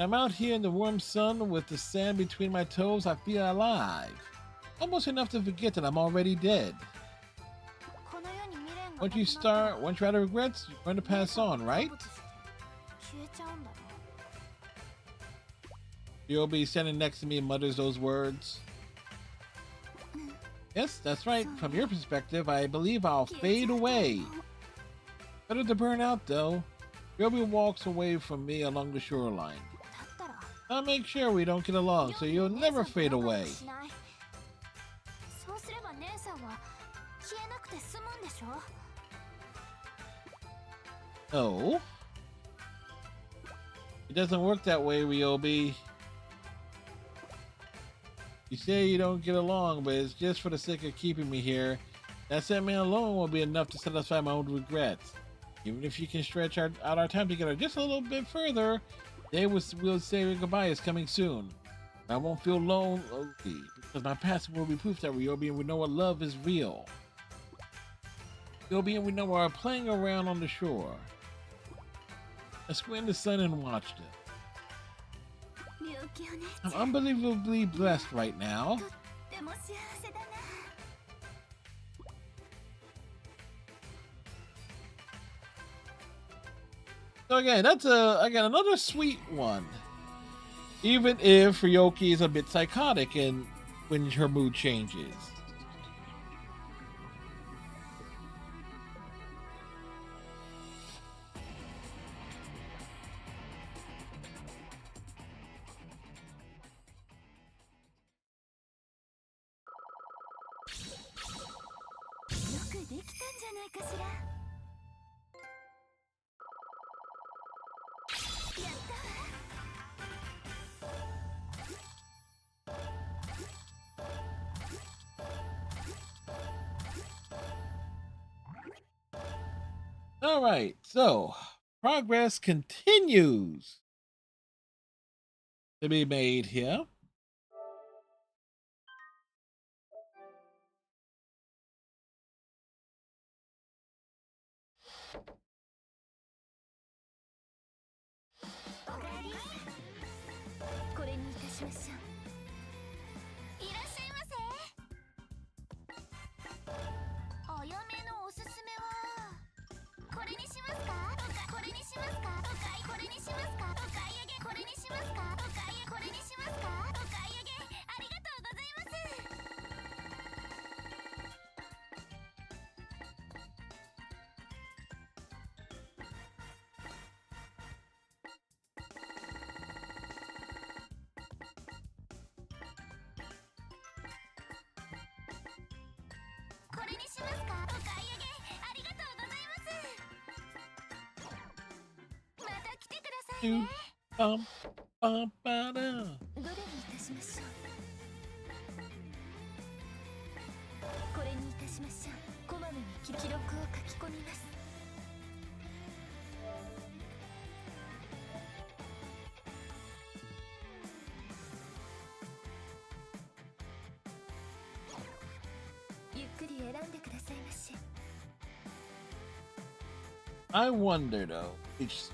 I'm out here in the warm sun with the sand between my toes. I feel alive. Almost enough to forget that I'm already dead. この世に未練が Once you run out of regrets, you're going to pass on, right? 消えちゃうんだろ Ryobi standing next to me mutters those words. Yes, that's right. From your perspective, I believe I'll fade away. Better to burn out, though. Ryobi walks away from me along the shoreline. だったら I'll make sure we don't get along, so you'll never fade away. そうすれば姉さんは消えなくて済むんでしょ No. It doesn't work that way, Ryobi. You say you don't get along, but it's just for the sake of keeping me here. That sentiment alone will be enough to satisfy my own regrets. Even if you can stretch out our time together just a little bit further, day we'll say goodbye is coming soon. I won't feel lonely because my past will be proof that Ryobi and Rinoa love is real. Ryobi and Rinoa are playing around on the shore. I squint in the sun and watched it. みゆきお姉 I'm ちゃん unbelievably blessed right now. とっても幸せだな So again, that's another sweet one. Even if Ryoki is a bit psychotic and when her mood changes. All right, so progress continues to be made here. にしますか。お買い上げこれにしますか。お買い上げこれにしますか。お買い上げありがとうございます。これにしますか。お買い上げありがとうございます。また来てくださいね。Bum, bum, ba-da. どれにいたしましょう。これにいたしましょう。こまめに記録を書き込みます。ゆっくり選んでくださいまし。 I wonder though. It's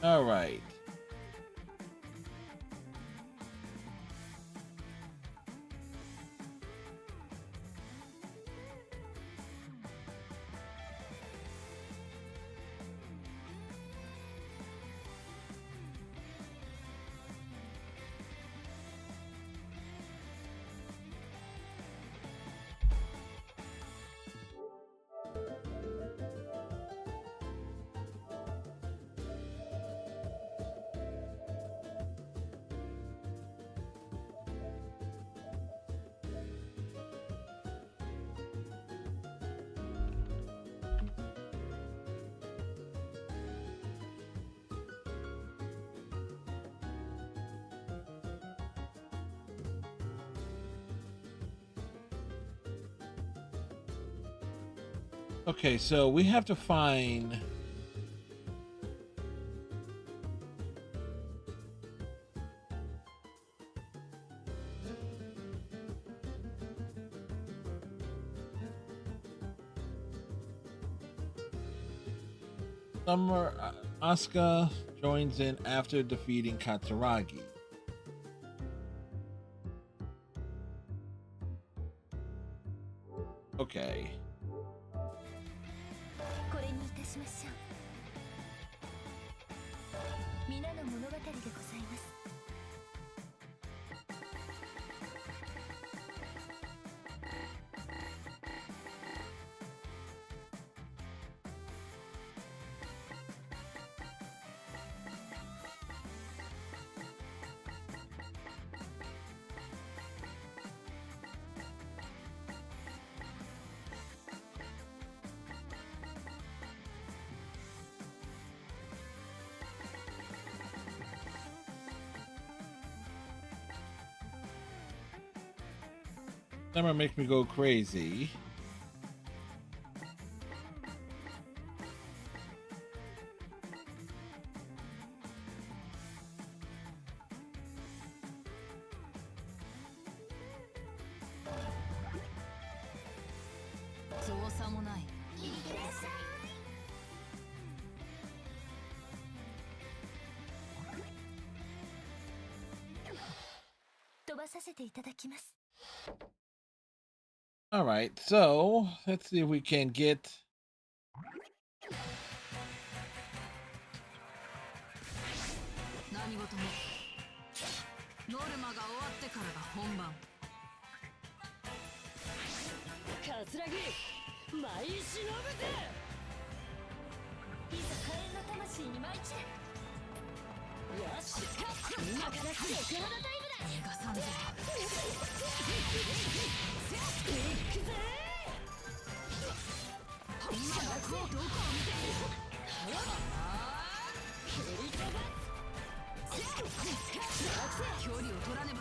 all right. Okay, so we have to find Summer. Asuka joins in after defeating Katsuragi. Okay. これにいたしましょう。皆の物語でございます。Summer makes me go crazy. All right, so let's see if we can get. 何事もノルマが終わってからが本番。カツラギ舞い忍ぶぜ。いざ火炎の魂に舞い散れ。よし今から強くタイムだ。逃がさんぞ。行くぜ。みんながどこを見てる。蹴り飛ばす。距離を取らねば。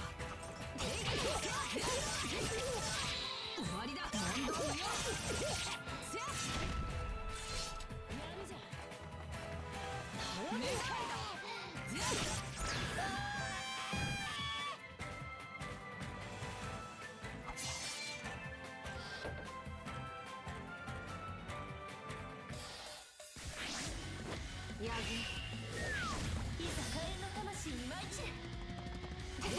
終わりだ。問答無用。何じゃ。メカイだ。やずいざ火炎の魂に舞い散れ。終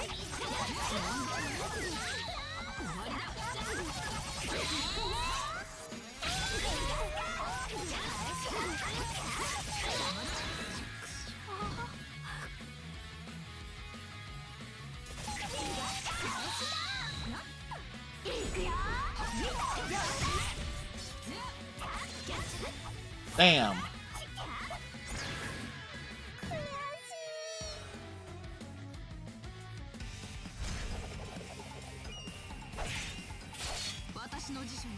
わりだ。Damn. 私の辞書に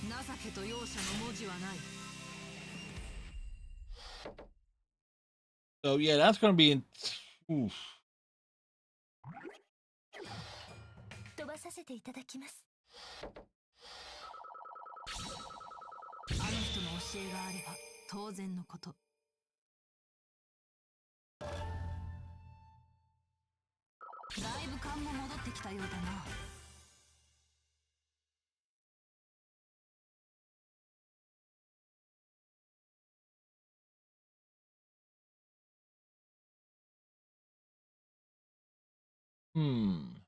情けと容赦の文字はない。 So yeah, that's gonna be. Oof. 飛ばさせていただきます。あの人の教えがあれば当然のこと。だいぶ勘も戻ってきたようだな。Hmm.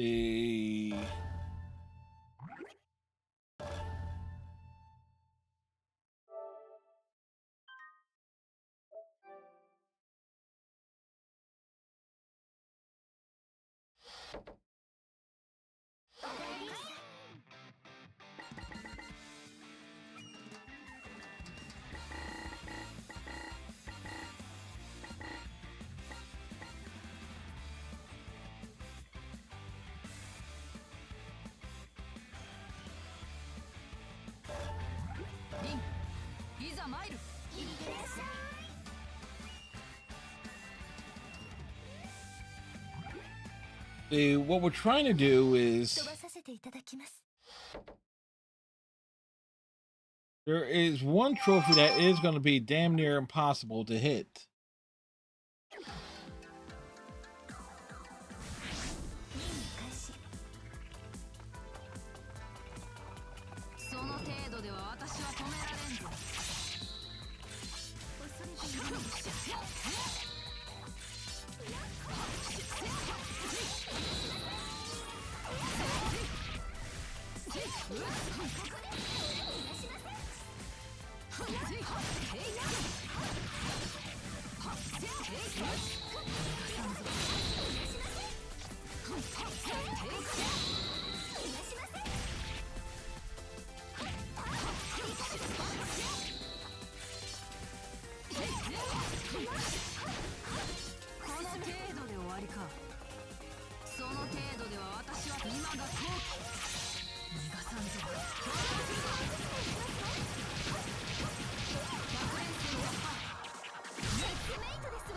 Theいざ参る。 what we're trying to do 飛 is ばさせていただきます。 there is one trophy that is going to be damn near impossible to hit. その程度では私は止められんぞ。この程度で終わりか。その程度では私は今が後期。逃がさんぞ。100連戦突破。チェックメイトですわ。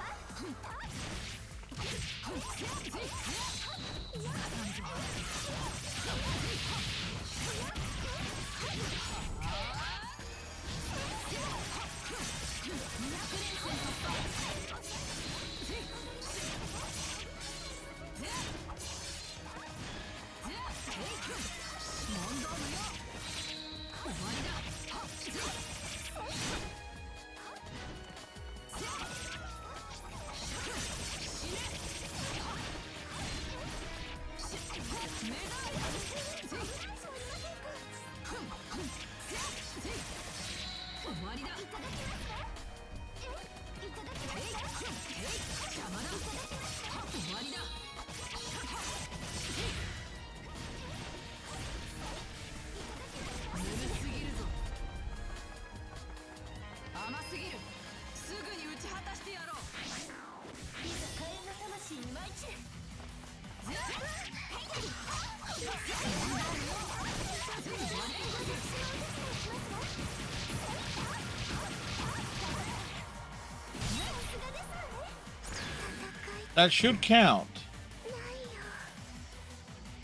That should count.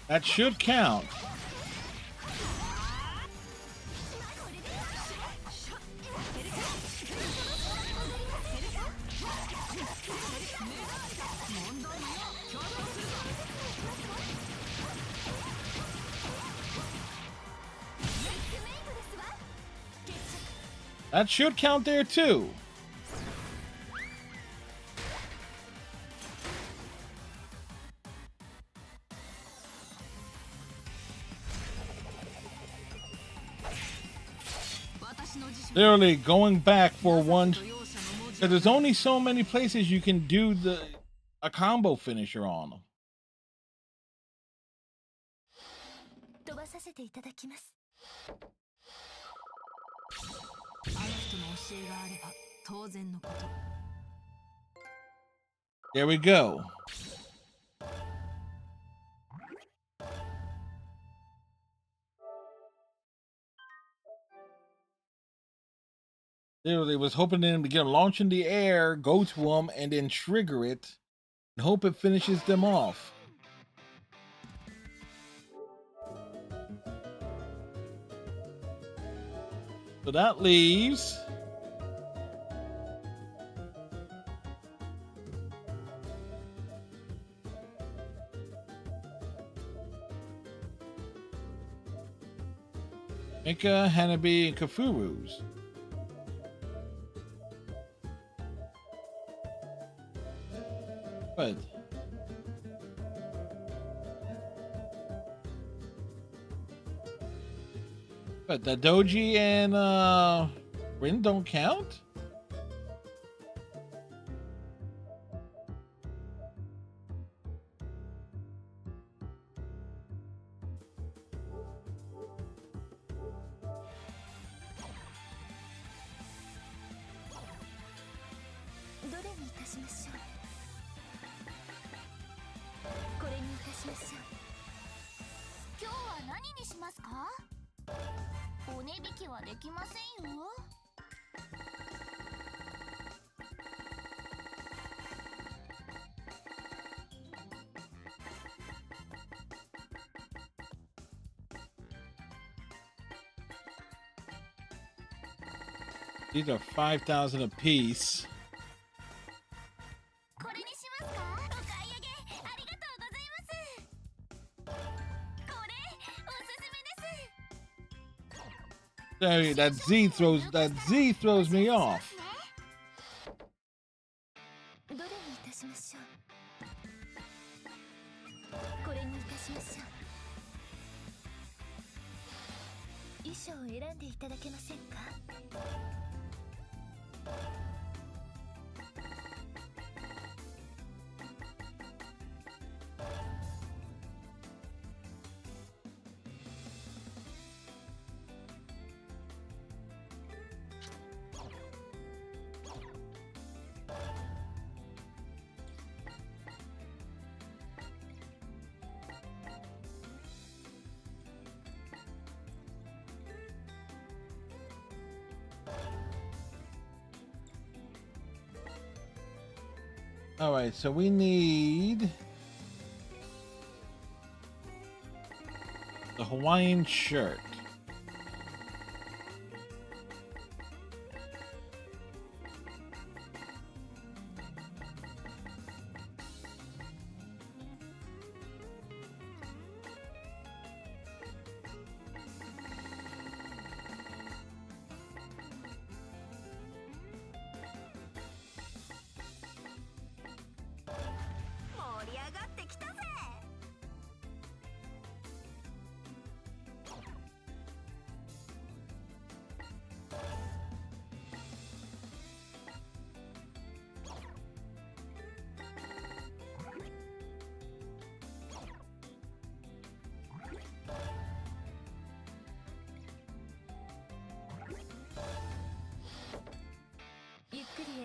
That should count. That should count there too. Literally going back for one, because there's only so many places you can do a combo finisher on them. 飛ばさせていただきます。あの人の教えがあれば当然のこと。 There we go. Literally was hoping them to get them launched in the air, go to them, and then trigger it, and hope it finishes them off. So that leaves Mika, Hanabi, and Kafuru's. Good. But the Doji and Rin don't count? These are 5,000 apiece. Sorry, that Z throws me off. All right, so we need the Hawaiian shirt.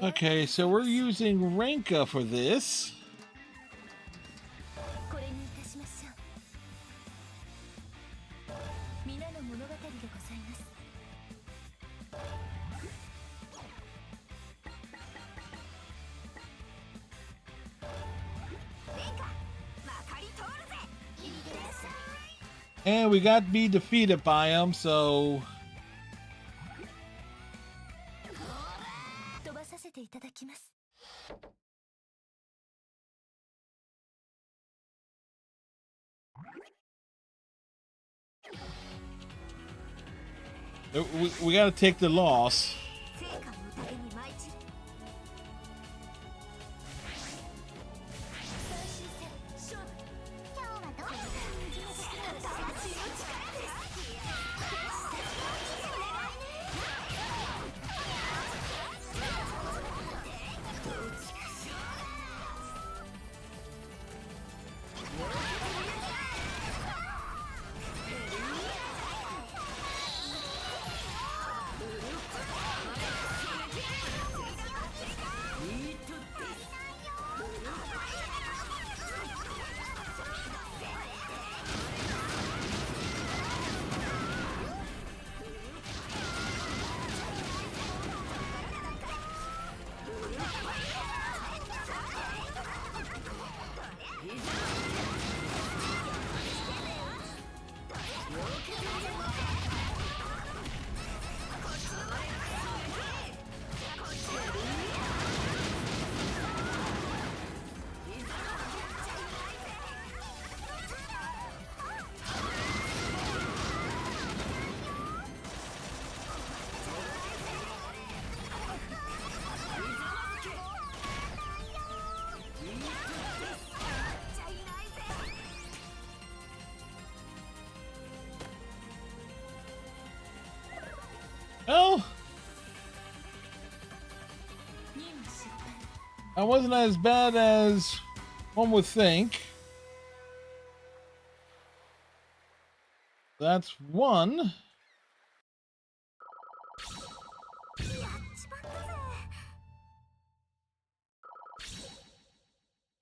Okay, so we're using Renka for this. And we got be defeated by him, so we got to take the loss. That wasn't as bad as one would think. That's one. やっちまったぜ。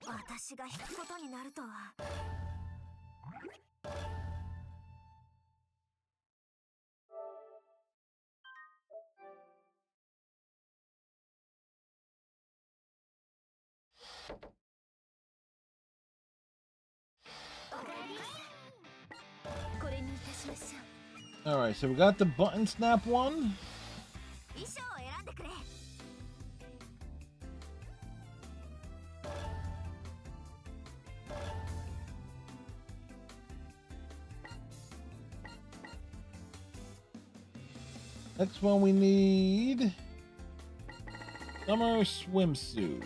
私が引くことになるとは。これにいたしましょう。 All right, so we got the button snap one. 衣装を選んでくれ。 Next one we need summer swimsuit.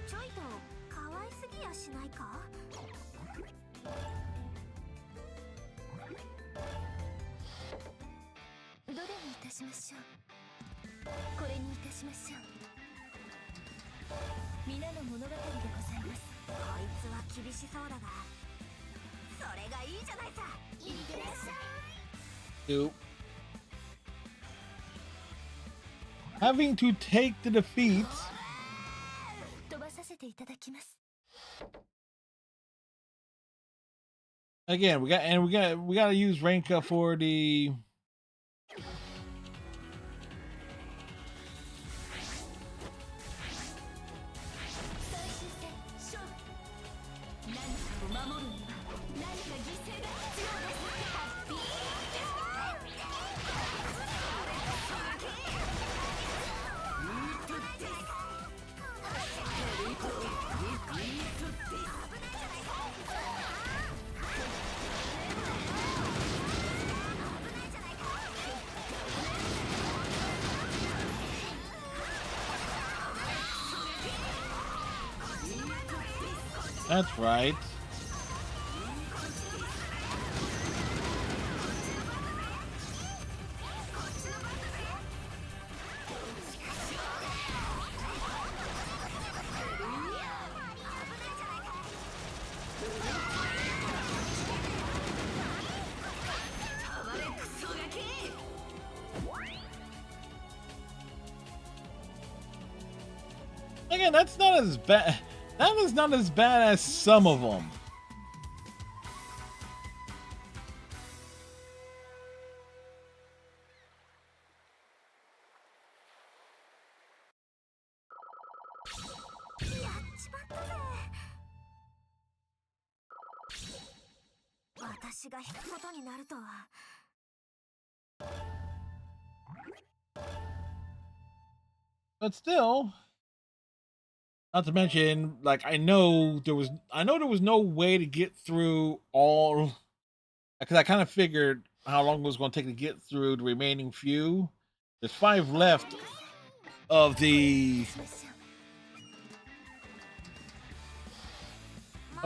ちょいと可愛すぎやしないか。どれにいたしましょう。これにいたしましょう。皆の物語でございます。こいつは厳しそうだが、それがいいじゃないさ。いってらっしゃい。 Two. Having to take the defeats. 飛ばさせていただきます。 Again, we gotta use rank up for the That's right. Again, that's not as bad. That is not as bad as some of them. But still, not to mention, like I know there was no way to get through all, because I kind of figured how long it was going to take to get through the remaining few. There's 5 left of the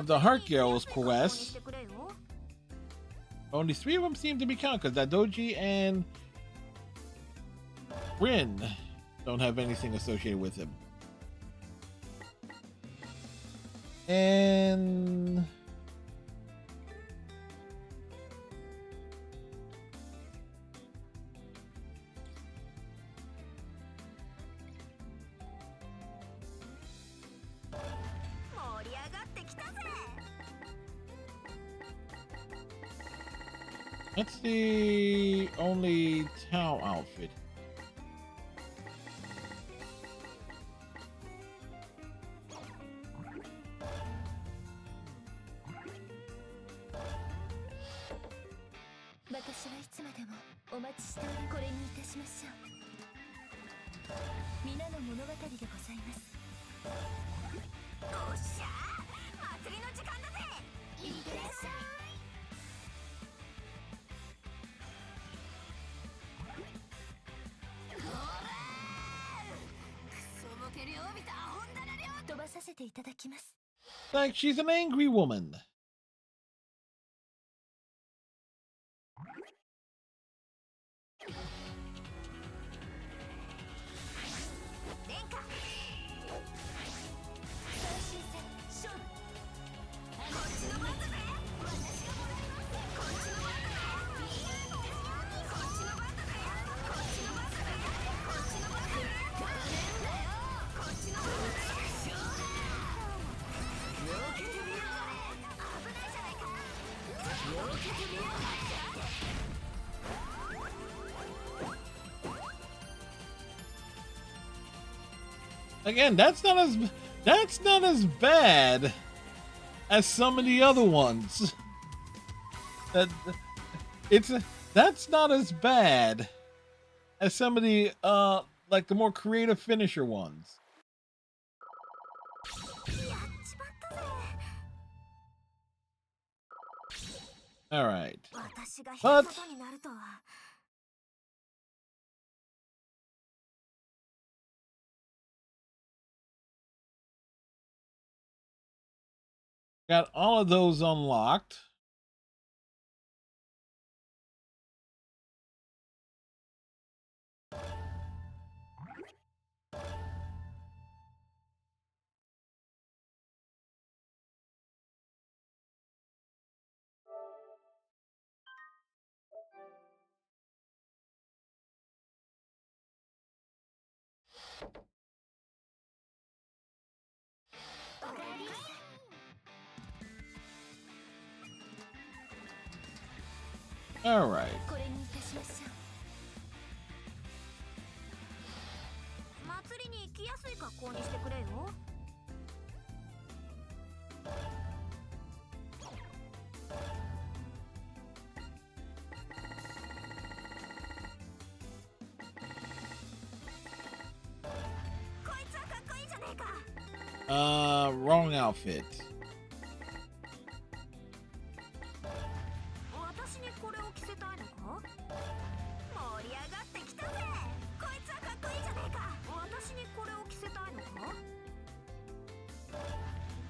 Heart Girls Quests. Only 3 of them seem to be counted because Dadoji and Rin don't have anything associated with him. And that's the only Tao outfit. Like she's an angry woman. Again, that's not as bad as some of the other ones. That it's that's not as bad as some of the like the more creative finisher ones. やっちまったぜ。 All right. 私が引く But ことになるとは。 got all of those unlocked. All right. これにいたしましょう。祭りに行きやすい格好にしてくれよ。 Wrong outfit. 私にこれを着せたいのか？盛り上がってきたぜ。こいつはかっこいいじゃねえか。私にこれを着せたいのか？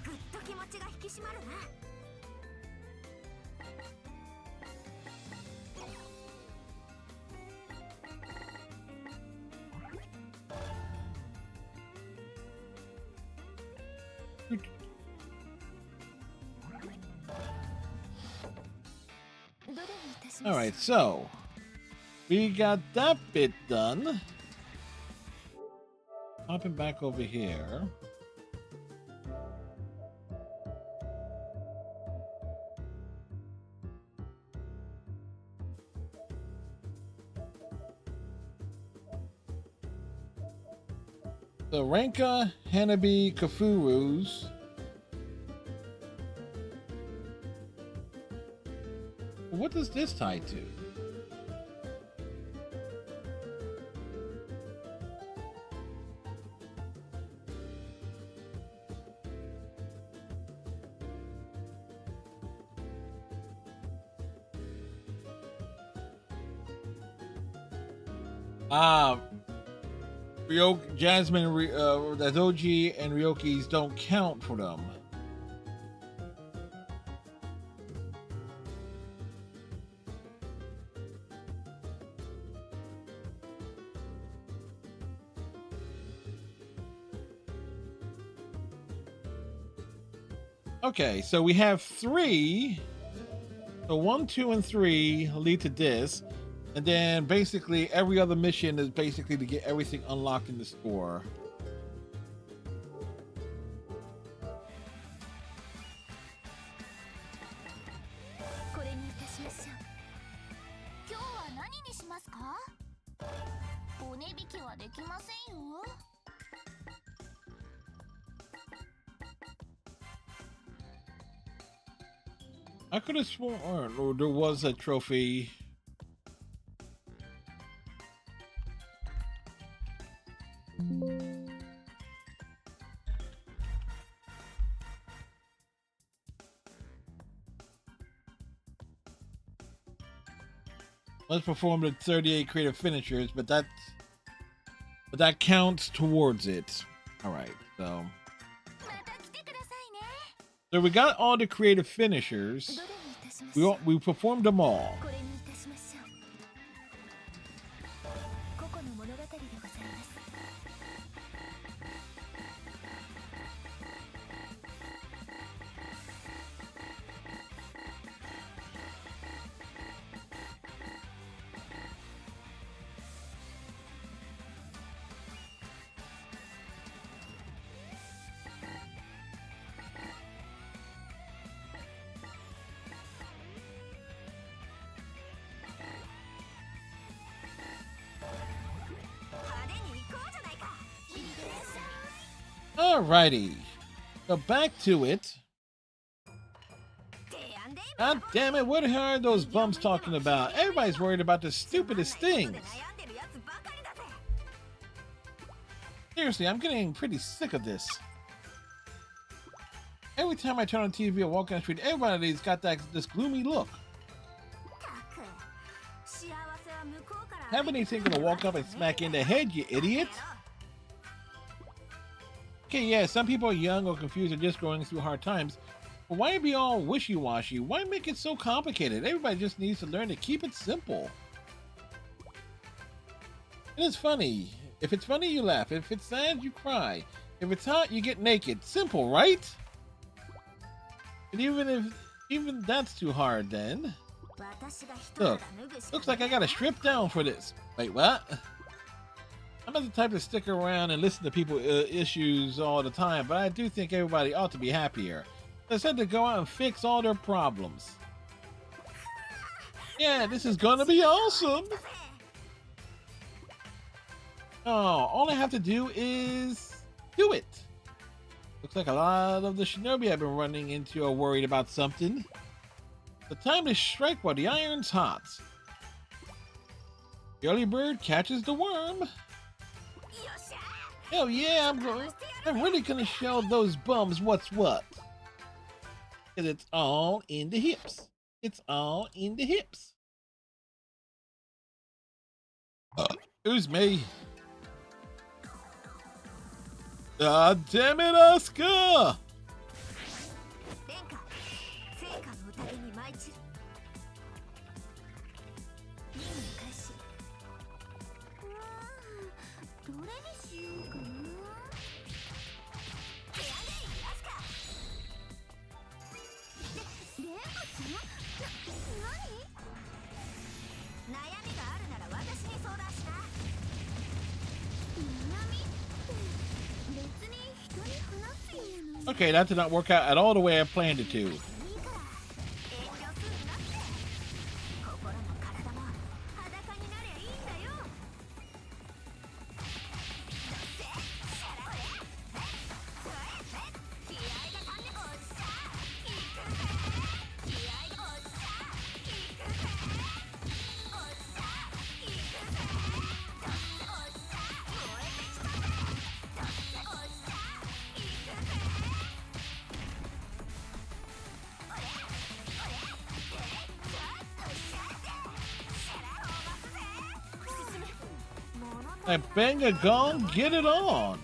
ぐっと気持ちが引き締まるな。 All right, so we got that bit done. Hopping back over here. The Renka Hanabi Kafurus. What does this tie to? Jasmine, Dadoji, and Ryoki's don't count for them. Okay, so we have 3. So 1, 2, and 3 lead to this. And then basically every other mission is basically to get everything unlocked in the store. I could have sworn or there was a trophy. Let's perform the 38 creative finishers, but that counts towards it. All right, so we got all the creative finishers. We performed them all. Alrighty. So back to it. God damn it, what the hell are those bums talking about? Everybody's worried about the stupidest things. Seriously, I'm getting pretty sick of this. Every time I turn on TV or walk down the street, everybody's got this gloomy look. Haven't they gonna walk up and smack you in the head, you idiot? Okay, yeah, some people are young or confused or just going through hard times. But why be all wishy-washy? Why make it so complicated? Everybody just needs to learn to keep it simple. It is funny. If it's funny, you laugh. If it's sad, you cry. If it's hot, you get naked. Simple, right? And even that's too hard, then. Look, looks like I gotta strip down for this. Wait, what? I'm not the type to stick around and listen to people's issues all the time, but I do think everybody ought to be happier. They said to go out and fix all their problems. Yeah, this is gonna be awesome. Oh, all I have to do is do it. Looks like a lot of the shinobi I've been running into are worried about something. The time to strike while the iron's hot. The early bird catches the worm. Hell yeah, I'm really gonna show those bums what's what. And it's all in the hips. It's all in the hips. Who's me? Ah, damn it, Asuka! Okay, that did not work out at all the way I planned it to. I bang a gong, get it on.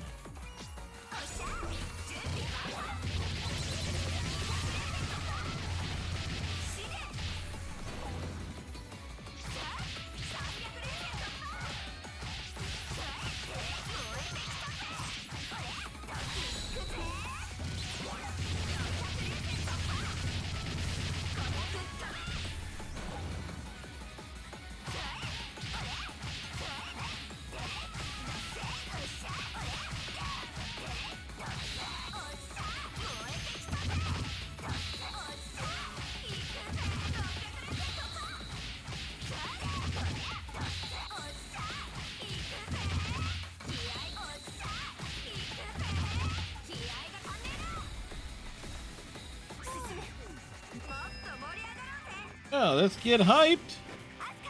Oh, let's get hyped.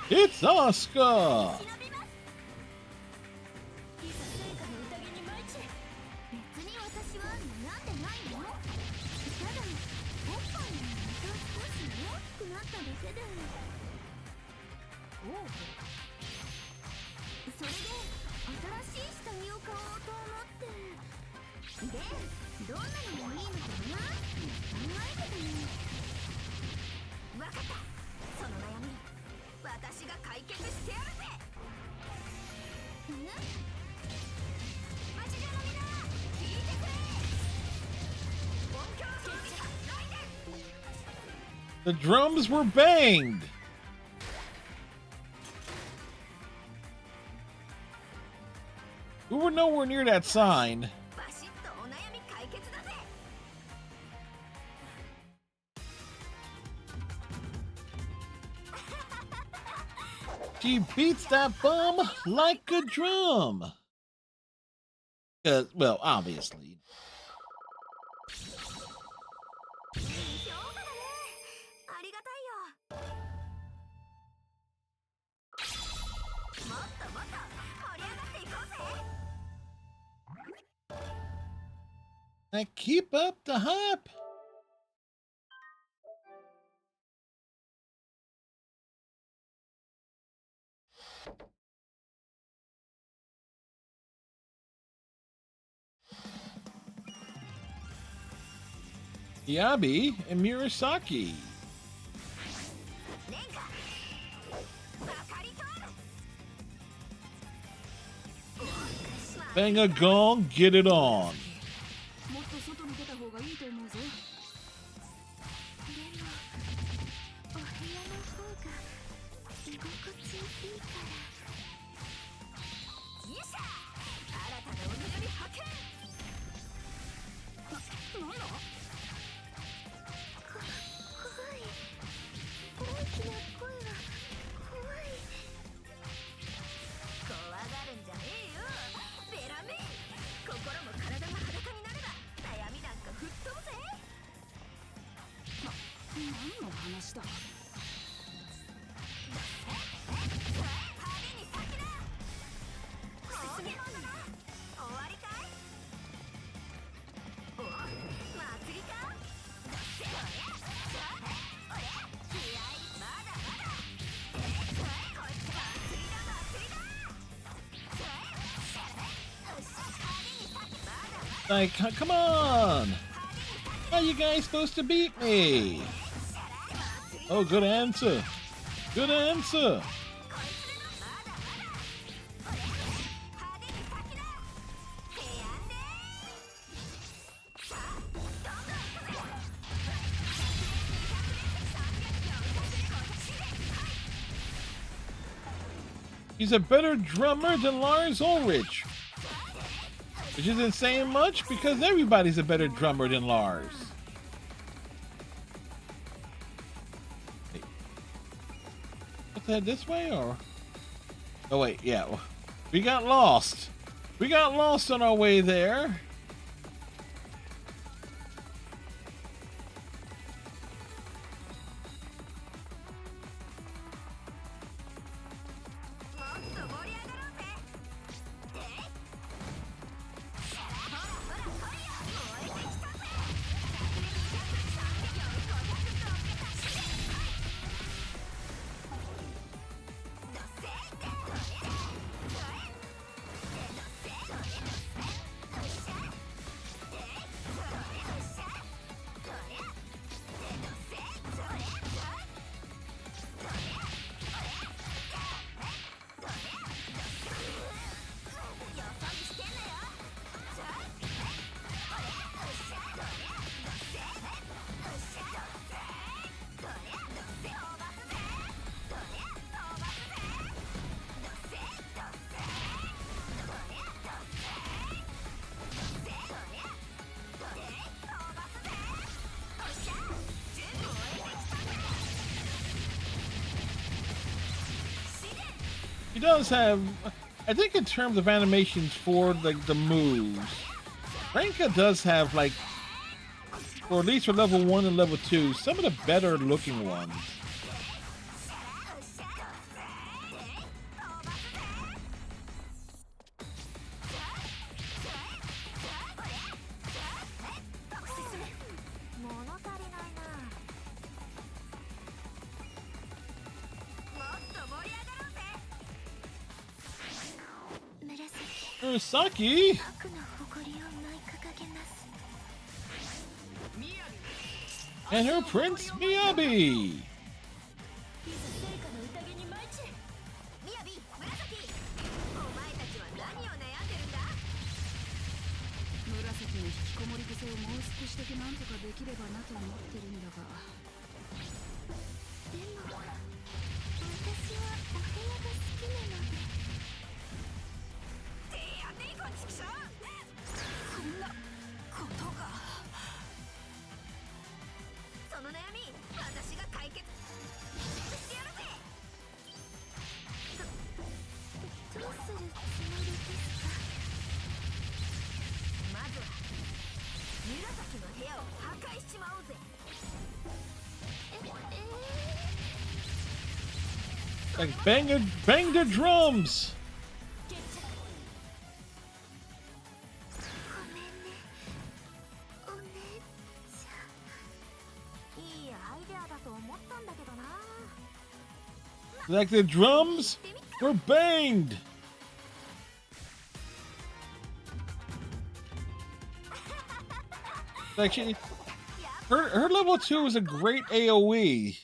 It's Asuka. The drums were banged. We were nowhere near that sign. She beats that bum like a drum. Well, obviously. Like, keep up the hype. Yabi and Murasaki. Bang a gong, get it on. もっと外に出た方がいいと思うぞ。でもお部屋の方が居心地いいから。よっしゃ、新たなお悩み発見。なんだ？怖い。大きな声が怖い。怖がるんじゃねえよ。ベラメ。心も体が裸になれば悩みなんか吹っ飛ぶぜ。何の話だ。Like, come on! How are you guys supposed to beat me? Oh, good answer. Good answer. He's a better drummer than Lars Ulrich. Which isn't saying much because everybody's a better drummer than Lars. Hey. Let's head this way or? Oh wait, yeah. We got lost. We got lost on our way there. He does have, I think in terms of animations for like the moves, Renka does have like, or at least for level 1 and level 2, some of the better looking ones. Murasaki and her Prince Miyabi. Like bang the drums. Like the drums were banged. Like her level 2 is a great AoE.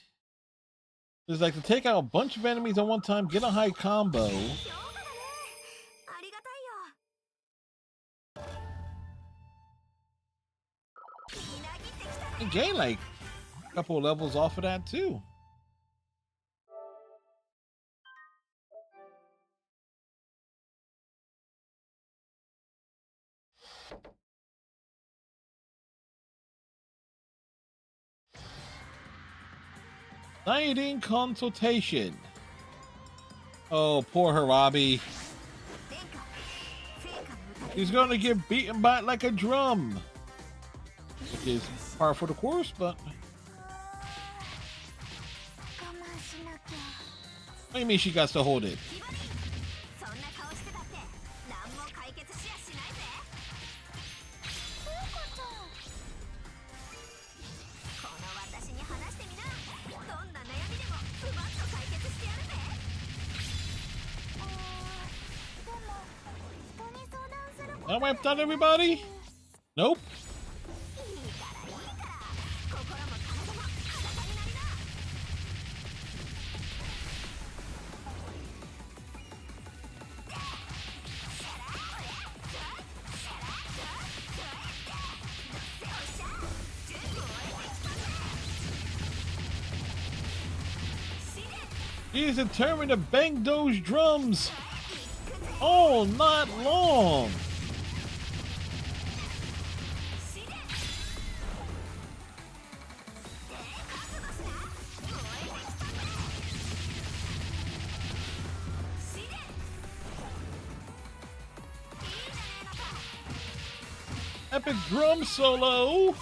It's like to take out a bunch of enemies at one time, get a high combo. ありがたいよ。みなぎってきたね。 And gain like a couple of levels off of that too. Dieting consultation. Oh, poor Harabi. 殿下、聖火の宴 He's gonna get beaten by it like a drum. Which is par for the course, but 我慢しなきゃ。 what do you mean she got to hold it? ひばり、そんな顔してたって何も解決しやしないぜ。聖火ちゃん。この私に話してみな。どんな悩みでもズバッと解決してやるぜ。でも人に相談すること That wiped out everybody? Nope. いいからいいから。心も体も裸になりな。 He's determined to bang those drums all night long. Epic drum solo.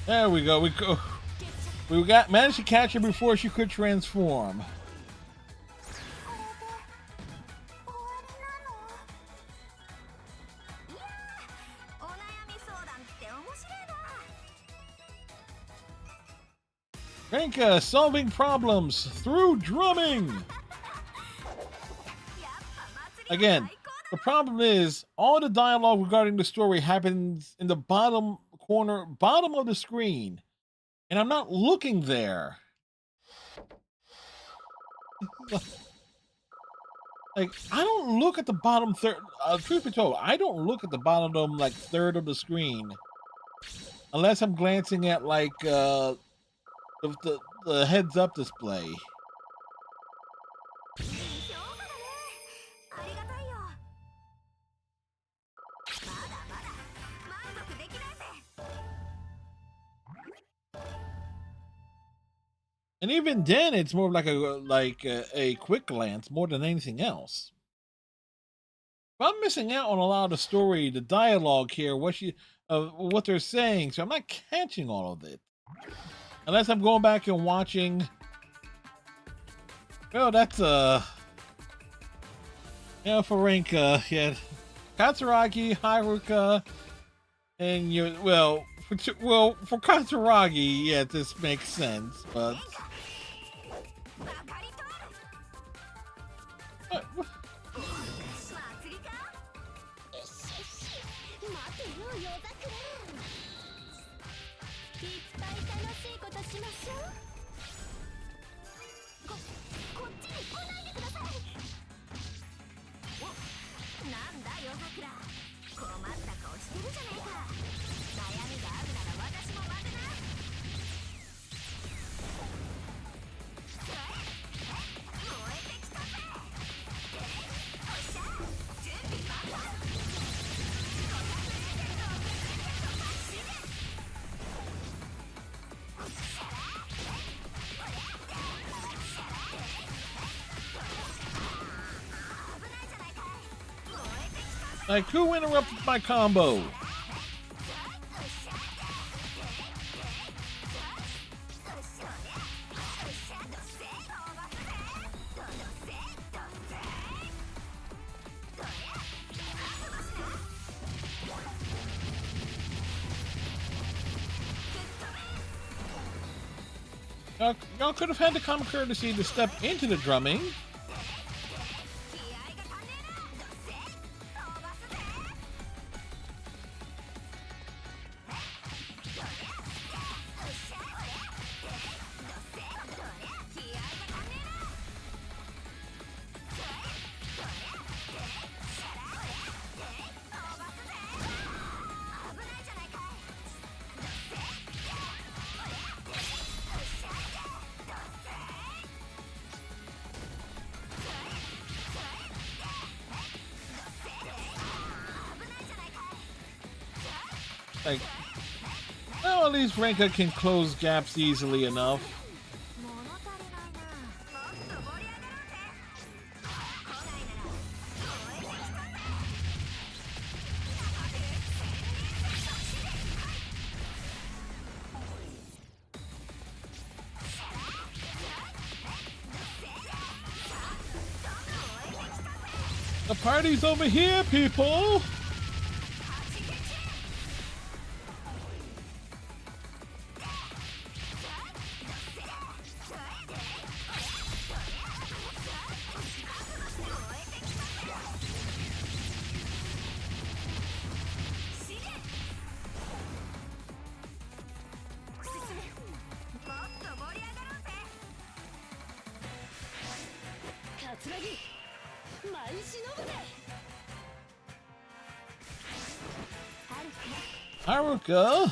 There we go. We managed to catch her before she could transform. これで終わりなの？いやー、お悩み相談って面白いな。 Renka solving problems through drumming. やっぱ祭り Again, 最高 the problem is all the dialogue regarding the story happens in the bottom corner, bottom of the screen, and I'm not looking there. Like, I don't look at the bottom third. Truth be told, I don't look at the bottom like third of the screen unless I'm glancing at like the heads up display. いい評価だね。ありがたいよ。まだまだ満足できないぜ。 And even then, it's more like a quick glance more than anything else. But I'm missing out on a lot of the story, the dialogue here, what they're saying, so I'm not catching all of it. Unless I'm going back and watching. Well, that's for Renka, yeah, Katsuragi, Haruka, and for Katsuragi, yeah, this makes sense, but. 分かりとる。 What? 祭りか。よしよし。待てよ、夜桜。いっぱい楽しいことしましょう。こっちに来ないでください。もなんだ夜桜、困った顔してるじゃねえか。悩みがあるなら私も待てな。燃えてきたぜ。おっしゃ、準備万端。Like, who interrupted my combo? Y'all could have had the common courtesy to step into the drumming. Like, well, at least Renka can close gaps easily enough. The party's over here, people! Haruka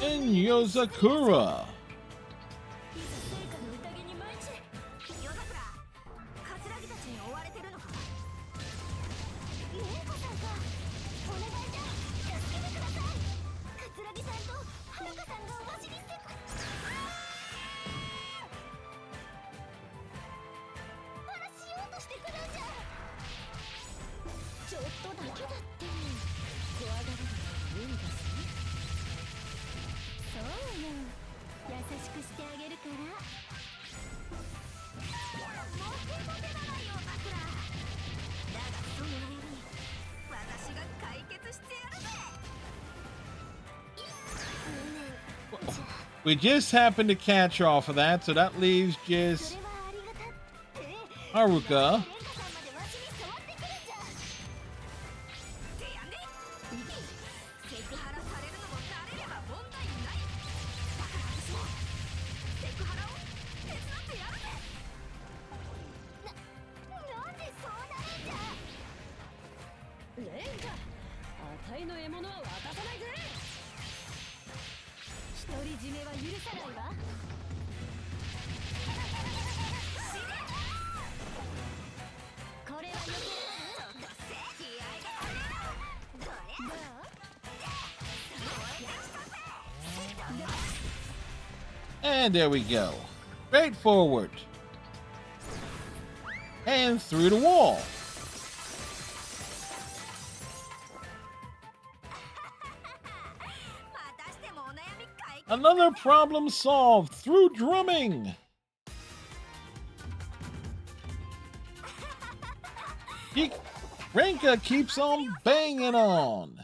and Yozakura. We just happened to catch off of that, so that leaves just Haruka. And there we go. Straight forward. And through the wall. Another problem solved through drumming. Renka keeps on banging on.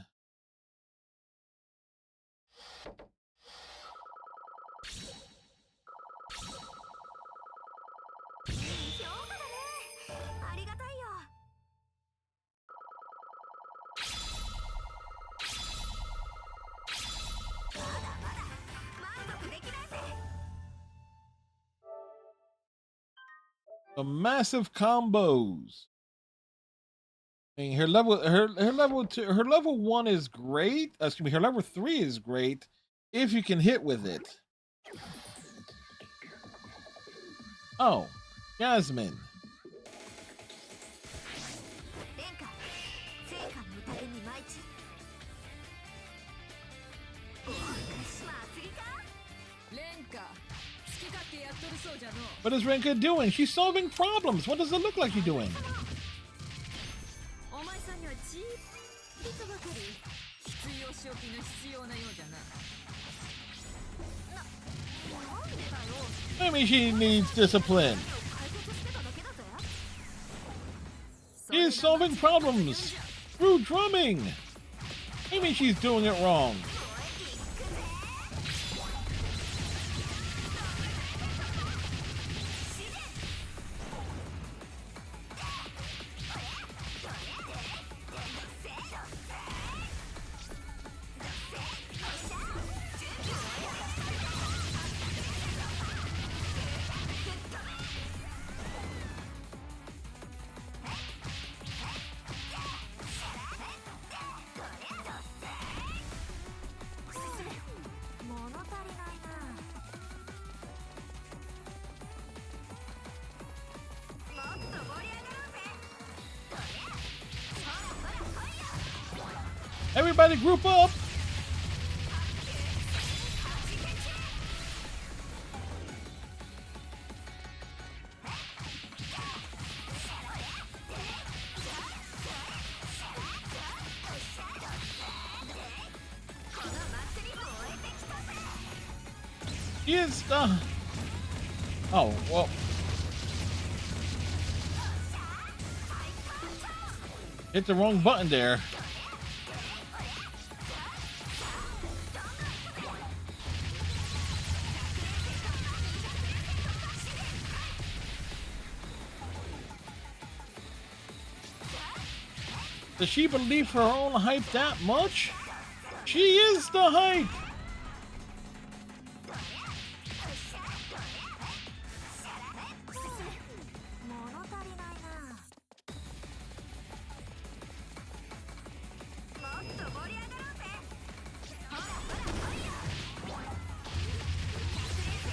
Some massive combos. I mean, her level 1 is great. Excuse me, her level 3 is great if you can hit with it. Oh, Jasmine. What is Renka doing? She's solving problems. What does it look like she's doing? Maybe she needs discipline. She's solving problems through drumming. Maybe she's doing it wrong. Everybody group up! He is oh, well. Hit the wrong button there. Does she believe her own hype that much? She is the hype!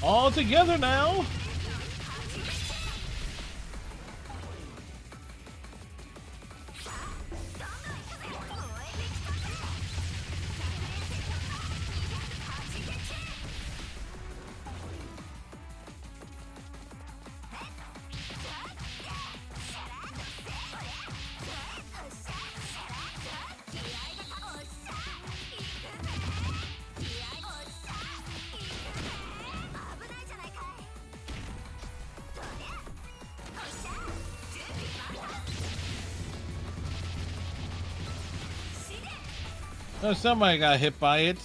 All together now! No, somebody got hit by it.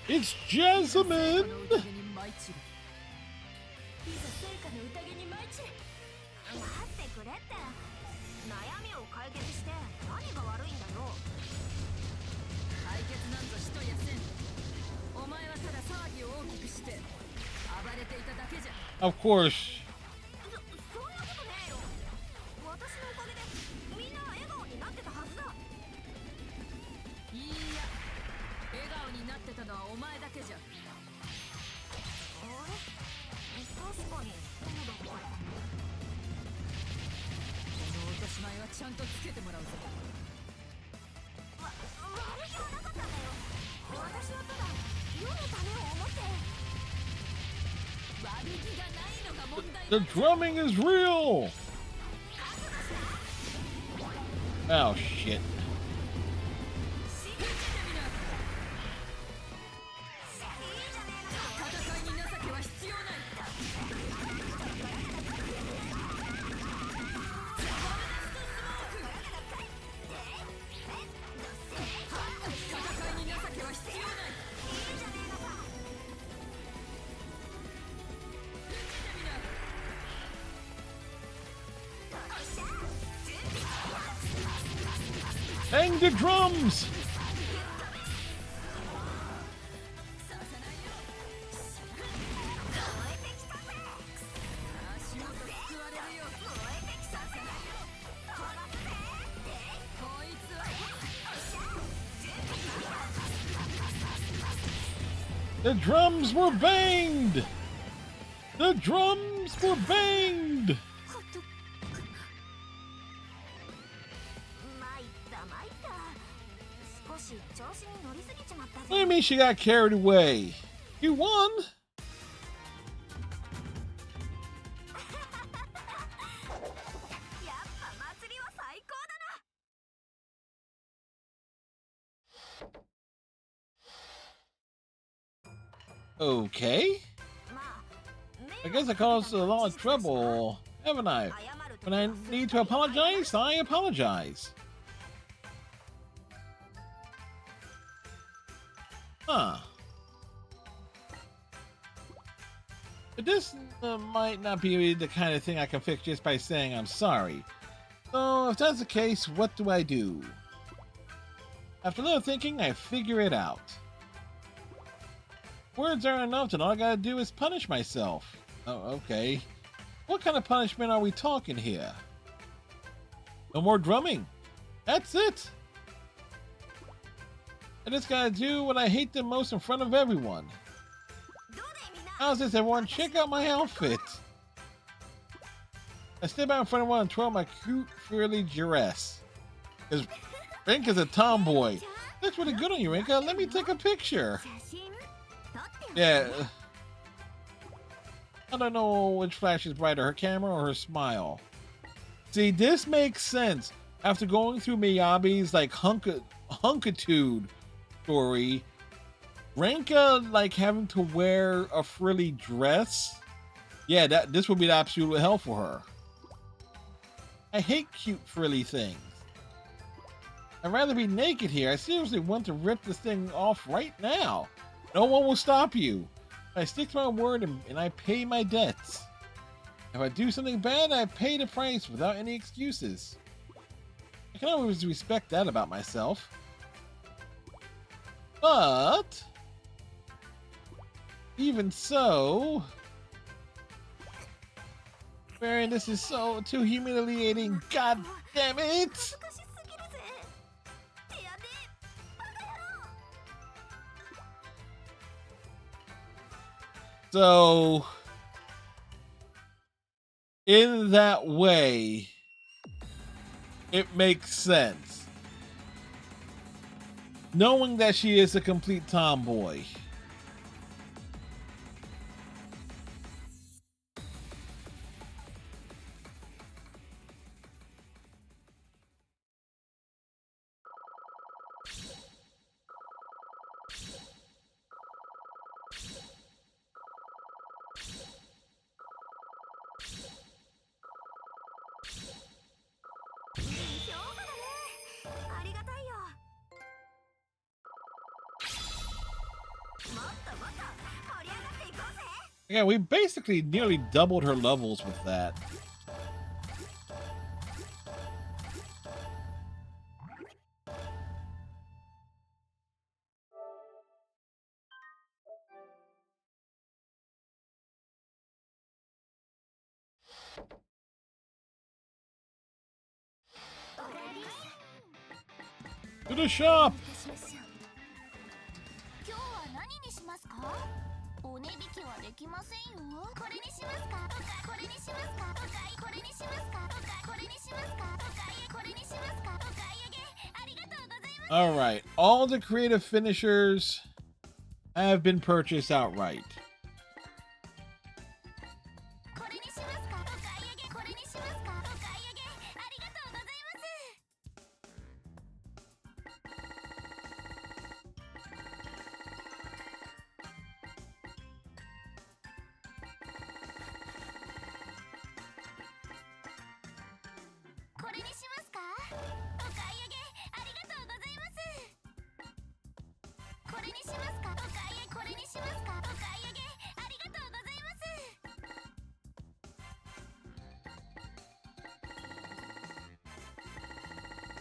It's Jasmine! Of course. The drumming is real! Oh shit. Bang the drums! The drums were banged! The drums were banged! What do you mean she got carried away? You won! Okay. I guess I caused a lot of trouble, haven't I? When I need to apologize, I apologize. Huh. But this might not be the kind of thing I can fix just by saying I'm sorry. So if that's the case, what do I do? After a little thinking, I figure it out. Words aren't enough, and all I gotta do is punish myself. Oh, okay. What kind of punishment are we talking here? No more drumming. That's it. I just gotta do what I hate the most in front of everyone. How's this, everyone? Check out my outfit. I step out in front of one and twirl my cute, frilly dress. Because Rink is a tomboy. That's really good on you, Rinka. Let me take a picture. Yeah. I don't know which flashes brighter, her camera or her smile. See, this makes sense. After going through Miyabi's like hunkitude story, Renka like having to wear a frilly dress. Yeah, this would be the absolute hell for her. I hate cute frilly things. I'd rather be naked here. I seriously want to rip this thing off right now. No one will stop you. I stick to my word and I pay my debts. If I do something bad, I pay the price without any excuses. I can always respect that about myself. But even so, Baron, this is so too humiliating. God damn it! So, in that way, it makes sense. Knowing that she is a complete tomboy. Yeah, we basically nearly doubled her levels with that. To the shop! Alright, all the creative finishers have been purchased outright.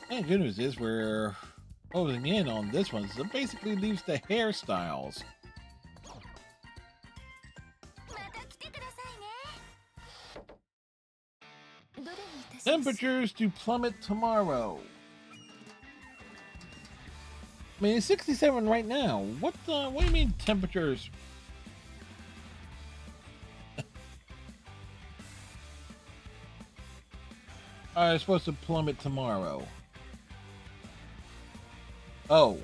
And good news is we're closing in on this one. So it basically leaves the hairstyles. また来てくださいね。どれにいたしましょう。 Temperatures to plummet tomorrow. I mean, it's 67 right now. What do you mean temperatures? It's supposed to plummet tomorrow. Oh.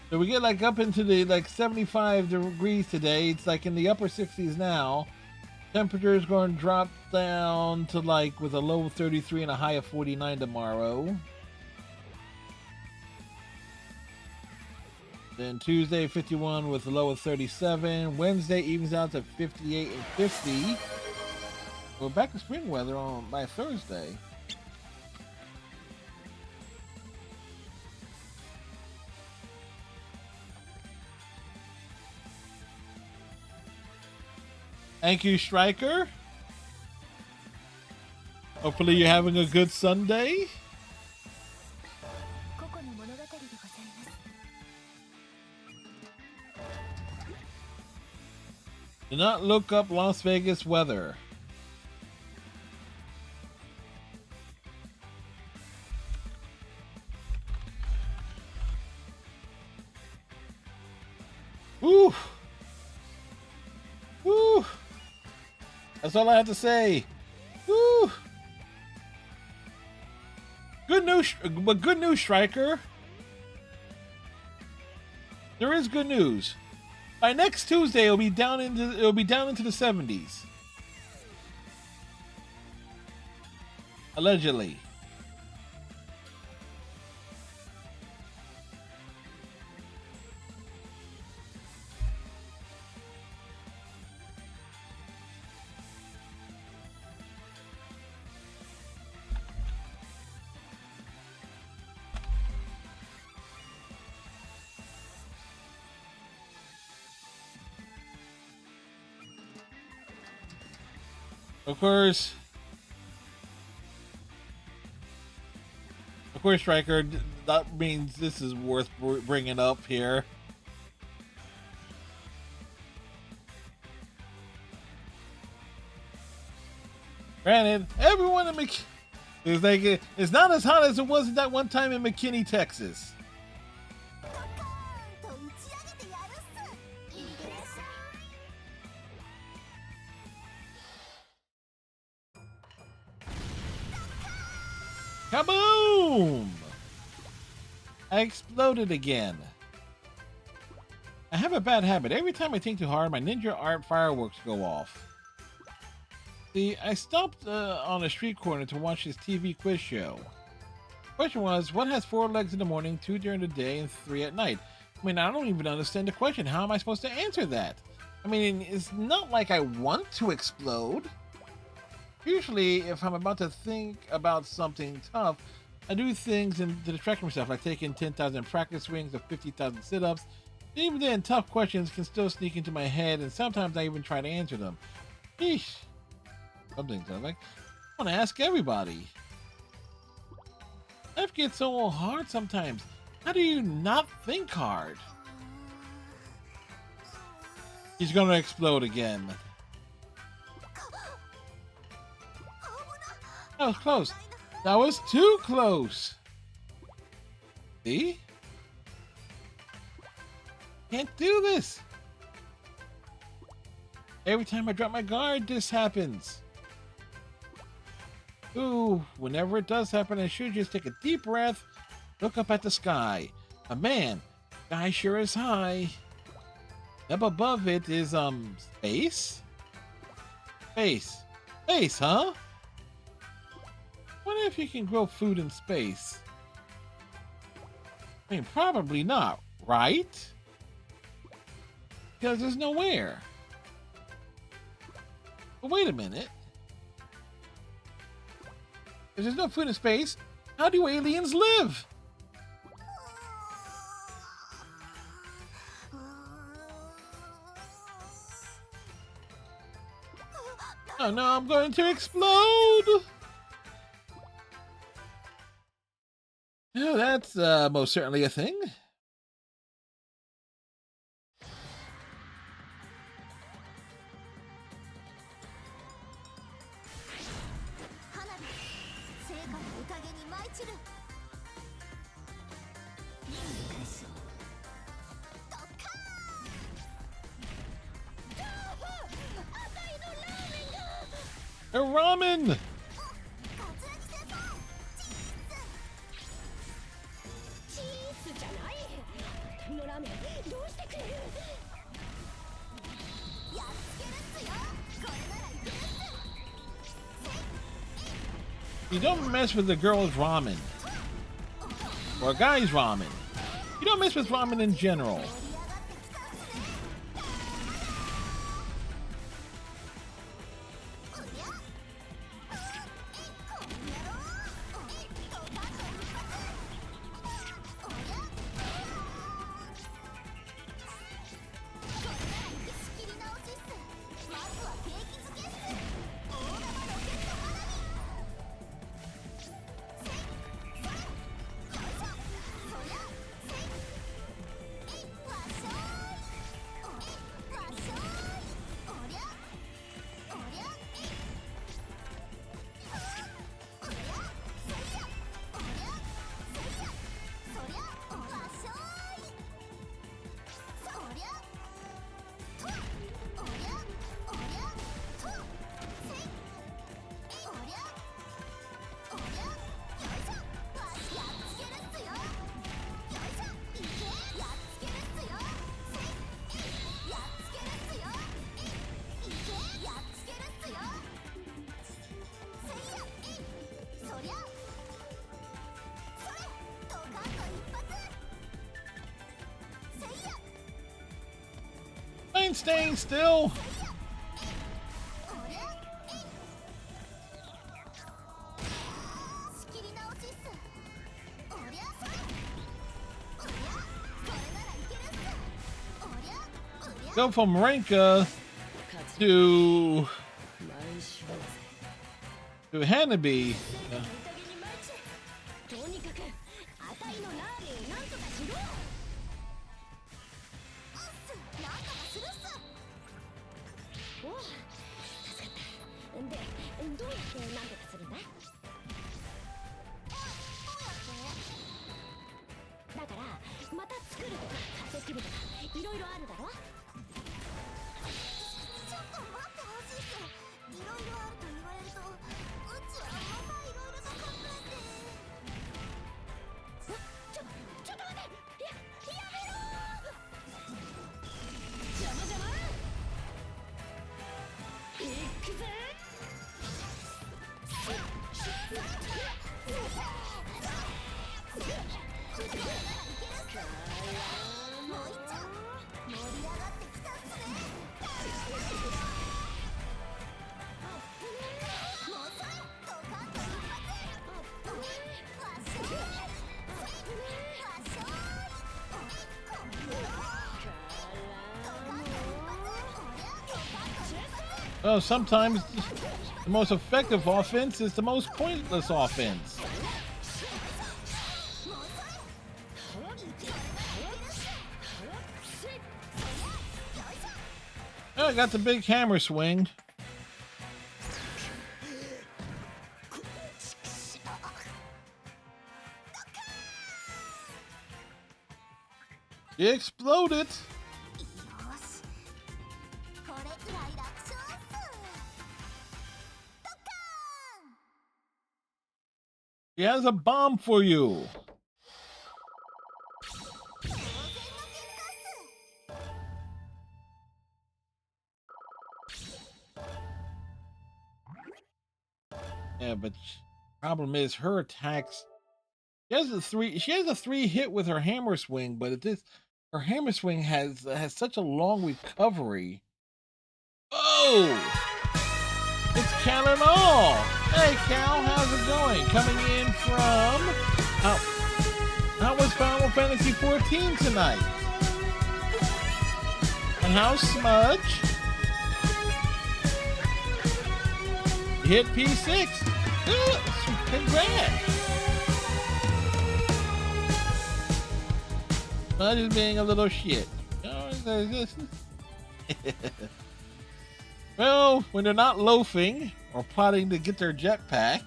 So we get like up into the like 75 degrees today. It's like in the upper 60s now. Temperature is going to drop down to like with a low of 33 and a high of 49 tomorrow. Then Tuesday 51 with a low of 37. Wednesday evens out to 58 and 50. We're back to spring weather by Thursday. Thank you, Striker. Hopefully you're having a good Sunday. 個々の物語でございます。 Do not look up Las Vegas weather. Woo! Woo! That's all I have to say. Woo! Good news, but good news, Striker. There is good news. By next Tuesday, it'll be down into the 70s. Allegedly. Of course, Striker, that means this is worth bringing up here. Granted, everyone in is like it's not as hot as it was that one time in McKinney, Texas. ドカーンと打ち上げてやるっす。いってらっしゃい。 Kaboom! I exploded again. I have a bad habit. Every time I think too hard, my ninja art fireworks go off. See, I stopped on a street corner to watch this TV quiz show. Question was, what has 4 legs in the morning, 2 during the day, and 3 at night? I mean, I don't even understand the question. How am I supposed to answer that? I mean, it's not like I want to explode. Usually, if I'm about to think about something tough, I do things to distract myself, like taking 10,000 practice swings or 50,000 sit-ups. Even then, tough questions can still sneak into my head, and sometimes I even try to answer them. Eesh. Some things I'm like, I want to ask everybody. Life gets so hard sometimes. How do you not think hard? He's gonna explode again. That was close. That was too close. See? Can't do this. Every time I drop my guard, this happens. Ooh, whenever it does happen, I should just take a deep breath, look up at the sky. But man, sky sure is high. Up above it is, space? Space, huh? What if you can grow food in space? I mean, probably not, right? Because there's nowhere. But wait a minute. If there's no food in space, how do aliens live? Oh no, I'm going to explode! Oh, that's most certainly a thing. A ramen! チーズじゃない。あたいのラーメンどうしてくれる。やっつけるっすよ。これならいけるっす。 You don't mess with the girl's ramen. Or a guy's ramen. You don't mess with ramen in general. ain't staying still. Go from Renka to Hanabi. Oh, sometimes the most effective offense is the most pointless offense. Oh, I got the big hammer swing. It exploded. He has a bomb for you. Yeah, but problem is her attacks. She has a three hit with her hammer swing, but her hammer swing has such a long recovery. Oh! It's Cal and all. Hey Cal, how's it going? Coming in from how was Final Fantasy 14 tonight? And how's Smudge? You hit P6. Good. Congrats. I'm just being a little shit. Well, when they're not loafing or plotting to get their jetpack.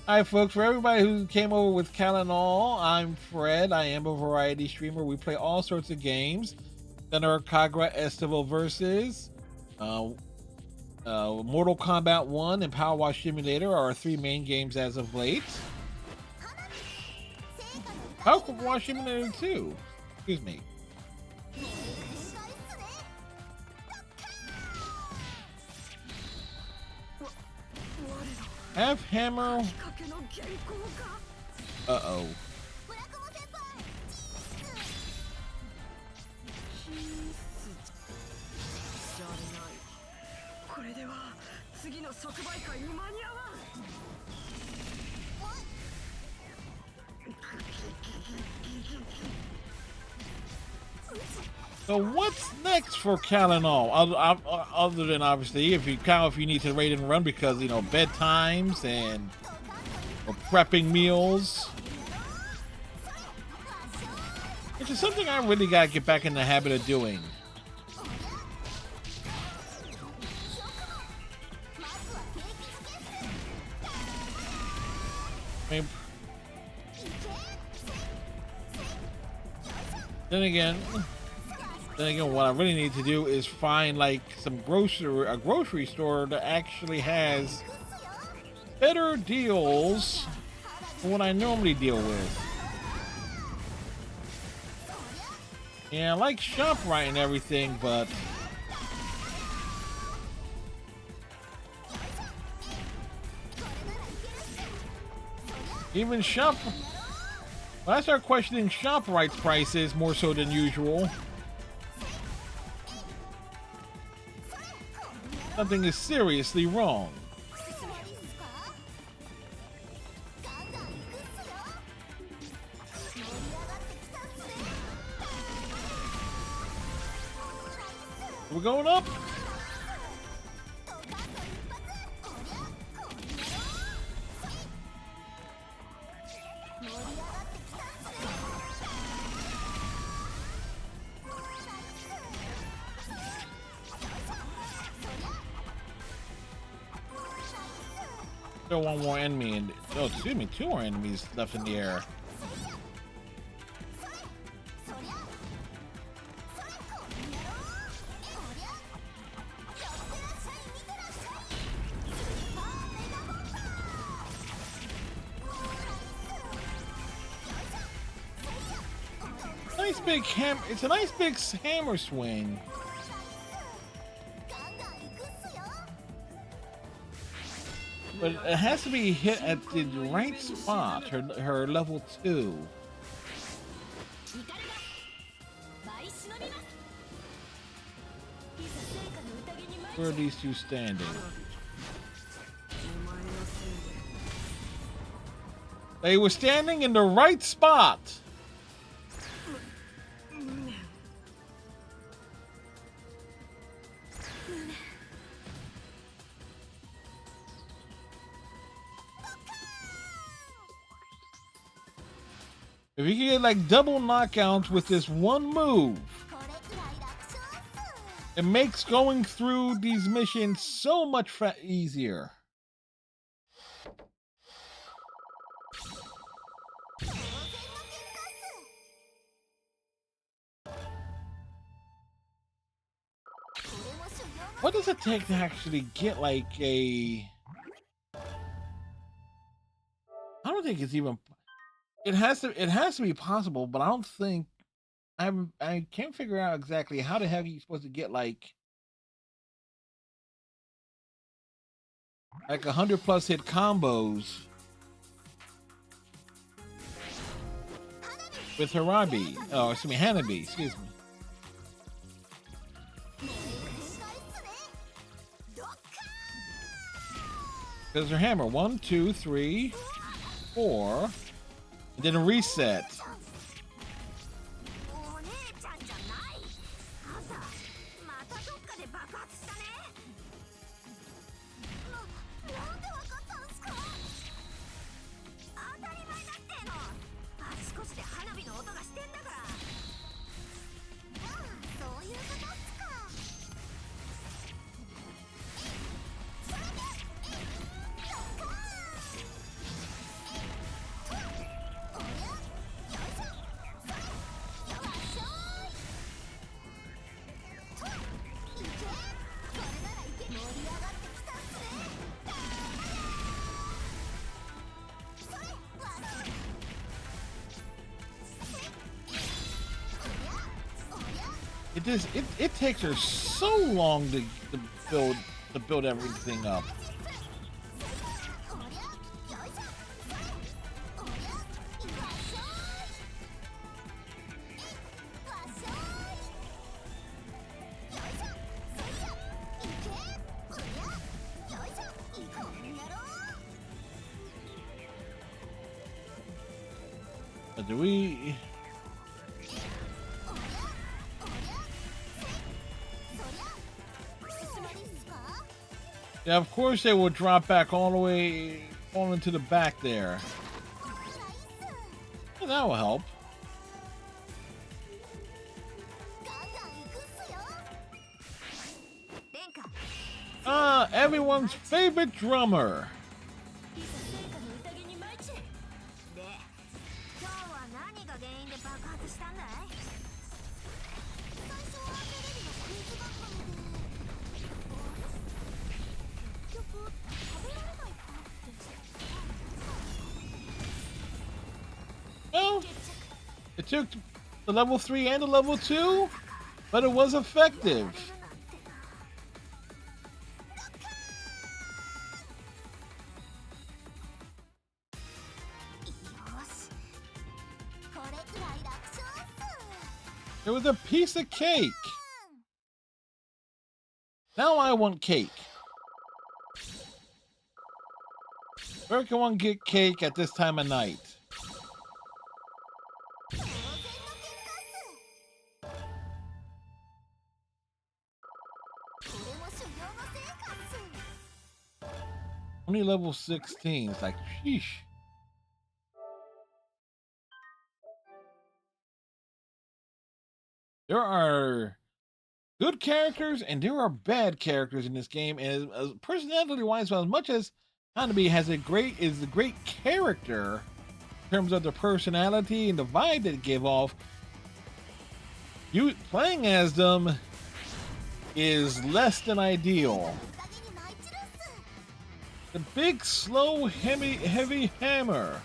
Hi, folks. For everybody who came over with Cal and all, I'm Fred. I am a variety streamer. We play all sorts of games. Then our Kagura Estival versus Mortal Kombat 1 and Power Wash Simulator are our three main games as of late. Power Wash Simulator 2. Excuse me. Half hammer. Uh-oh. So what's next for Cal and all? Other than obviously, if you need to raid and run because you know bedtimes and prepping meals, which is something I really gotta get back in the habit of doing. I mean, then again, what I really need to do is find like a grocery store that actually has better deals than what I normally deal with. Yeah, I like ShopRite and everything, but even when I start questioning ShopRite's prices more so than usual, something is seriously wrong. We're going up. Still one more enemy and excuse me, two more enemies left in the air. Nice big hammer. It's a nice big hammer swing. But it has to be hit at the right spot, her level 2. Where are these two standing? They were standing in the right spot. If you can get like double knockouts with this one move, it makes going through these missions so much easier. What does it take to actually get like a... I don't think it's even... It has to be possible, but I don't think I can't figure out exactly how the heck are you supposed to get like 100+ hit combos with Harabi. Oh, excuse me, Hanabi. Excuse me. There's her hammer. 1, 2, 3, 4. And then a reset. it takes her so long to build everything up. Do we? Yeah, of course they will drop back all the way into the back there. Well, that will help. Everyone's favorite drummer. Well, it took the level 3 and the level 2, but it was effective. It was a piece of cake. Now I want cake. Where can one get cake at this time of night? Only level 16. It's like, sheesh. There are good characters and there are bad characters in this game, and personality-wise, as much as Shinobi has a great character in terms of the personality and the vibe that it give off, you playing as them is less than ideal. The big, slow, heavy hammer.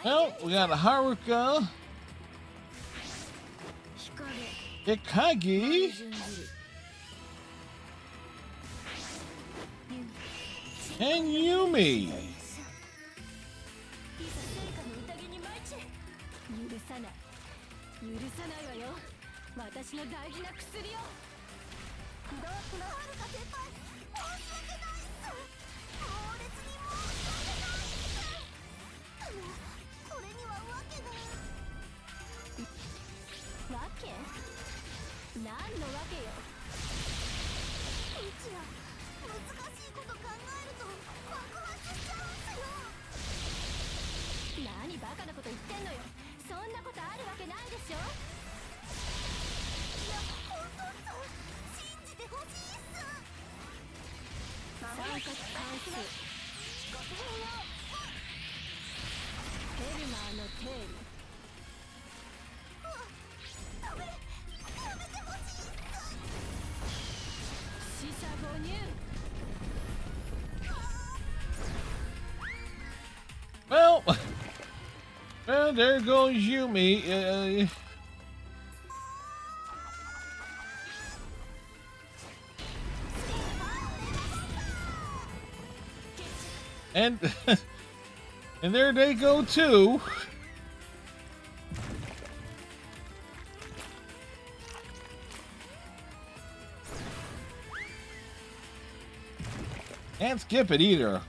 Well, we got Haruka, Ikagi, and Yumi. Well, there goes Yumi. And and there they go too. Can't skip it either.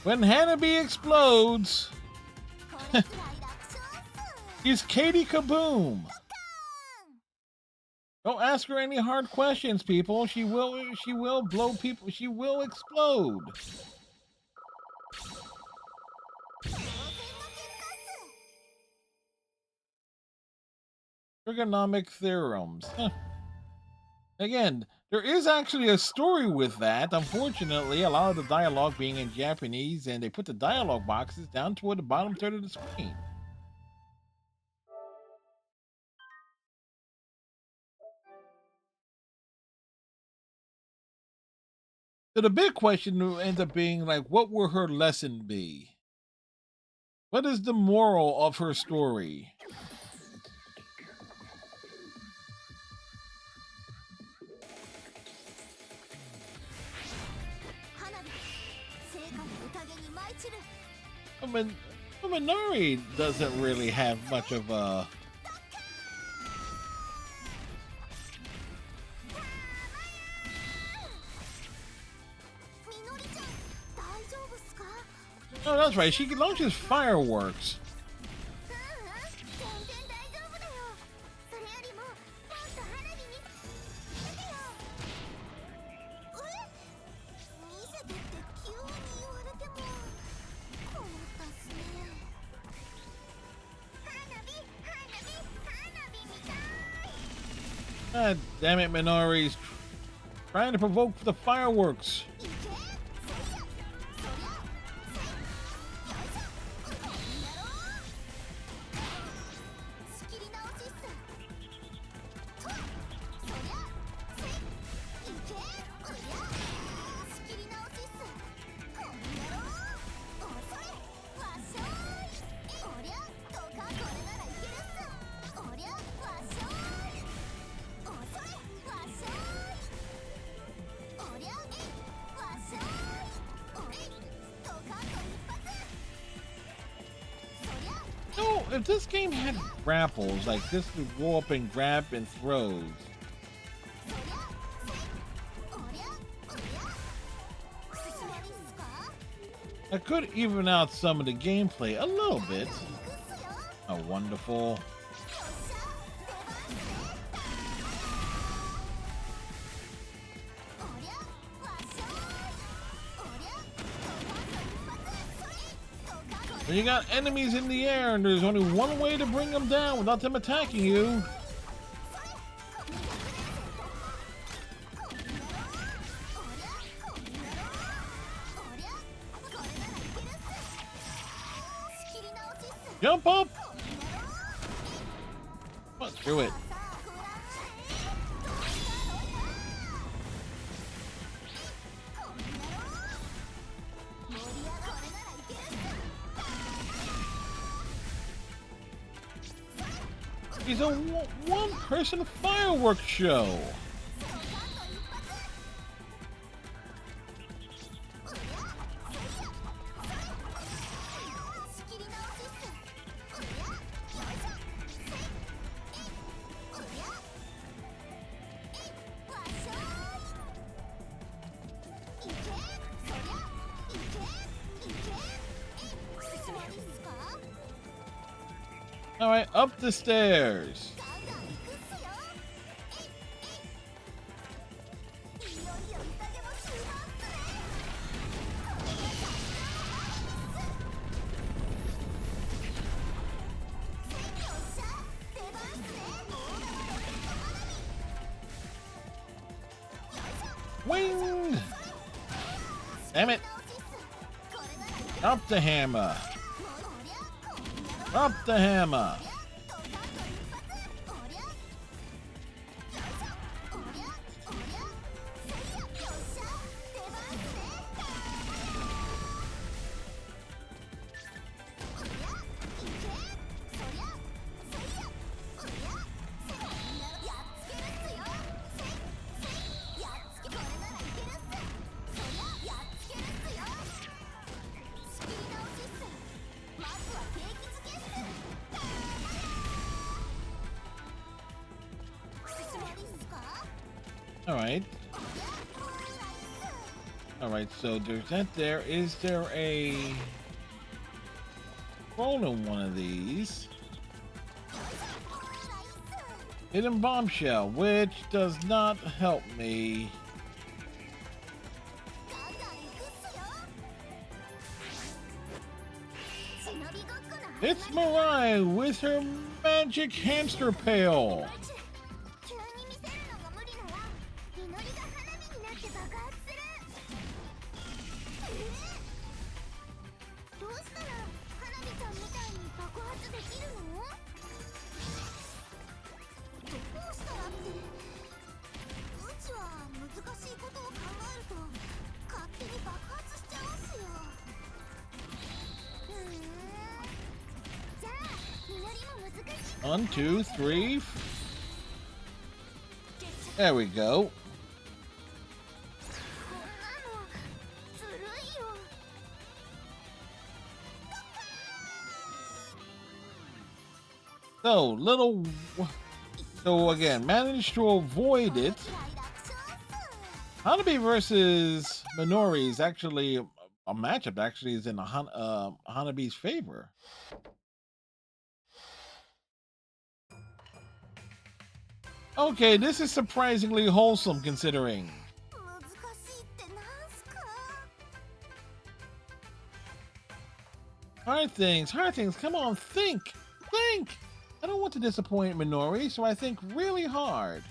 When Hanabi explodes, he's Katie Kaboom. Don't ask her any hard questions, people. She will blow people. She will explode. Trigonomic theorems. Huh. Again, there is actually a story with that. Unfortunately, a lot of the dialogue being in Japanese, and they put the dialogue boxes down toward the bottom third of the screen. So the big question ends up being like, what will her lesson be? What is the moral of her story? I mean, Minori doesn't really have much of a... Oh, that's right. She launches fireworks. God damn it, Minori's trying to provoke the fireworks. If this game had grapples, like this would go up and grab and throws. I could even out some of the gameplay a little bit. Oh, wonderful. When you got enemies in the air and there's only one way to bring them down without them attacking you. Jump up! Let's do it. It's a one-person fireworks show. All right, up the stairs. Wing! Damn it! Up the hammer! Up the hammer! All right. All right. So there's that. There is there a scroll in one of these? Hidden bombshell, which does not help me. It's Mirai with her magic hamster pail. One, two, three. There we go. So again, managed to avoid it. Hanabi versus Minori is actually a matchup that actually is in Hanabi's favor. Okay, this is surprisingly wholesome considering. Hard things, come on, think! I don't want to disappoint Minori, so I think really hard.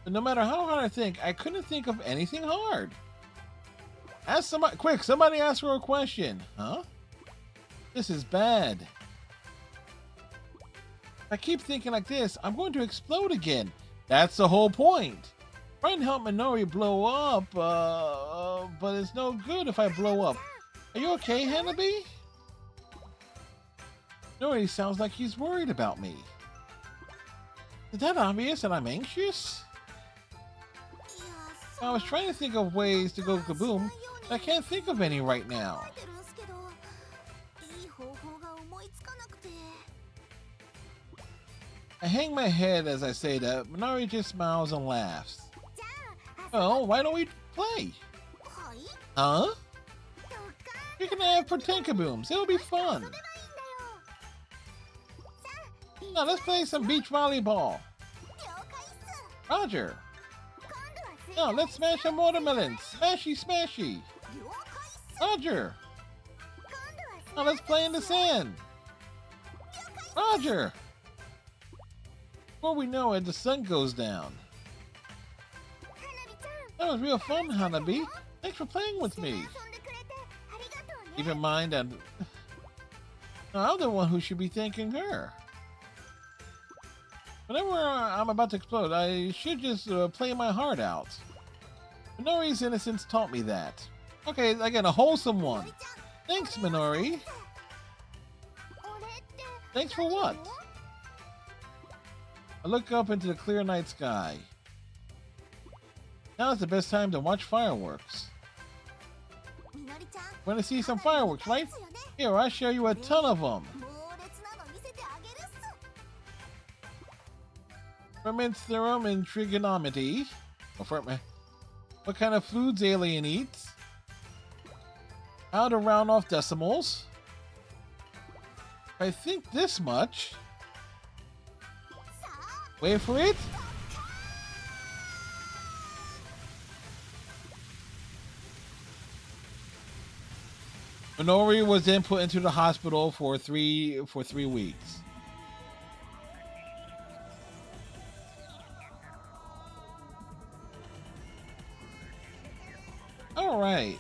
But no matter how hard I think, I couldn't think of anything hard. Ask somebody, quick, somebody ask her a question. Huh? This is bad. If I keep thinking like this, I'm going to explode again. That's the whole point. Trying to help Minori blow up, but it's no good if I blow up. Are you okay, Hanabi? Minori sounds like he's worried about me. Is that obvious that I'm anxious? I was trying to think of ways to go kaboom. I can't think of any right now. I hang my head as I say that. Minori just smiles and laughs. Well, why don't we play? Huh? You can have pretend kabooms. It'll be fun. Now let's play some beach volleyball. Roger. Now let's smash some watermelons. Smashy, smashy. Roger. Now let's play in the sand. Roger. Before we know it, the sun goes down. That was real fun, Hanabi. Thanks for playing with me. Keep in mind that I'm the one who should be thanking her. Whenever I'm about to explode, I should just play my heart out. Minori's innocence taught me that. Okay, again, a wholesome one. Thanks, Minori. Thanks for what? I look up into the clear night sky. Now is the best time to watch fireworks. Want to see some fireworks, right? Here, I'll show you a ton of them. Ferment's theorem in trigonometry. What kind of foods alien eats? How to round off decimals. I think this much. Wait for it. Minori was then put into the hospital for three weeks. All right.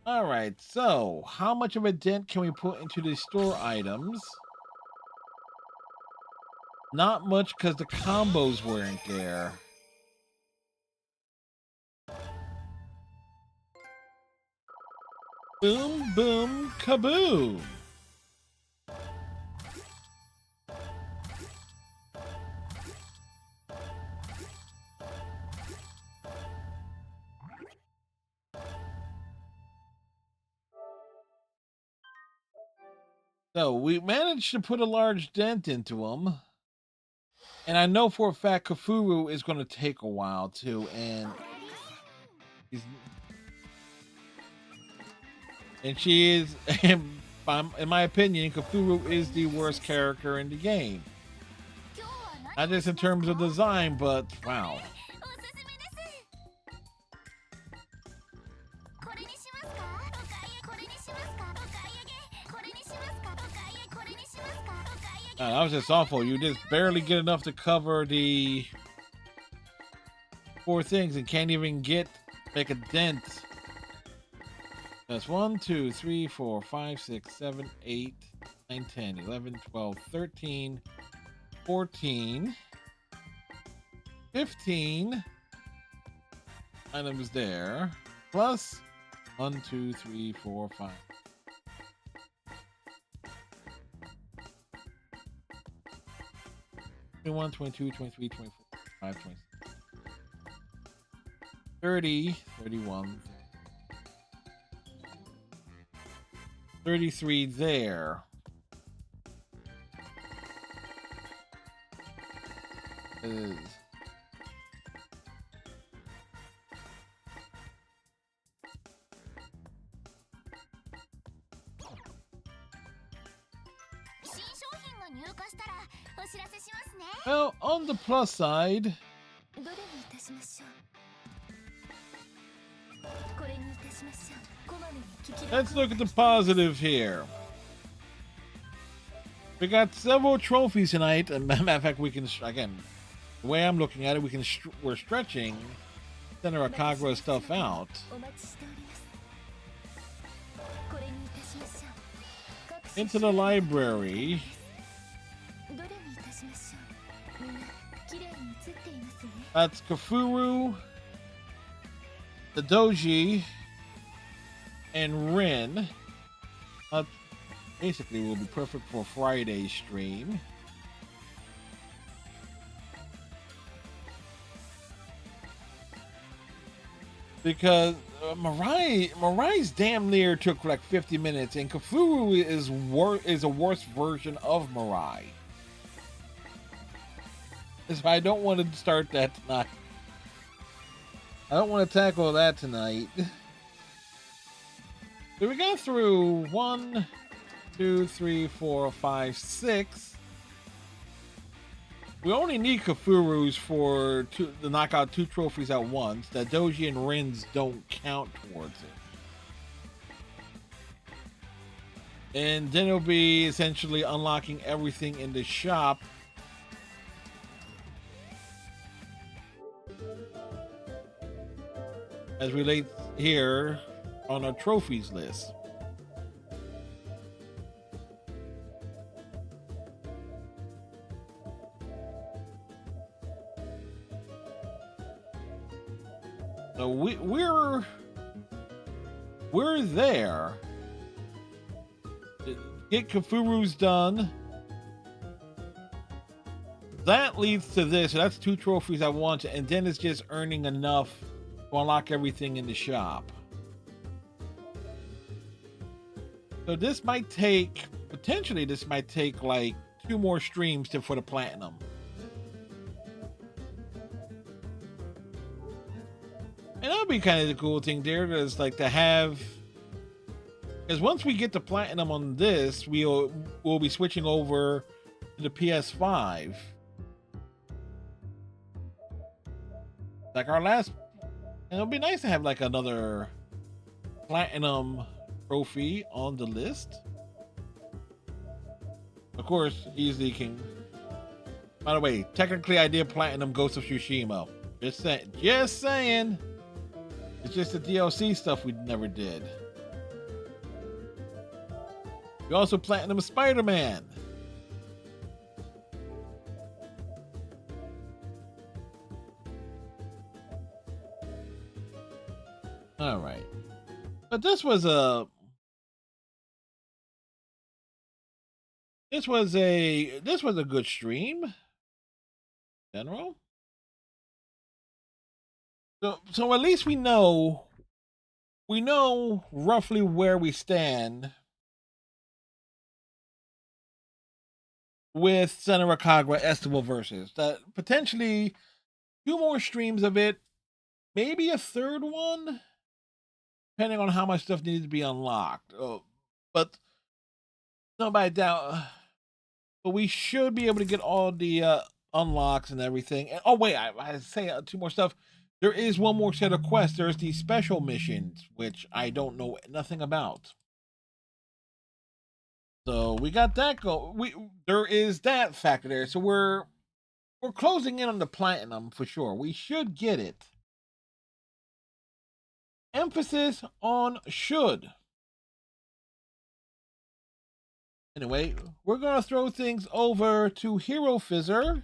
All right. So, how much of a dent can we put into the store items? Not much, because the combos weren't there. Boom, boom, kaboom. So we managed to put a large dent into him. And I know for a fact Kafuru is going to take a while too. He's, and she is, in my opinion, Kafuru is the worst character in the game. Not just in terms of design, but wow. That was just awful. You just barely get enough to cover the 4 things and can't even make a dent. That's 1, 2, 3, 4, 5, 6, 7, 8, 9, 10, 11, 12, 13, 14, 15 items there. Plus 1, 2, 3, 4, 5. 21, 22, 23, 24, 25, 26, 30, 31, 33 there. Is well, on the plus side, let's look at the positive here. We got several trophies tonight, and matter of fact, we can again, the way I'm looking at it, we're stretching Senran Kagura stuff out. Into the library. That's Kafuru, the Doji, and Rin. Basically will be perfect for Friday's stream. Because Mirai's damn near took like 50 minutes, and Kafuru is a worse version of Mirai. So I don't want to start that tonight. I don't want to tackle that tonight. So we got through 1, 2, 3, 4, 5, 6. We only need Kafuru's to knock out 2 trophies at once. The Doji and Rins don't count towards it. And then it'll be essentially unlocking everything in the shop. As relates here on our trophies list. So we're there. Get Kafuru's done. That leads to this. So that's 2 trophies I want, and then it's just earning enough to unlock everything in the shop. So this might take like 2 more streams for the platinum. And that'll be kind of the cool thing there, is like to have, because once we get the platinum on this, we'll be switching over to the PS5. Like our last, and it'll be nice to have like another platinum trophy on the list. Of course, easily can. By the way, technically I did platinum Ghost of Tsushima. Just saying. It's just the DLC stuff we never did. We also platinum Spider-Man. All right. But this was a good stream in general. So at least we know roughly where we stand with Senran Kagura Estival versus. That potentially 2 more streams of it, maybe a third one, depending on how much stuff needs to be unlocked. But no, by doubt. But we should be able to get all the unlocks and everything. And, oh wait, I say 2 more stuff. There is 1 more set of quests. There's the special missions, which I don't know nothing about. So we got that there is that factor there. So we're closing in on the platinum for sure. We should get it. Emphasis on should. Anyway, we're gonna throw things over to Hero Fizzer,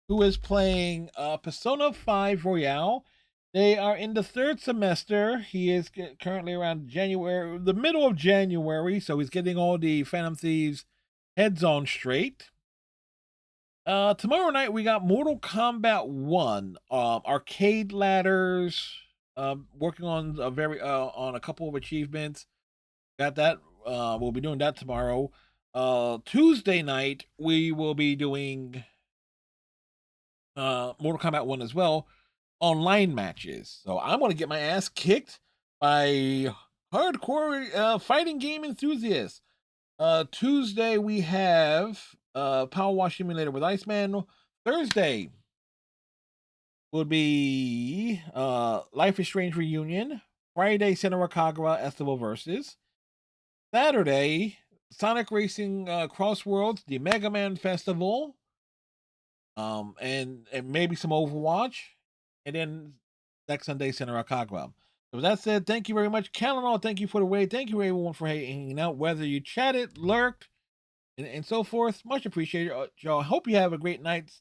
who is playing Persona 5 Royale. They are in the 3rd semester. He is currently around January, the middle of January, so he's getting all the Phantom Thieves heads on straight. Tomorrow night we got Mortal Kombat 1, arcade ladders, working on a couple of achievements. Got that. We'll be doing that tomorrow. Tuesday night we will be doing Mortal Kombat 1 as well, online matches. So I'm going to get my ass kicked by hardcore fighting game enthusiasts. Tuesday we have Power Wash Simulator with Iceman. Thursday would be Life is Strange Reunion. Friday, Senran Kagura Estival versus. Saturday, Sonic Racing Crossworlds, the Mega Man Festival. And maybe some Overwatch, and then next Sunday, Senran Kagura. So with that said, thank you very much, Calendar. Thank you for the raid. Thank you everyone for hanging out, whether you chatted, lurked, and so forth. Much appreciated, y'all. Hope you have a great night.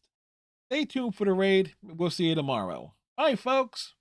Stay tuned for the raid. We'll see you tomorrow. Bye, folks.